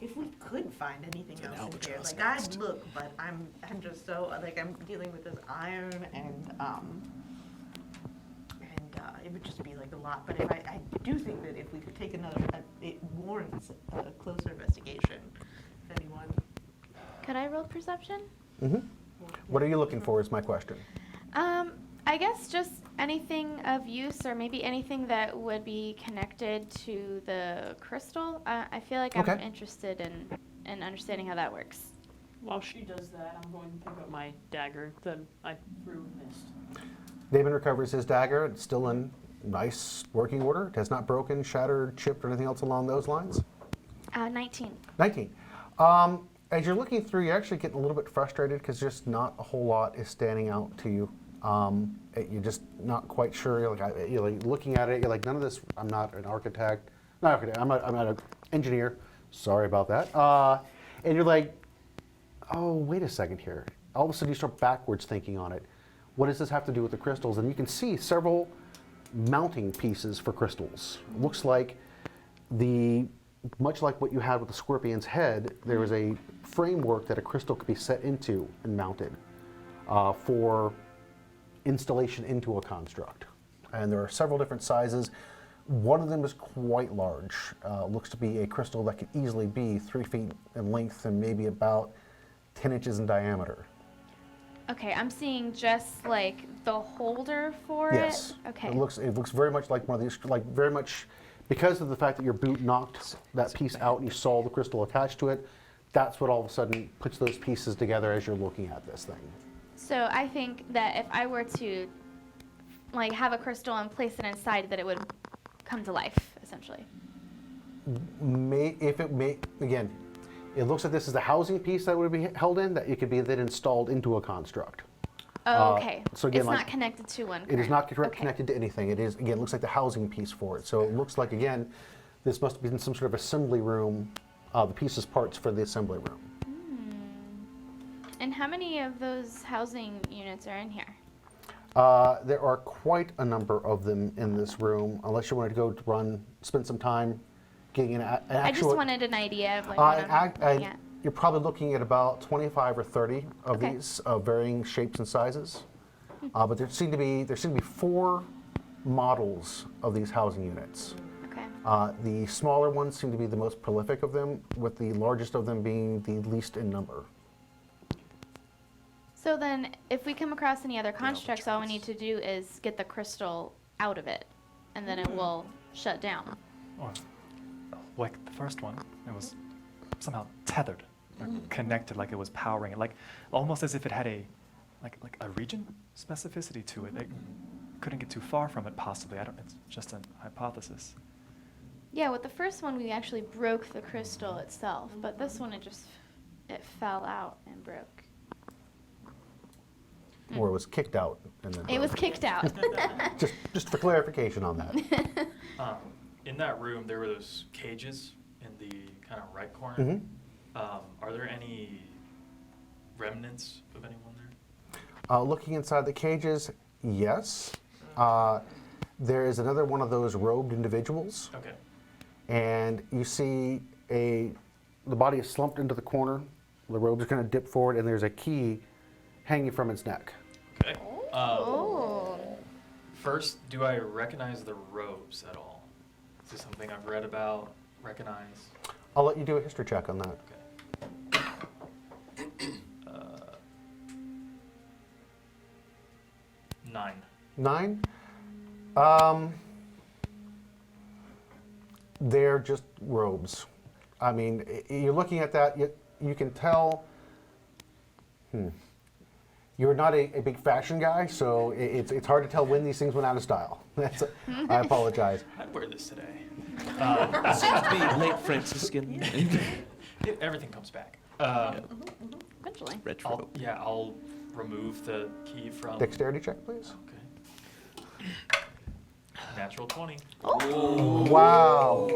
If we could find anything An else in here, albatross like I'd next. look, but I'm just so like I'm dealing with this iron and it would just be like a lot. But if I do think that if we could take another, it warrants a closer investigation. If anyone, Could I roll perception? What are you looking for is my question. I guess just anything of use, or maybe anything that would be connected to the crystal. I feel like I'm Okay. interested in understanding how that works. While she does that, I'm going to pick up my dagger that I threw and missed. Damon recovers his dagger. It's still in nice working order. It has not broken, shattered, chipped, or anything else along those lines. 19. 19. As you're looking through, you're actually getting a little bit frustrated because just not a whole lot is standing out to you. You're just not quite sure. You're like looking at it. You're like, none of this. I'm not an architect. Not architect. I'm not an engineer. Sorry about that. And you're like, oh, wait a second here. All of a sudden, you start backwards thinking on it. What does this have to do with the crystals? And you can see several mounting pieces for crystals. Looks like much like what you had with the scorpion's head, there is a framework that a crystal could be set into and mounted for installation into a construct. And there are several different sizes. One of them is quite large. Looks to be a crystal that could easily be 3 feet in length and maybe about 10 inches in diameter. Okay, I'm seeing just like the holder for Yes. it. Okay. It looks very much like one of these, like very much, because of the fact that your boot knocked that piece out and you saw the crystal attached to it, that's what all of a sudden puts those pieces together as you're looking at this thing. So I think that if I were to like have a crystal and place it inside, that it would come to life, essentially. Again, it looks like this is the housing piece that would be held in, that it could be then installed into a construct. Oh, okay. So again, it's like, not connected to one. It is not Okay. connected to anything. It is, again, looks like the housing piece for it. So it looks like, again, this must have been some sort of assembly room, the pieces, parts for the assembly room. And how many of those housing units are in here? There are quite a number of them in this room, unless you wanted to go spend some time getting an actual... I just wanted an idea of like what I'm looking at. You're probably looking at about 25 or 30 of Okay. these of varying shapes and sizes. But there seem to be 4 models of these housing units. Okay. The smaller ones seem to be the most prolific of them, with the largest of them being the least in number. So then, if we come across any other constructs, all we need to do is get the crystal out of it, and then it will shut down. Or, like the first one, it was somehow tethered, or connected, like it was powering it, like almost as if it had a region specificity to it. It couldn't get too far from it, possibly. It's just a hypothesis. Yeah, with the first one, we actually broke the crystal itself, but this one, it fell out and broke. Or it was kicked out. And then It was kicked out. just for clarification on that. In that room, there were those cages in the kind of right corner. Mhm. Are there any remnants of anyone there? Looking inside the cages, yes. There is another one of those robed individuals. Okay. And you see the body is slumped into the corner. The robes are kind of dipped forward, and there's a key hanging from its neck. Okay. Oh. First, do I recognize the robes at all? Is this something I've read about, recognize? I'll let you do a history check on that. Okay. 9. 9? They're just robes. I mean, you're looking at that, you can tell, you're not a big fashion guy, so it's hard to tell when these things went out of style. I apologize. I'd wear this today. Seems to be late Franciscan. Everything comes back. Eventually. Retro. I'll remove the key from... Dexterity check, please. Okay. Natural 20. Wow.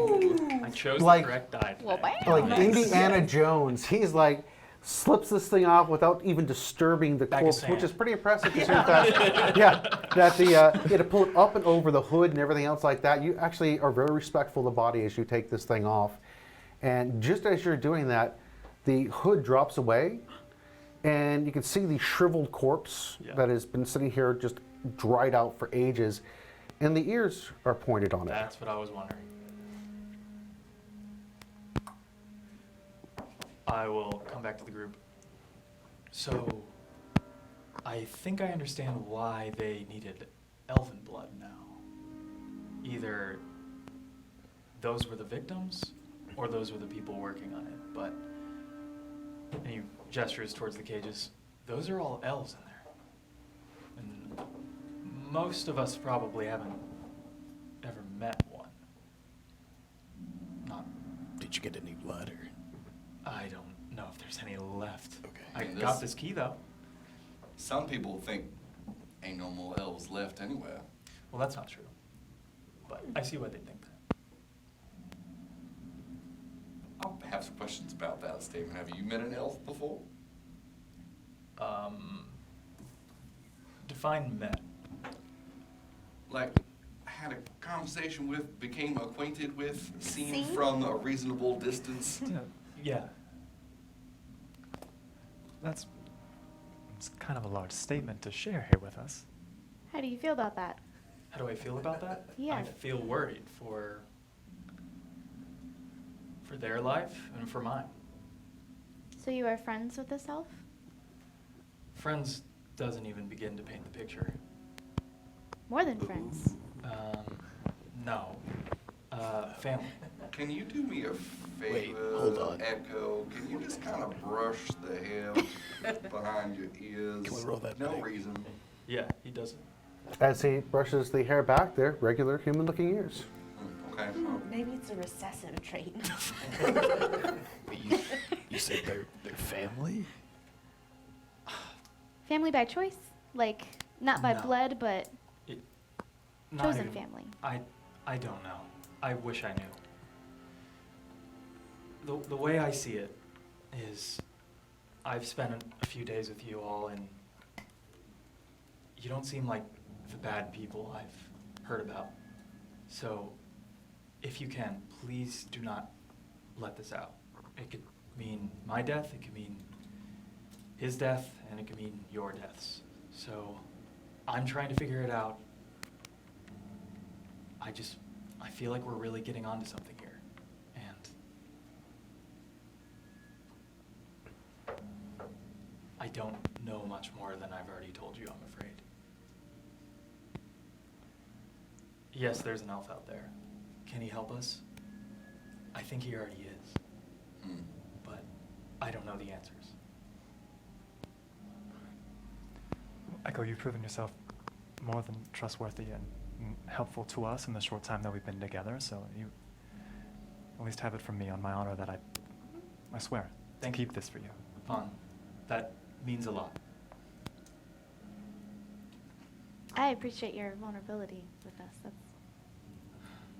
I chose Like- the correct die. Well, today. bam. Like Nice. Indiana Jones. He's like, slips this thing off without even disturbing the Bag of corpse, which sand. is pretty impressive considering that, that the, you had to pull it up and over the hood and everything else like that. You actually are very respectful of the body as you take this thing off. And just as you're doing that, the hood drops away and you can see the shriveled corpse Yeah. that has been sitting here just dried out for ages. And the ears are pointed on it. That's what I was wondering. I will come back to the group. So, I think I understand why they needed elven blood now. Either those were the victims, or those were the people working on it. But, and he gestures towards the cages, those are all elves in there. And most of us probably haven't ever met one. Not, Did you get any blood or? I don't know if there's any left. Okay. I And got this- this key though. Some people think ain't no more elves left anywhere. Well, that's not true. But I see why they think that. I'll have some questions about that statement. Have you met an elf before? Define met. Like, had a conversation with, became acquainted with, seen from a reasonable distance? Yeah. That's it's kind of a large statement to share here with us. How do you feel about that? How do I feel about that? Yeah. I feel worried for their life and for mine. So you are friends with this elf? Friends doesn't even begin to paint the picture. More than friends. No. Family. Can you do me a favor, Wait, hold on. Echo? Can you just kind of brush the hair behind your ears? Can we roll that No back? reason. Yeah, he doesn't. As he brushes the hair back, they're regular human-looking ears. Okay. Maybe it's a recessive trait. You said they're family? Family by choice? Like, not by No. blood, but Not chosen even- family. I don't know. I wish I knew. The way I see it is I've spent a few days with you all and you don't seem like the bad people I've heard about. So if you can, please do not let this out. It could mean my death, it could mean his death, and it could mean your deaths. So I'm trying to figure it out. I feel like we're really getting onto something here. And I don't know much more than I've already told you, I'm afraid. Yes, there's an elf out there. Can he help us? I think he already is. But I don't know the answers. Echo, you've proven yourself more than trustworthy and helpful to us in the short time that we've been together, so you at least have it from me on my honor that I swear to keep this for you. Fun. That means a lot. I appreciate your vulnerability with us. That's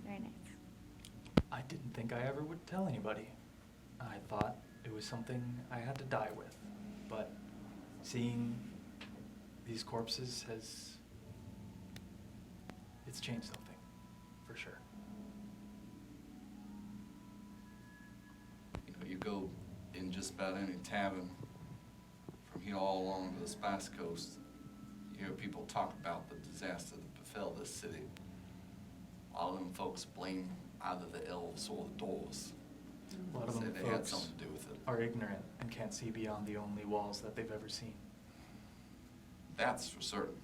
very nice. I didn't think I ever would tell anybody. I thought it was something I had to die with. But seeing these corpses it's changed something, for sure. You know, you go in just about any tavern from here all along to the Spice Coast, you hear people talk about the disaster that befell this city. A lot of them folks blame either the elves or the dwarves. A lot of Say them they had folks something to do with it. are ignorant and can't see beyond the only walls that they've ever seen. That's for certain.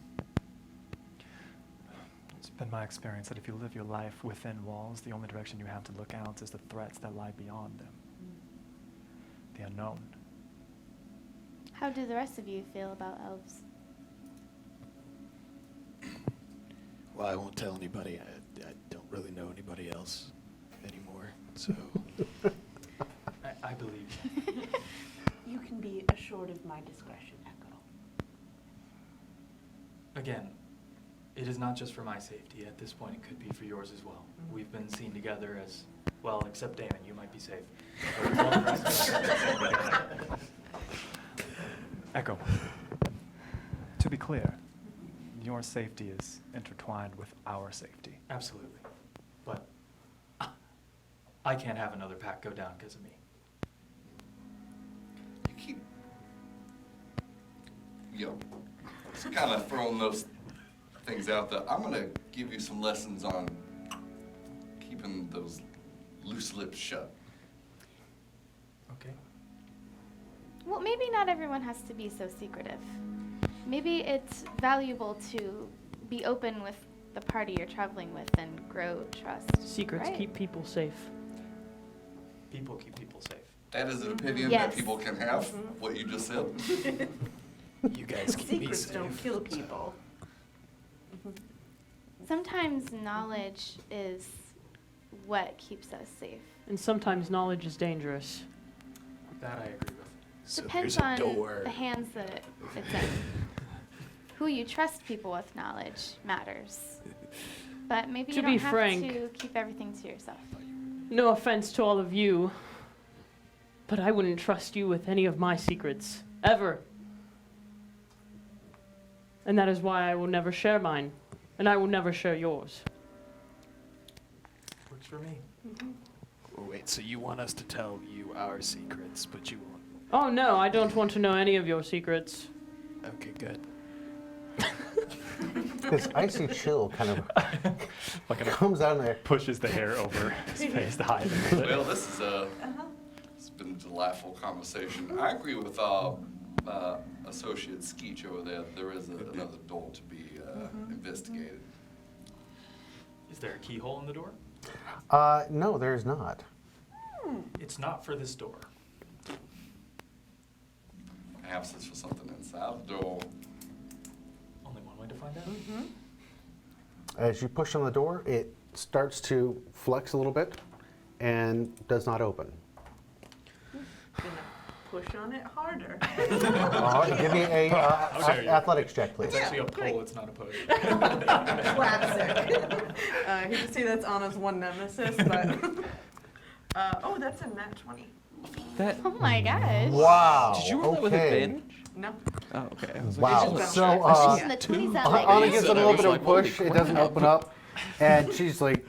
It's been my experience that if you live your life within walls, the only direction you have to look out is the threats that lie beyond them. The unknown. How do the rest of you feel about elves? Well, I won't tell anybody. I don't really know anybody else anymore, so. I believe you. You can be assured of my discretion, Echo. Again, It is not just for my safety. At this point, it could be for yours as well. We've been seen together as, well, except Damon, you might be safe. But all the rest of us- Echo. To be clear, your safety is intertwined with our safety. Absolutely. But I can't have another pack go down because of me. You keep, just kind of throwing those things out there. I'm gonna give you some lessons on keeping those loose lips shut. Okay. Well, maybe not everyone has to be so secretive. Maybe it's valuable to be open with the party you're traveling with and grow trust. Secrets right? keep people safe. People keep people safe. That is an opinion Yes. that people can have, what you just said. You guys keep me Secrets safe. don't kill people. Sometimes knowledge is what keeps us safe. And sometimes knowledge is dangerous. That I agree with. So Depends there's a on door. the hands that it's in. Who you trust people with knowledge matters. But maybe To you don't be have frank- to keep everything to yourself. No offense to all of you, but I wouldn't trust you with any of my secrets. Ever. And that is why I will never share mine. And I will never share yours. Works for me. Oh, wait, so you want us to tell you our secrets, but you won't? Oh no, I don't want to know any of your secrets. Okay, good. This icy chill kind of comes out of there. Pushes the hair over his face to hide it. Well, this is it's been a delightful conversation. I agree with Associate Skeech over there. There is another door to be investigated. Is there a keyhole in the door? No, there is not. It's not for this door. Perhaps it's for something inside the door. Only one way to find out. As you push on the door, it starts to flex a little bit and does not open. Gonna push on it harder. Give me a athletics check, please. It's actually a great. pull, it's not a push. Classic. I hate to say that's Anna's one nemesis, but oh, that's a nat 20. That. Oh my gosh. Wow. Did you roll that with okay. advantage? No. Oh, okay. I was Wow. Like, So And the 20s sound like Anna Base, gives it a and I little was bit of a like, holy push. It crap. doesn't open up, and she's like,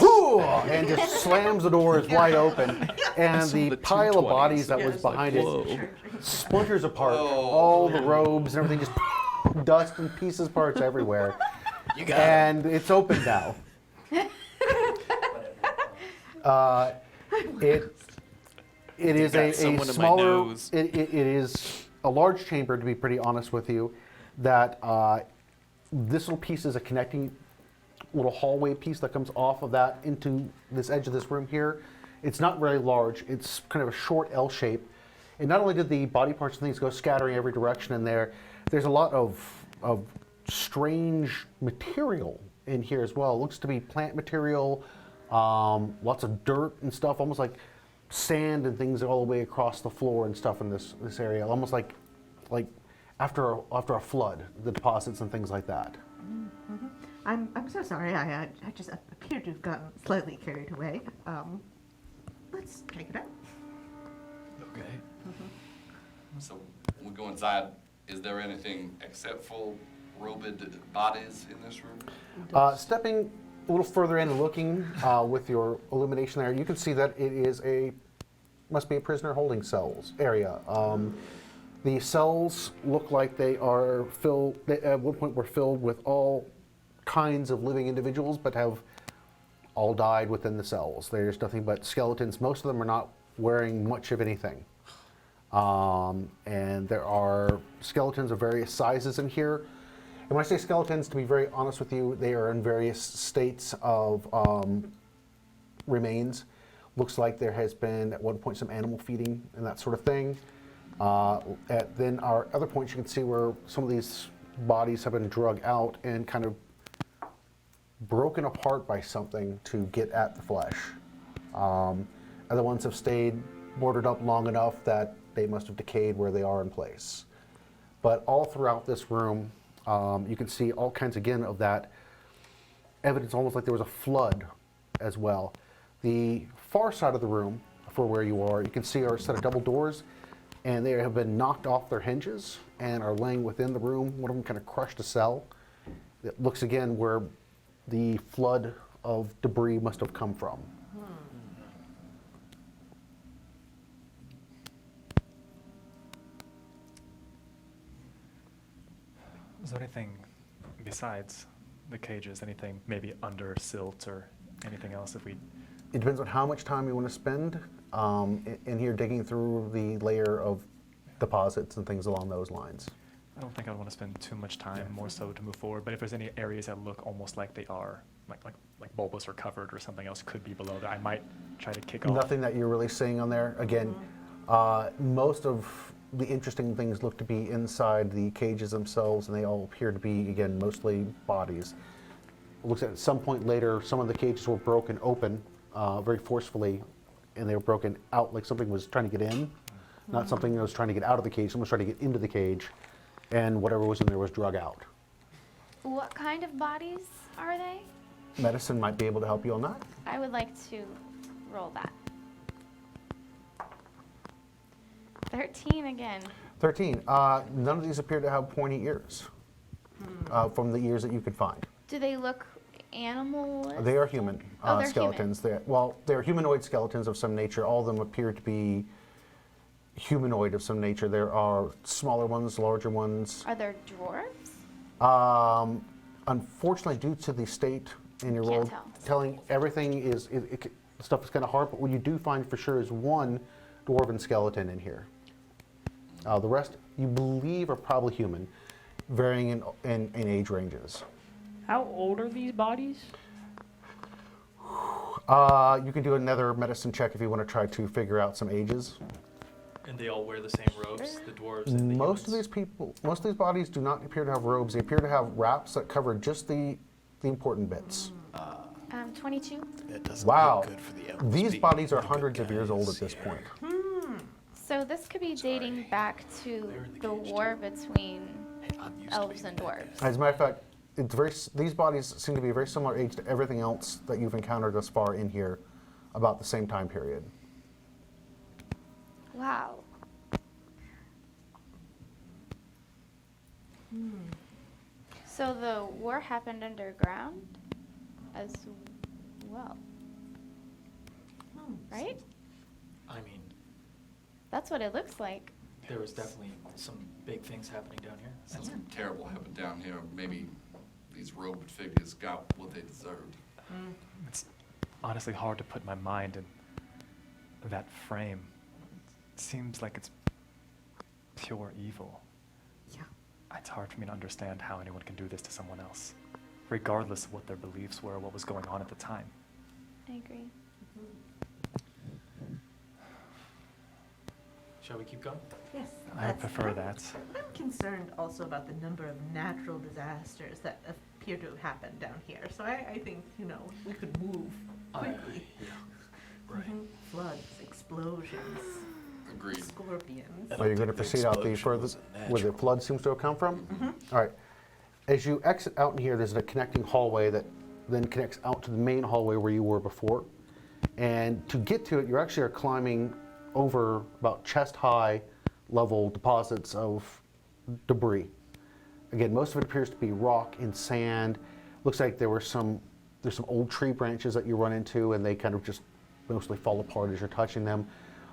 "Whoo!" and just slams the door. It's wide open, and saw the the pile of 220s. bodies that Yeah, was it's like, behind whoa. it splinters apart. Oh. All the robes and everything just dust and pieces, parts everywhere. You got it. And it's open now. It is got a someone in my smaller. nose. It is a large chamber, to be pretty honest with you. That this little piece is a connecting little hallway piece that comes off of that into this edge of this room here. It's not very large. It's kind of a short L shape. And not only did the body parts and things go scattering every direction in there, there's a lot of strange material in here as well. It looks to be plant material, lots of dirt and stuff, almost like sand and things all the way across the floor and stuff in this area, almost like after a flood, the deposits and things like that. Mm-hmm. I'm so sorry. I just appear to have gotten slightly carried away. Let's check it out. Okay. So we go inside. Is there anything except for robed bodies in this room? Stepping a little further in and looking with your illumination there, you can see that it is must be a prisoner holding cells area. The cells look like they are filled, they at one point were filled with all kinds of living individuals, but have all died within the cells. There's nothing but skeletons. Most of them are not wearing much of anything. And there are skeletons of various sizes in here. And when I say skeletons, to be very honest with you, they are in various states of remains. Looks like there has been at one point some animal feeding and that sort of thing. Then our other points, you can see where some of these bodies have been drug out and kind of broken apart by something to get at the flesh. Other ones have stayed boarded up long enough that they must have decayed where they are in place. But all throughout this room, You can see all kinds, again, of that evidence, almost like there was a flood as well. The far side of the room, for where you are, you can see are a set of double doors, and they have been knocked off their hinges and are laying within the room. One of them kind of crushed a cell. It looks again where the flood of debris must have come from. Is there anything besides the cages, anything maybe under silt or anything else if we... It depends on how much time you want to spend in here digging through the layer of deposits and things along those lines. I don't think I want to spend too much time, more so to move forward, but if there's any areas that look almost like they are, like bulbous or covered or something else could be below that, I might try to kick off. Nothing that you're really seeing on there. Again, most of the interesting things look to be inside the cages themselves, and they all appear to be, again, mostly bodies. It looks like at some point later, some of the cages were broken open very forcefully, and they were broken out like something was trying to get in, not something that was trying to get out of the cage, someone was trying to get into the cage, and whatever was in there was drug out. What kind of bodies are they? Medicine might be able to help you on that. I would like to roll that. 13 again. 13. None of these appear to have pointy ears from the ears that you could find. Do they look animal? They are human Oh, they're skeletons. They're humanoid skeletons of some nature. All of them appear to be humanoid of some nature. There are smaller ones, larger ones. Are there dwarves? Unfortunately, due to the state in your Can't roll, tell. telling everything is stuff is kind of hard. But what you do find for sure is one dwarven skeleton in here. The rest, you believe, are probably human, varying in age ranges. How old are these bodies? You can do another medicine check if you want to try to figure out some ages. And they all wear the same robes, the dwarves and the Most of humans? most of these bodies do not appear to have robes. They appear to have wraps that cover just the important bits. 22. That doesn't Wow. look good for the elves These being bodies are the good hundreds of years old at guys this here. point. So this could be dating back to the war between I'm used to elves being and the bad dwarves. guy. As a matter of fact, these bodies seem to be a very similar age to everything else that you've encountered thus far in here, about the same time period. Wow. So the war happened underground as well, right? I mean, That's what it looks like. there was definitely some big things happening down here. Something terrible happened down here. Maybe these robed figures got what they deserved. It's honestly hard to put my mind in that frame. It seems like it's pure evil. Yeah. It's hard for me to understand how anyone can do this to someone else, regardless of what their beliefs were or what was going on at the time. I agree. Shall we keep going? Yes. I prefer that. I'm concerned also about the number of natural disasters that appear to have happened down here. So I think, we could move quickly. Right. Floods, explosions, Agreed. scorpions. Are you going to proceed out the further where the flood seems to have come from? All right. As you exit out in here, there's a connecting hallway that then connects out to the main hallway where you were before. And to get to it, you actually are climbing over about chest-high level deposits of debris. Again, most of it appears to be rock and sand. Looks like there's some old tree branches that you run into, and they kind of just mostly fall apart as you're touching them.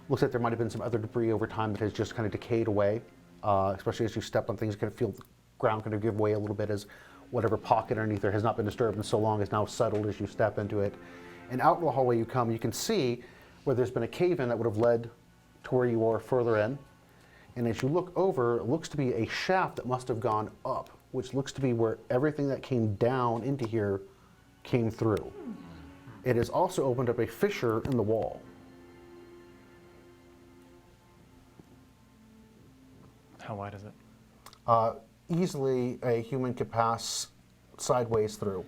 Looks like there might have been some other debris over time that has just kind of decayed away, especially as you step on things. You kind of feel the ground kind of give way a little bit as whatever pocket underneath there has not been disturbed in so long is now settled as you step into it. And out in the hallway you come, you can see where there's been a cave-in that would have led to where you are further in. And as you look over, it looks to be a shaft that must have gone up, which looks to be where everything that came down into here came through. It has also opened up a fissure in the wall. How wide is it? Easily a human could pass sideways through.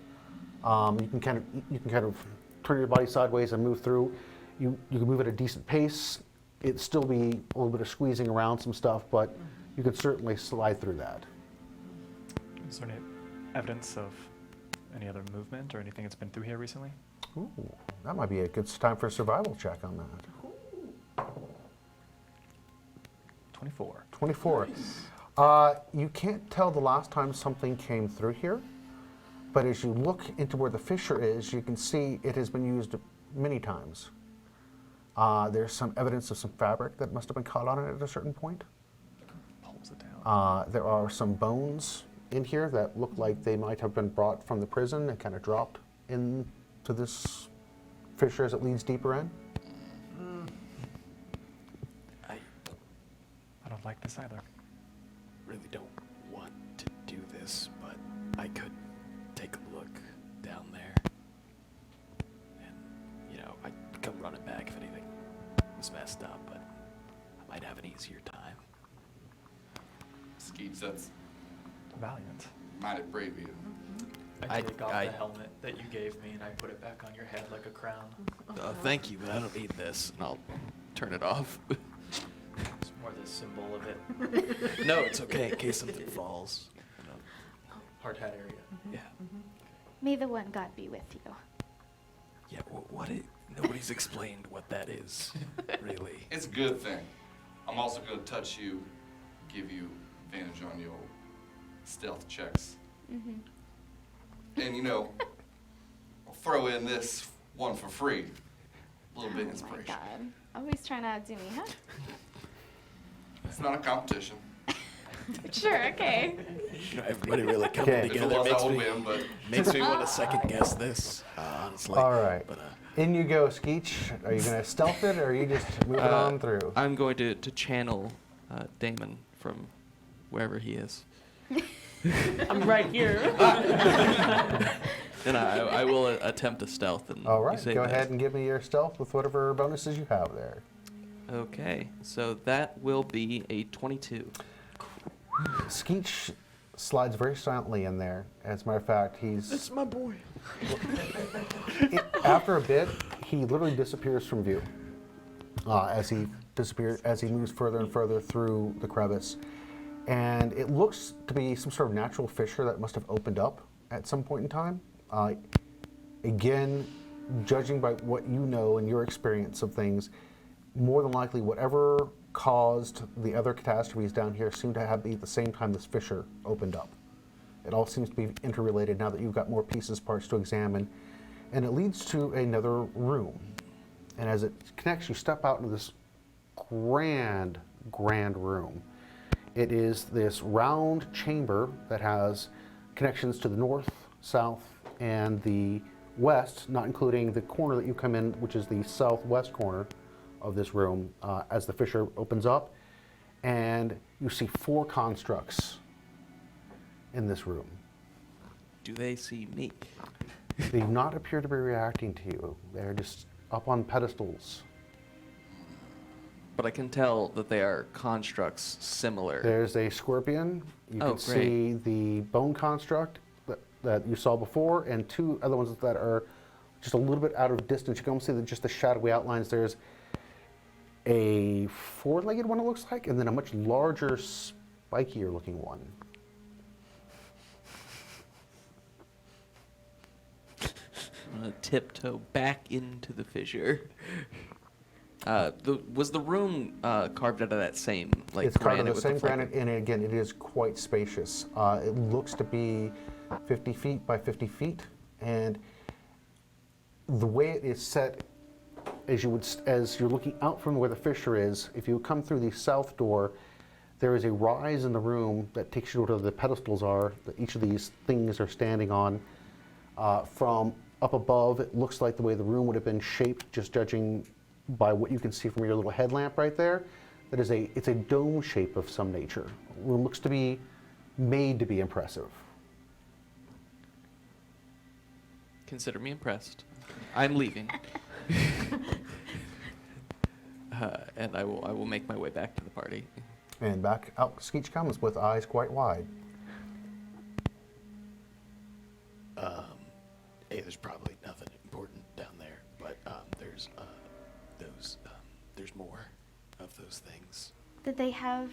You can kind of turn your body sideways and move through. You can move at a decent pace. It'd still be a little bit of squeezing around some stuff, but you could certainly slide through that. Is there any evidence of any other movement or anything that's been through here recently? Ooh, that might be a good time for a survival check on that. 24. 24. You can't tell the last time something came through here, but as you look into where the fissure is, you can see it has been used many times. There's some evidence of some fabric that must have been caught on it at a certain point. Pulls it down. There are some bones in here that look like they might have been brought from the prison and kind of dropped into this fissure as it leads deeper in. I don't like this either. Really don't want to do this, but I could take a look down there. And, you know, I'd come running back if anything was messed up, but I might have an easier time. Skeets, that's Valiant. mighty brave of you. I take off I- the helmet that you gave me and I put it back on your head like a crown. Thank you, but I don't need this, and I'll turn it off. It's more the symbol of it. No, it's okay in case something falls. You know. Hard hat area. Yeah. May the one God be with you. Yeah, nobody's explained what that is, really. It's a good thing. I'm also going to touch you, give you advantage on your stealth checks. And, you know, I'll throw in this one for free. A little bit of Oh my inspiration. God. Always trying to outdo me, huh? It's not a competition. Sure, okay. You know, everybody really coming Okay. If it together was, makes I would me, win, but makes me want to second guess this, honestly. All right. But, In you go, Skeech. Are you going to stealth it, or are you just moving on through? I'm going to channel Damon from wherever he is. I'm right here. And I will attempt a stealth. And All you right, say go that. ahead and give me your stealth with whatever bonuses you have there. Okay, so that will be a 22. Skeech slides very silently in there. As a matter of fact, It's my boy. after a bit, he literally disappears from view as he moves further and further through the crevice. And it looks to be some sort of natural fissure that must have opened up at some point in time. Again, judging by what you know and your experience of things, more than likely whatever caused the other catastrophes down here seem to have been at the same time this fissure opened up. It all seems to be interrelated now that you've got more pieces, parts to examine. And it leads to another room. And as it connects, you step out into this grand room. It is this round chamber that has connections to the north, south, and the west, not including the corner that you come in, which is the southwest corner of this room, as the fissure opens up. And you see 4 constructs in this room. Do they see me? They do not appear to be reacting to you. They're just up on pedestals. But I can tell that they are constructs similar. There's a scorpion. You Oh, can see the bone construct that you saw before, and 2 other ones that are just a little bit out of distance. You can almost see just the shadowy outlines. There's a 4-legged one, it looks like, and then a much larger, spikier looking one. I'm gonna tiptoe back into the fissure. Was the room carved out of that same It's carved out granite of the with same flicker? granite, and again, it is quite spacious. It looks to be 50 feet by 50 feet, and the way it is set, as you're looking out from where the fissure is, if you come through the south door, there is a rise in the room that takes you to where the pedestals are, that each of these things are standing on. From up above, it looks like the way the room would have been shaped, just judging by what you can see from your little headlamp right there. It's a dome shape of some nature. The room looks to be made to be impressive. Consider me impressed. I'm leaving. And I will make my way back to the party. And back out Skeech comes with eyes quite wide. Hey, there's probably nothing important down there, but there's more of those things. Did they have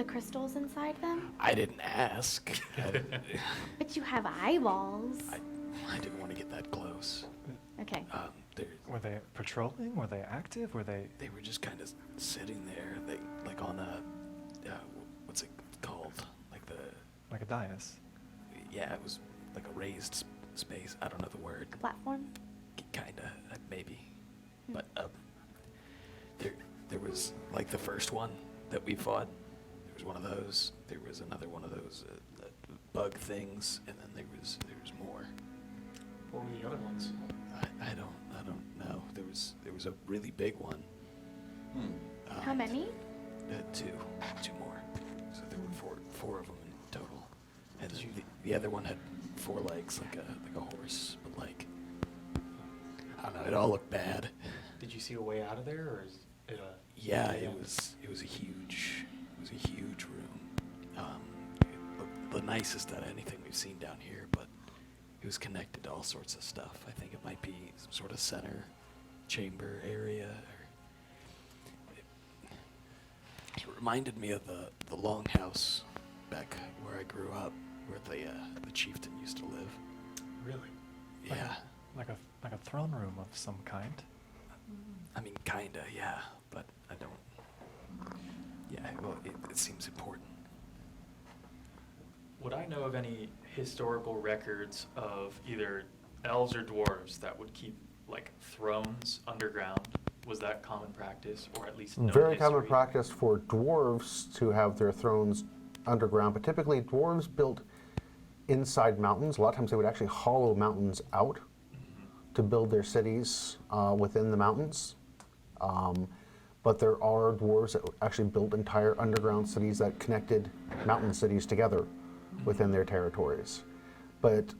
the crystals inside them? I didn't ask. But you have eyeballs. I didn't want to get that close. Okay. Were they patrolling? Were they active? Were they? They were just kind of sitting there, like on a, what's it called? Like a dais? Yeah, it was like a raised space. I don't know the word. Platform? Kinda, maybe. But there was like the first one that we fought. There was one of those. There was another one of those bug things, and then there was more. What were the other ones? I don't know. There was a really big one. How many? Two more. So there were four of them in total. And the other one had 4 legs, like a horse, but like, I don't know. It all looked bad. Did you see a way out of there, or is it a? Yeah, it was a huge room. It looked the nicest out of anything we've seen down here, but it was connected to all sorts of stuff. I think it might be some sort of center chamber area. It reminded me of the longhouse back where I grew up, where the chieftain used to live. Really? Yeah. Like a throne room of some kind? I mean, kinda, yeah, but I don't. Yeah, well, it seems important. Would I know of any historical records of either elves or dwarves that would keep like thrones underground? Was that common practice, or at least known Very common history? practice for dwarves to have their thrones underground, but typically dwarves built inside mountains. A lot of times they would actually hollow mountains out to build their cities within the mountains. But there are dwarves that actually built entire underground cities that connected mountain cities together within their territories. But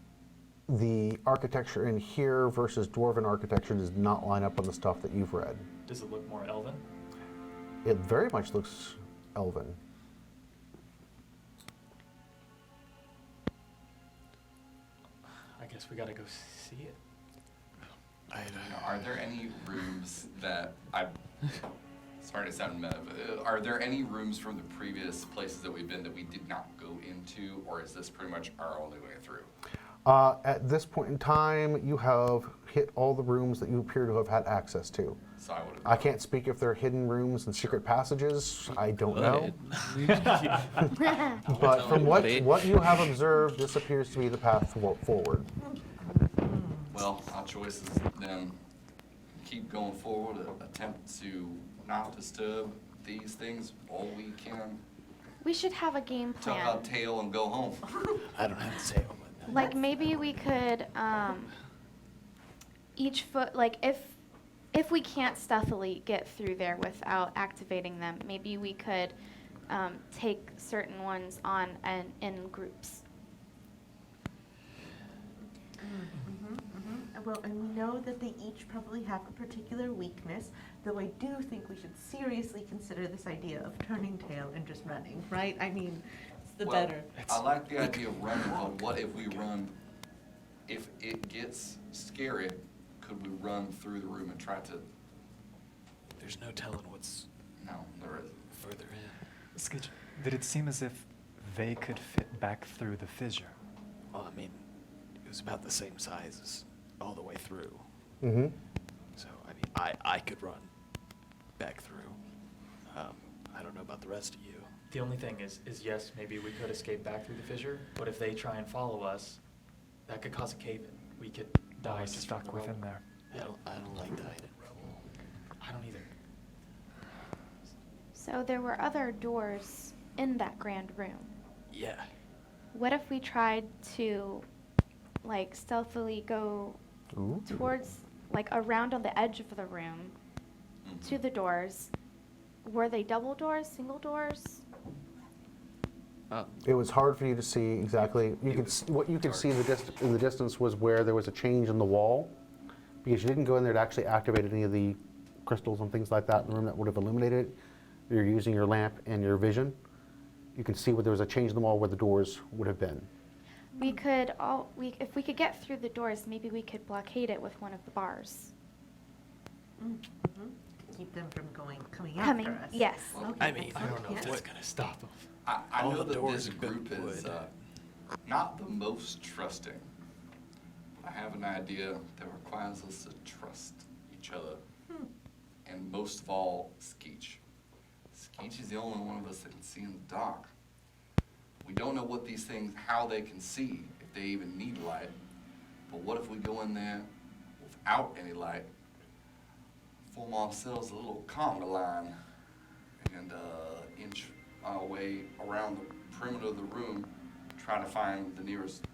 the architecture in here versus dwarven architecture does not line up on the stuff that you've read. Does it look more elven? It very much looks elven. I guess we gotta go see it. Are there any rooms that sorry to sound meta, but are there any rooms from the previous places that we've been that we did not go into, or is this pretty much our only way through? At this point in time, you have hit all the rooms that you appear to have had access to. So I would have. I can't speak if there are hidden rooms and secret passages. I don't know. But from what you have observed, this appears to be the path forward. Well, our choice is then keep going forward, attempt to not disturb these things all we can. We should have a game Tuck plan. our tail and go home. I don't have to tail, but Like maybe we could each foot, like if we can't stealthily get through there without activating them, maybe we could take certain ones on and in groups. Well, and we know that they each probably have a particular weakness, though I do think we should seriously consider this idea of turning tail and just running, right? I mean, it's the Well, better. I like the idea of running, but what if we run, if it gets scary, could we run through the room and try to, there's no telling what's no, there isn't. further in. Skitch, did it seem as if they could fit back through the fissure? Well, I mean, it was about the same size as all the way through. Mm-hmm. So, I mean, I could run back through. I don't know about the rest of you. The only thing is yes, maybe we could escape back through the fissure, but if they try and follow us, that could cause a cave-in. We could die just from stuck the within rubble. there. I don't like dying in rubble. I don't either. So there were other doors in that grand room. Yeah. What if we tried to, like, stealthily go Ooh. towards, like, around on the edge of the room to the doors? Were they double doors, single doors? It was hard for you to see exactly. You could what you could see in the distance was where there was a change in the wall, because you didn't go in there to actually activate any of the crystals and things like that in the room that would have illuminated it. You're using your lamp and your vision. You can see where there was a change in the wall where the doors would have been. We could if we could get through the doors, maybe we could blockade it with one of the bars. keep them from coming Coming, after us. yes. Okay, I mean, I don't know if yes. that's gonna stop them. I All know the that doors this have been group is wood. not the most trusting. I have an idea that requires us to trust each other. And most of all, Skeech. Skeech is the only one of us that can see in the dark. We don't know what these things, how they can see, if they even need light. But what if we go in there without any light, form ourselves a little conga line, and inch our way around the perimeter of the room, trying to find the nearest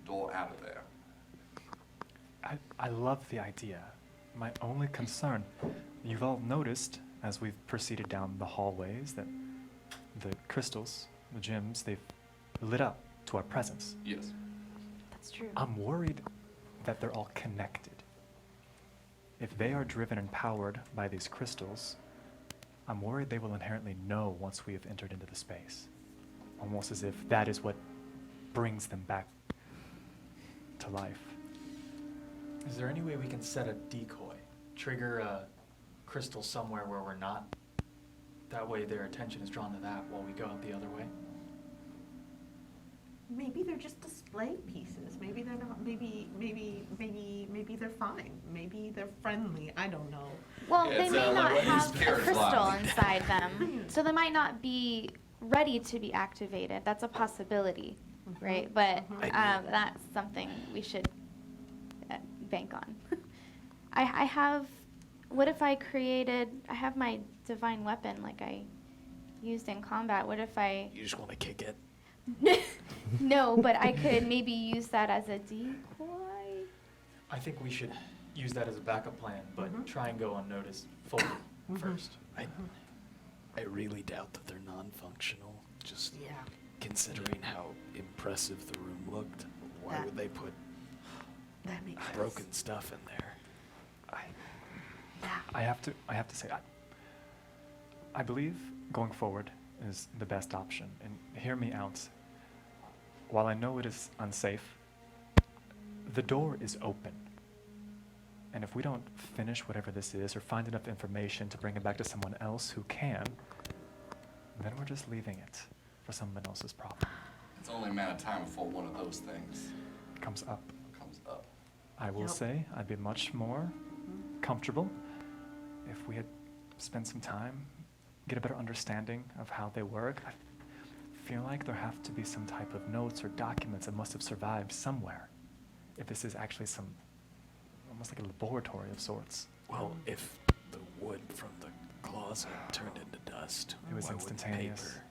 door out of there. I love the idea. My only concern, you've all noticed as we've proceeded down the hallways that the crystals, the gems, they've lit up to our presence. Yes. That's true. I'm worried that they're all connected. If they are driven and powered by these crystals, I'm worried they will inherently know once we have entered into the space. Almost as if that is what brings them back to life. Is there any way we can set a decoy? Trigger a crystal somewhere where we're not? That way their attention is drawn to that while we go out the other way? Maybe they're just display pieces. Maybe they're not. Maybe they're fine. Maybe they're friendly. I don't know. Well, Yeah, they it's, may like not what have these a carrots crystal like. inside them, so they might not be ready to be activated. That's a possibility, right? But that's something we should bank on. I have. What if I I have my divine weapon like I used in combat. What if I? You just want to kick it. No, but I could maybe use that as a decoy. I think we should use that as a backup plan, but try and go unnoticed fully first. I really doubt that they're non-functional. Just Yeah. considering how impressive the room looked, why That- would they put That makes sense. broken stuff in there? Yeah. I have to say, I believe going forward is the best option. And hear me out. While I know it is unsafe, the door is open. And if we don't finish whatever this is or find enough information to bring it back to someone else who can, then we're just leaving it for someone else's problem. It's only a matter of time before one of those things Comes up. comes up. I will Yep. say I'd be much more comfortable if we had spent some time, get a better understanding of how they work. I feel like there have to be some type of notes or documents that must have survived somewhere. If this is actually almost like a laboratory of sorts. Well, if the wood from the closet turned into dust, It was why wouldn't instantaneous. paper?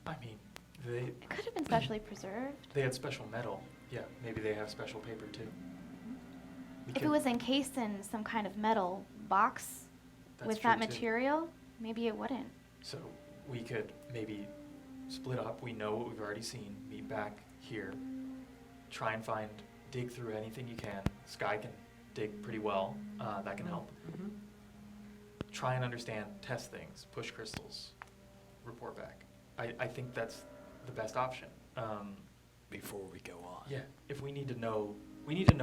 I mean, they It could have been specially preserved. they had special metal. Yeah, maybe they have special paper too. We If it could- was encased in some kind of metal box that's with true, that too. material, maybe it wouldn't. So we could maybe split up. We know what we've already seen. Meet back here. Try and dig through anything you can. Sky can dig pretty well. That can help. Try and understand, test things, push crystals, report back. I think that's the best option. Before we go on. Yeah, if we need to know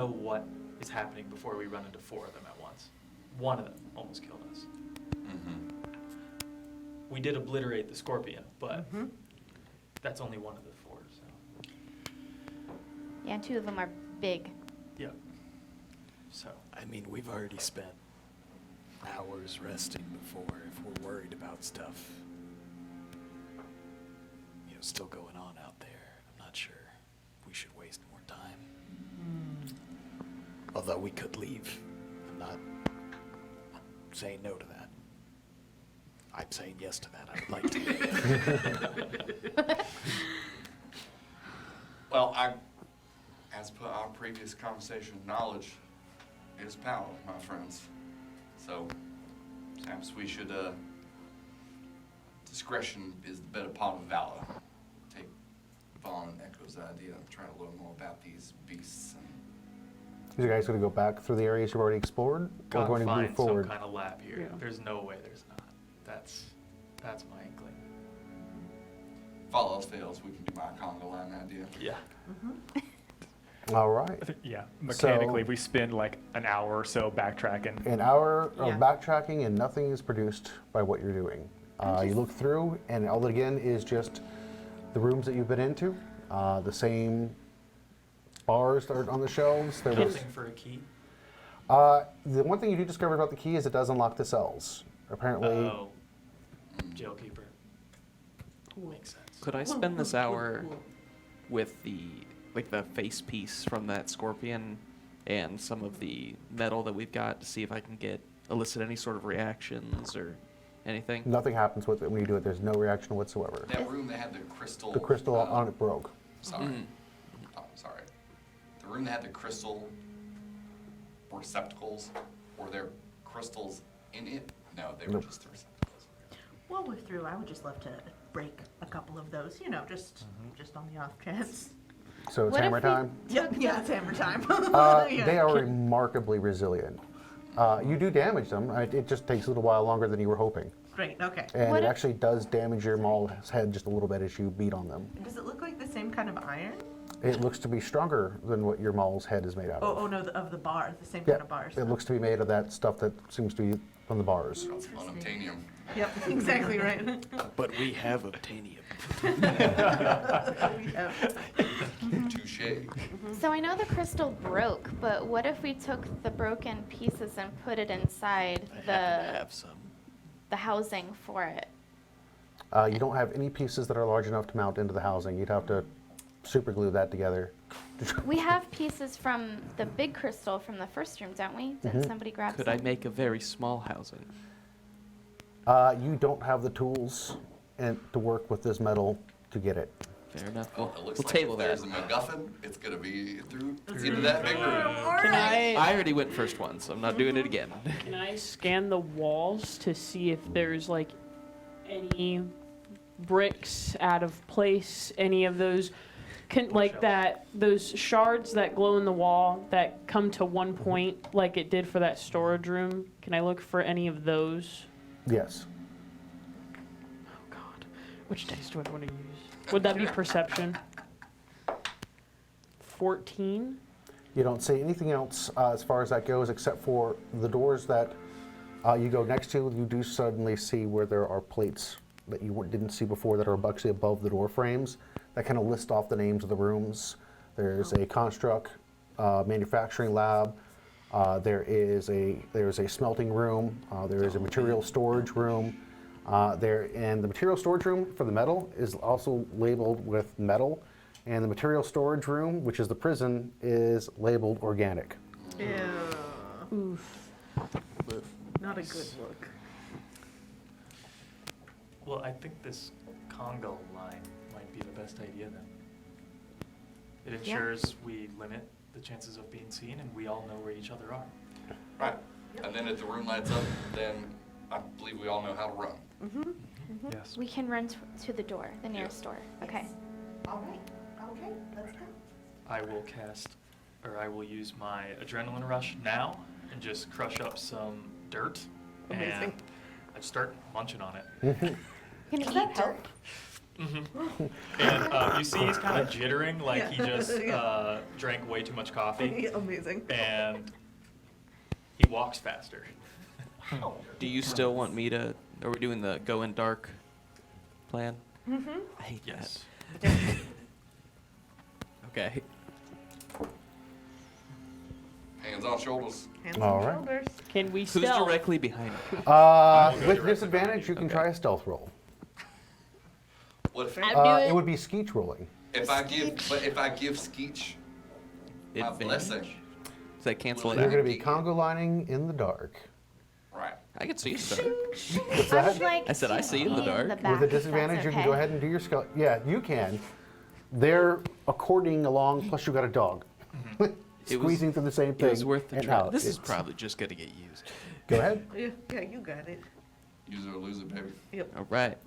what is happening before we run into 4 of them at once. One of them almost killed us. We did obliterate the scorpion, but that's only one of the 4. So Yeah, and 2 of them are big. yeah. So I mean, we've already spent hours resting before. If we're worried about stuff, still going on out there, I'm not sure we should waste more time. Although we could leave. I'm not saying no to that. I'm saying yes to that. I would like to. Well, as per our previous conversation, knowledge is power, my friends. So perhaps we should, discretion is the better part of valor. Take Vaughn and Echo's idea and try to learn more about these beasts. And You guys going to go back through the areas you've already explored, or gotta going to find move forward? some kind of lab here. Yeah. There's no way there's not. That's my inkling. if all else fails, we can do my conga line idea. Yeah. All right. Yeah, mechanically, So- we spend like an hour or so backtracking. An hour of Yeah. backtracking and nothing is produced by what you're doing. You look through and all that again is just the rooms that you've been into, the same bars that are on the shelves. There was, Nothing for a key. the one thing you do discover about the key is it does unlock the cells. Apparently, Oh, jailkeeper. Makes sense. Could I spend this hour with the face piece from that scorpion and some of the metal that we've got to see if I can elicit any sort of reactions or anything? nothing happens with it when you do it. There's no reaction whatsoever. That room that had the crystal. The crystal on it broke. Sorry. Oh, sorry. The room that had the crystal receptacles, were there crystals in it? No, they were Nope. just the receptacles. While we're through, I would just love to break a couple of those, just on the off chance. So it's What if hammer we time. Yep, yeah, it's hammer time. Yeah. They are remarkably resilient. You do damage them. It just takes a little while longer than you were hoping. Great, okay. And What it if- actually does damage your maul's head just a little bit as you beat on them. Does it look like the same kind of iron? It looks to be stronger than what your maul's head is made out of. Oh no, of the bar, the same Yeah, kind of bars. it looks to be made of that stuff that seems to be from the bars. That's unobtainium. Yep, exactly right. But we have obtainium. We have- Touche. So I know the crystal broke, but what if we took the broken pieces and put it inside I happen to the have some. housing for it? You don't have any pieces that are large enough to mount into the housing. You'd have to super glue that together. We have pieces from the big crystal from the first room, don't we? Did somebody grab Could some? I make a very small housing? You don't have the tools to work with this metal to get it. Fair enough. Well, We'll, it looks we'll like table if that. there's a MacGuffin, it's gonna be through into that big room. Can I already went first one, so I'm not doing it again. Can I scan the walls to see if there's like any bricks out of place? Any of those, those shards that glow in the wall that come to one point, like it did for that storage room? Can I look for any of those? Yes. Oh God, which dice do I want to use? Would that be perception? 14. You don't see anything else as far as that goes, except for the doors that you go next to. You do suddenly see where there are plates that you didn't see before that are actually above the door frames that kind of list off the names of the rooms. There's a construct manufacturing lab. There is a smelting room. There is a material storage room. And the material storage room for the metal is also labeled with metal. And the material storage room, which is the prison, is labeled organic. Ew. Oof. Not a good look. Well, I think this Congo line might be the best idea then. It ensures we limit the chances of being seen and we all know where each other are. Right. And then if the room lights up, then I believe we all know how to run. Yes. We can run to the door, the nearest door. Okay. All right, okay, let's go. I will use my adrenaline rush now and just crush up some dirt. Amazing. And I just start munching on it. Can Does eat that help? Mm-hmm. And you see he's kind of jittering like he Yeah. just Yeah. drank way too much coffee. Amazing. And he walks faster. Do you still want me to? Are we doing the go in dark plan? Mm-hmm. I hate Yes. that. Okay. Hands on shoulders. Hands All on right. shoulders. Can we Who's stealth? directly behind me? With disadvantage, you can Okay. try a stealth roll. What if, I'll do It it. would be Skeech rolling. if I give Skeech my Advantage? blessing? Does that cancel it You're out? going to be Congo lining in the dark. Right. I can see you in the dark. What's I that? would like I said I to see in the be dark. back, With a if that's disadvantage, you can go okay. ahead and do your skull. Yeah, you can. They're according along, plus you got a dog. It was- Squeezing through the same thing. It was worth the and try. out. This is It's- probably just going to get used. Go ahead. Yeah, you got it. Use it or lose it, baby. Yep. All right.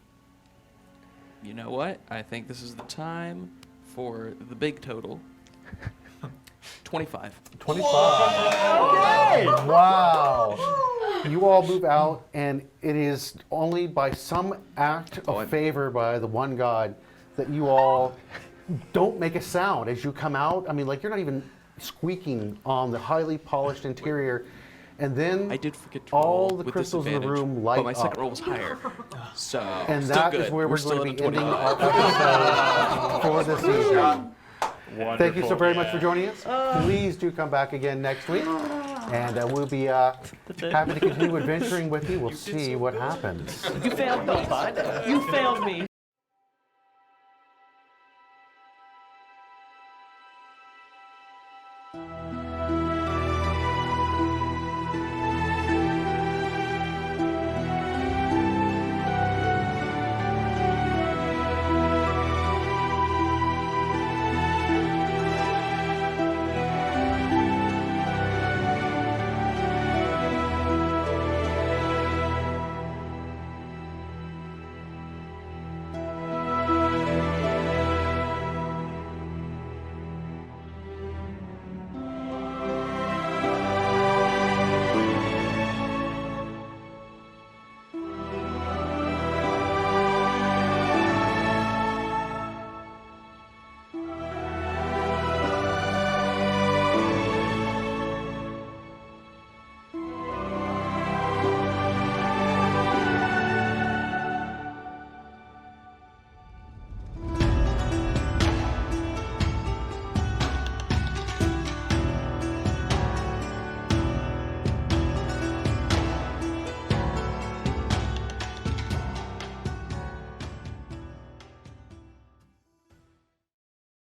You know what? I think this is the time for the big total. 25. 25. Wow. You all move out, and it is only by some act of favor by the one god that you all don't make a sound as you come out. I mean, like you're not even squeaking on the highly polished interior. And then I did forget to all roll the with crystals in the disadvantage, room light but my up. second roll was higher. So And still that good. is where We're we're still going at to a be ending 25. our episode for this evening. Thank you so very much for yeah. joining us. Please do come back again next week. And we'll be happy to continue adventuring with you. We'll see what happens. You failed me. You failed me.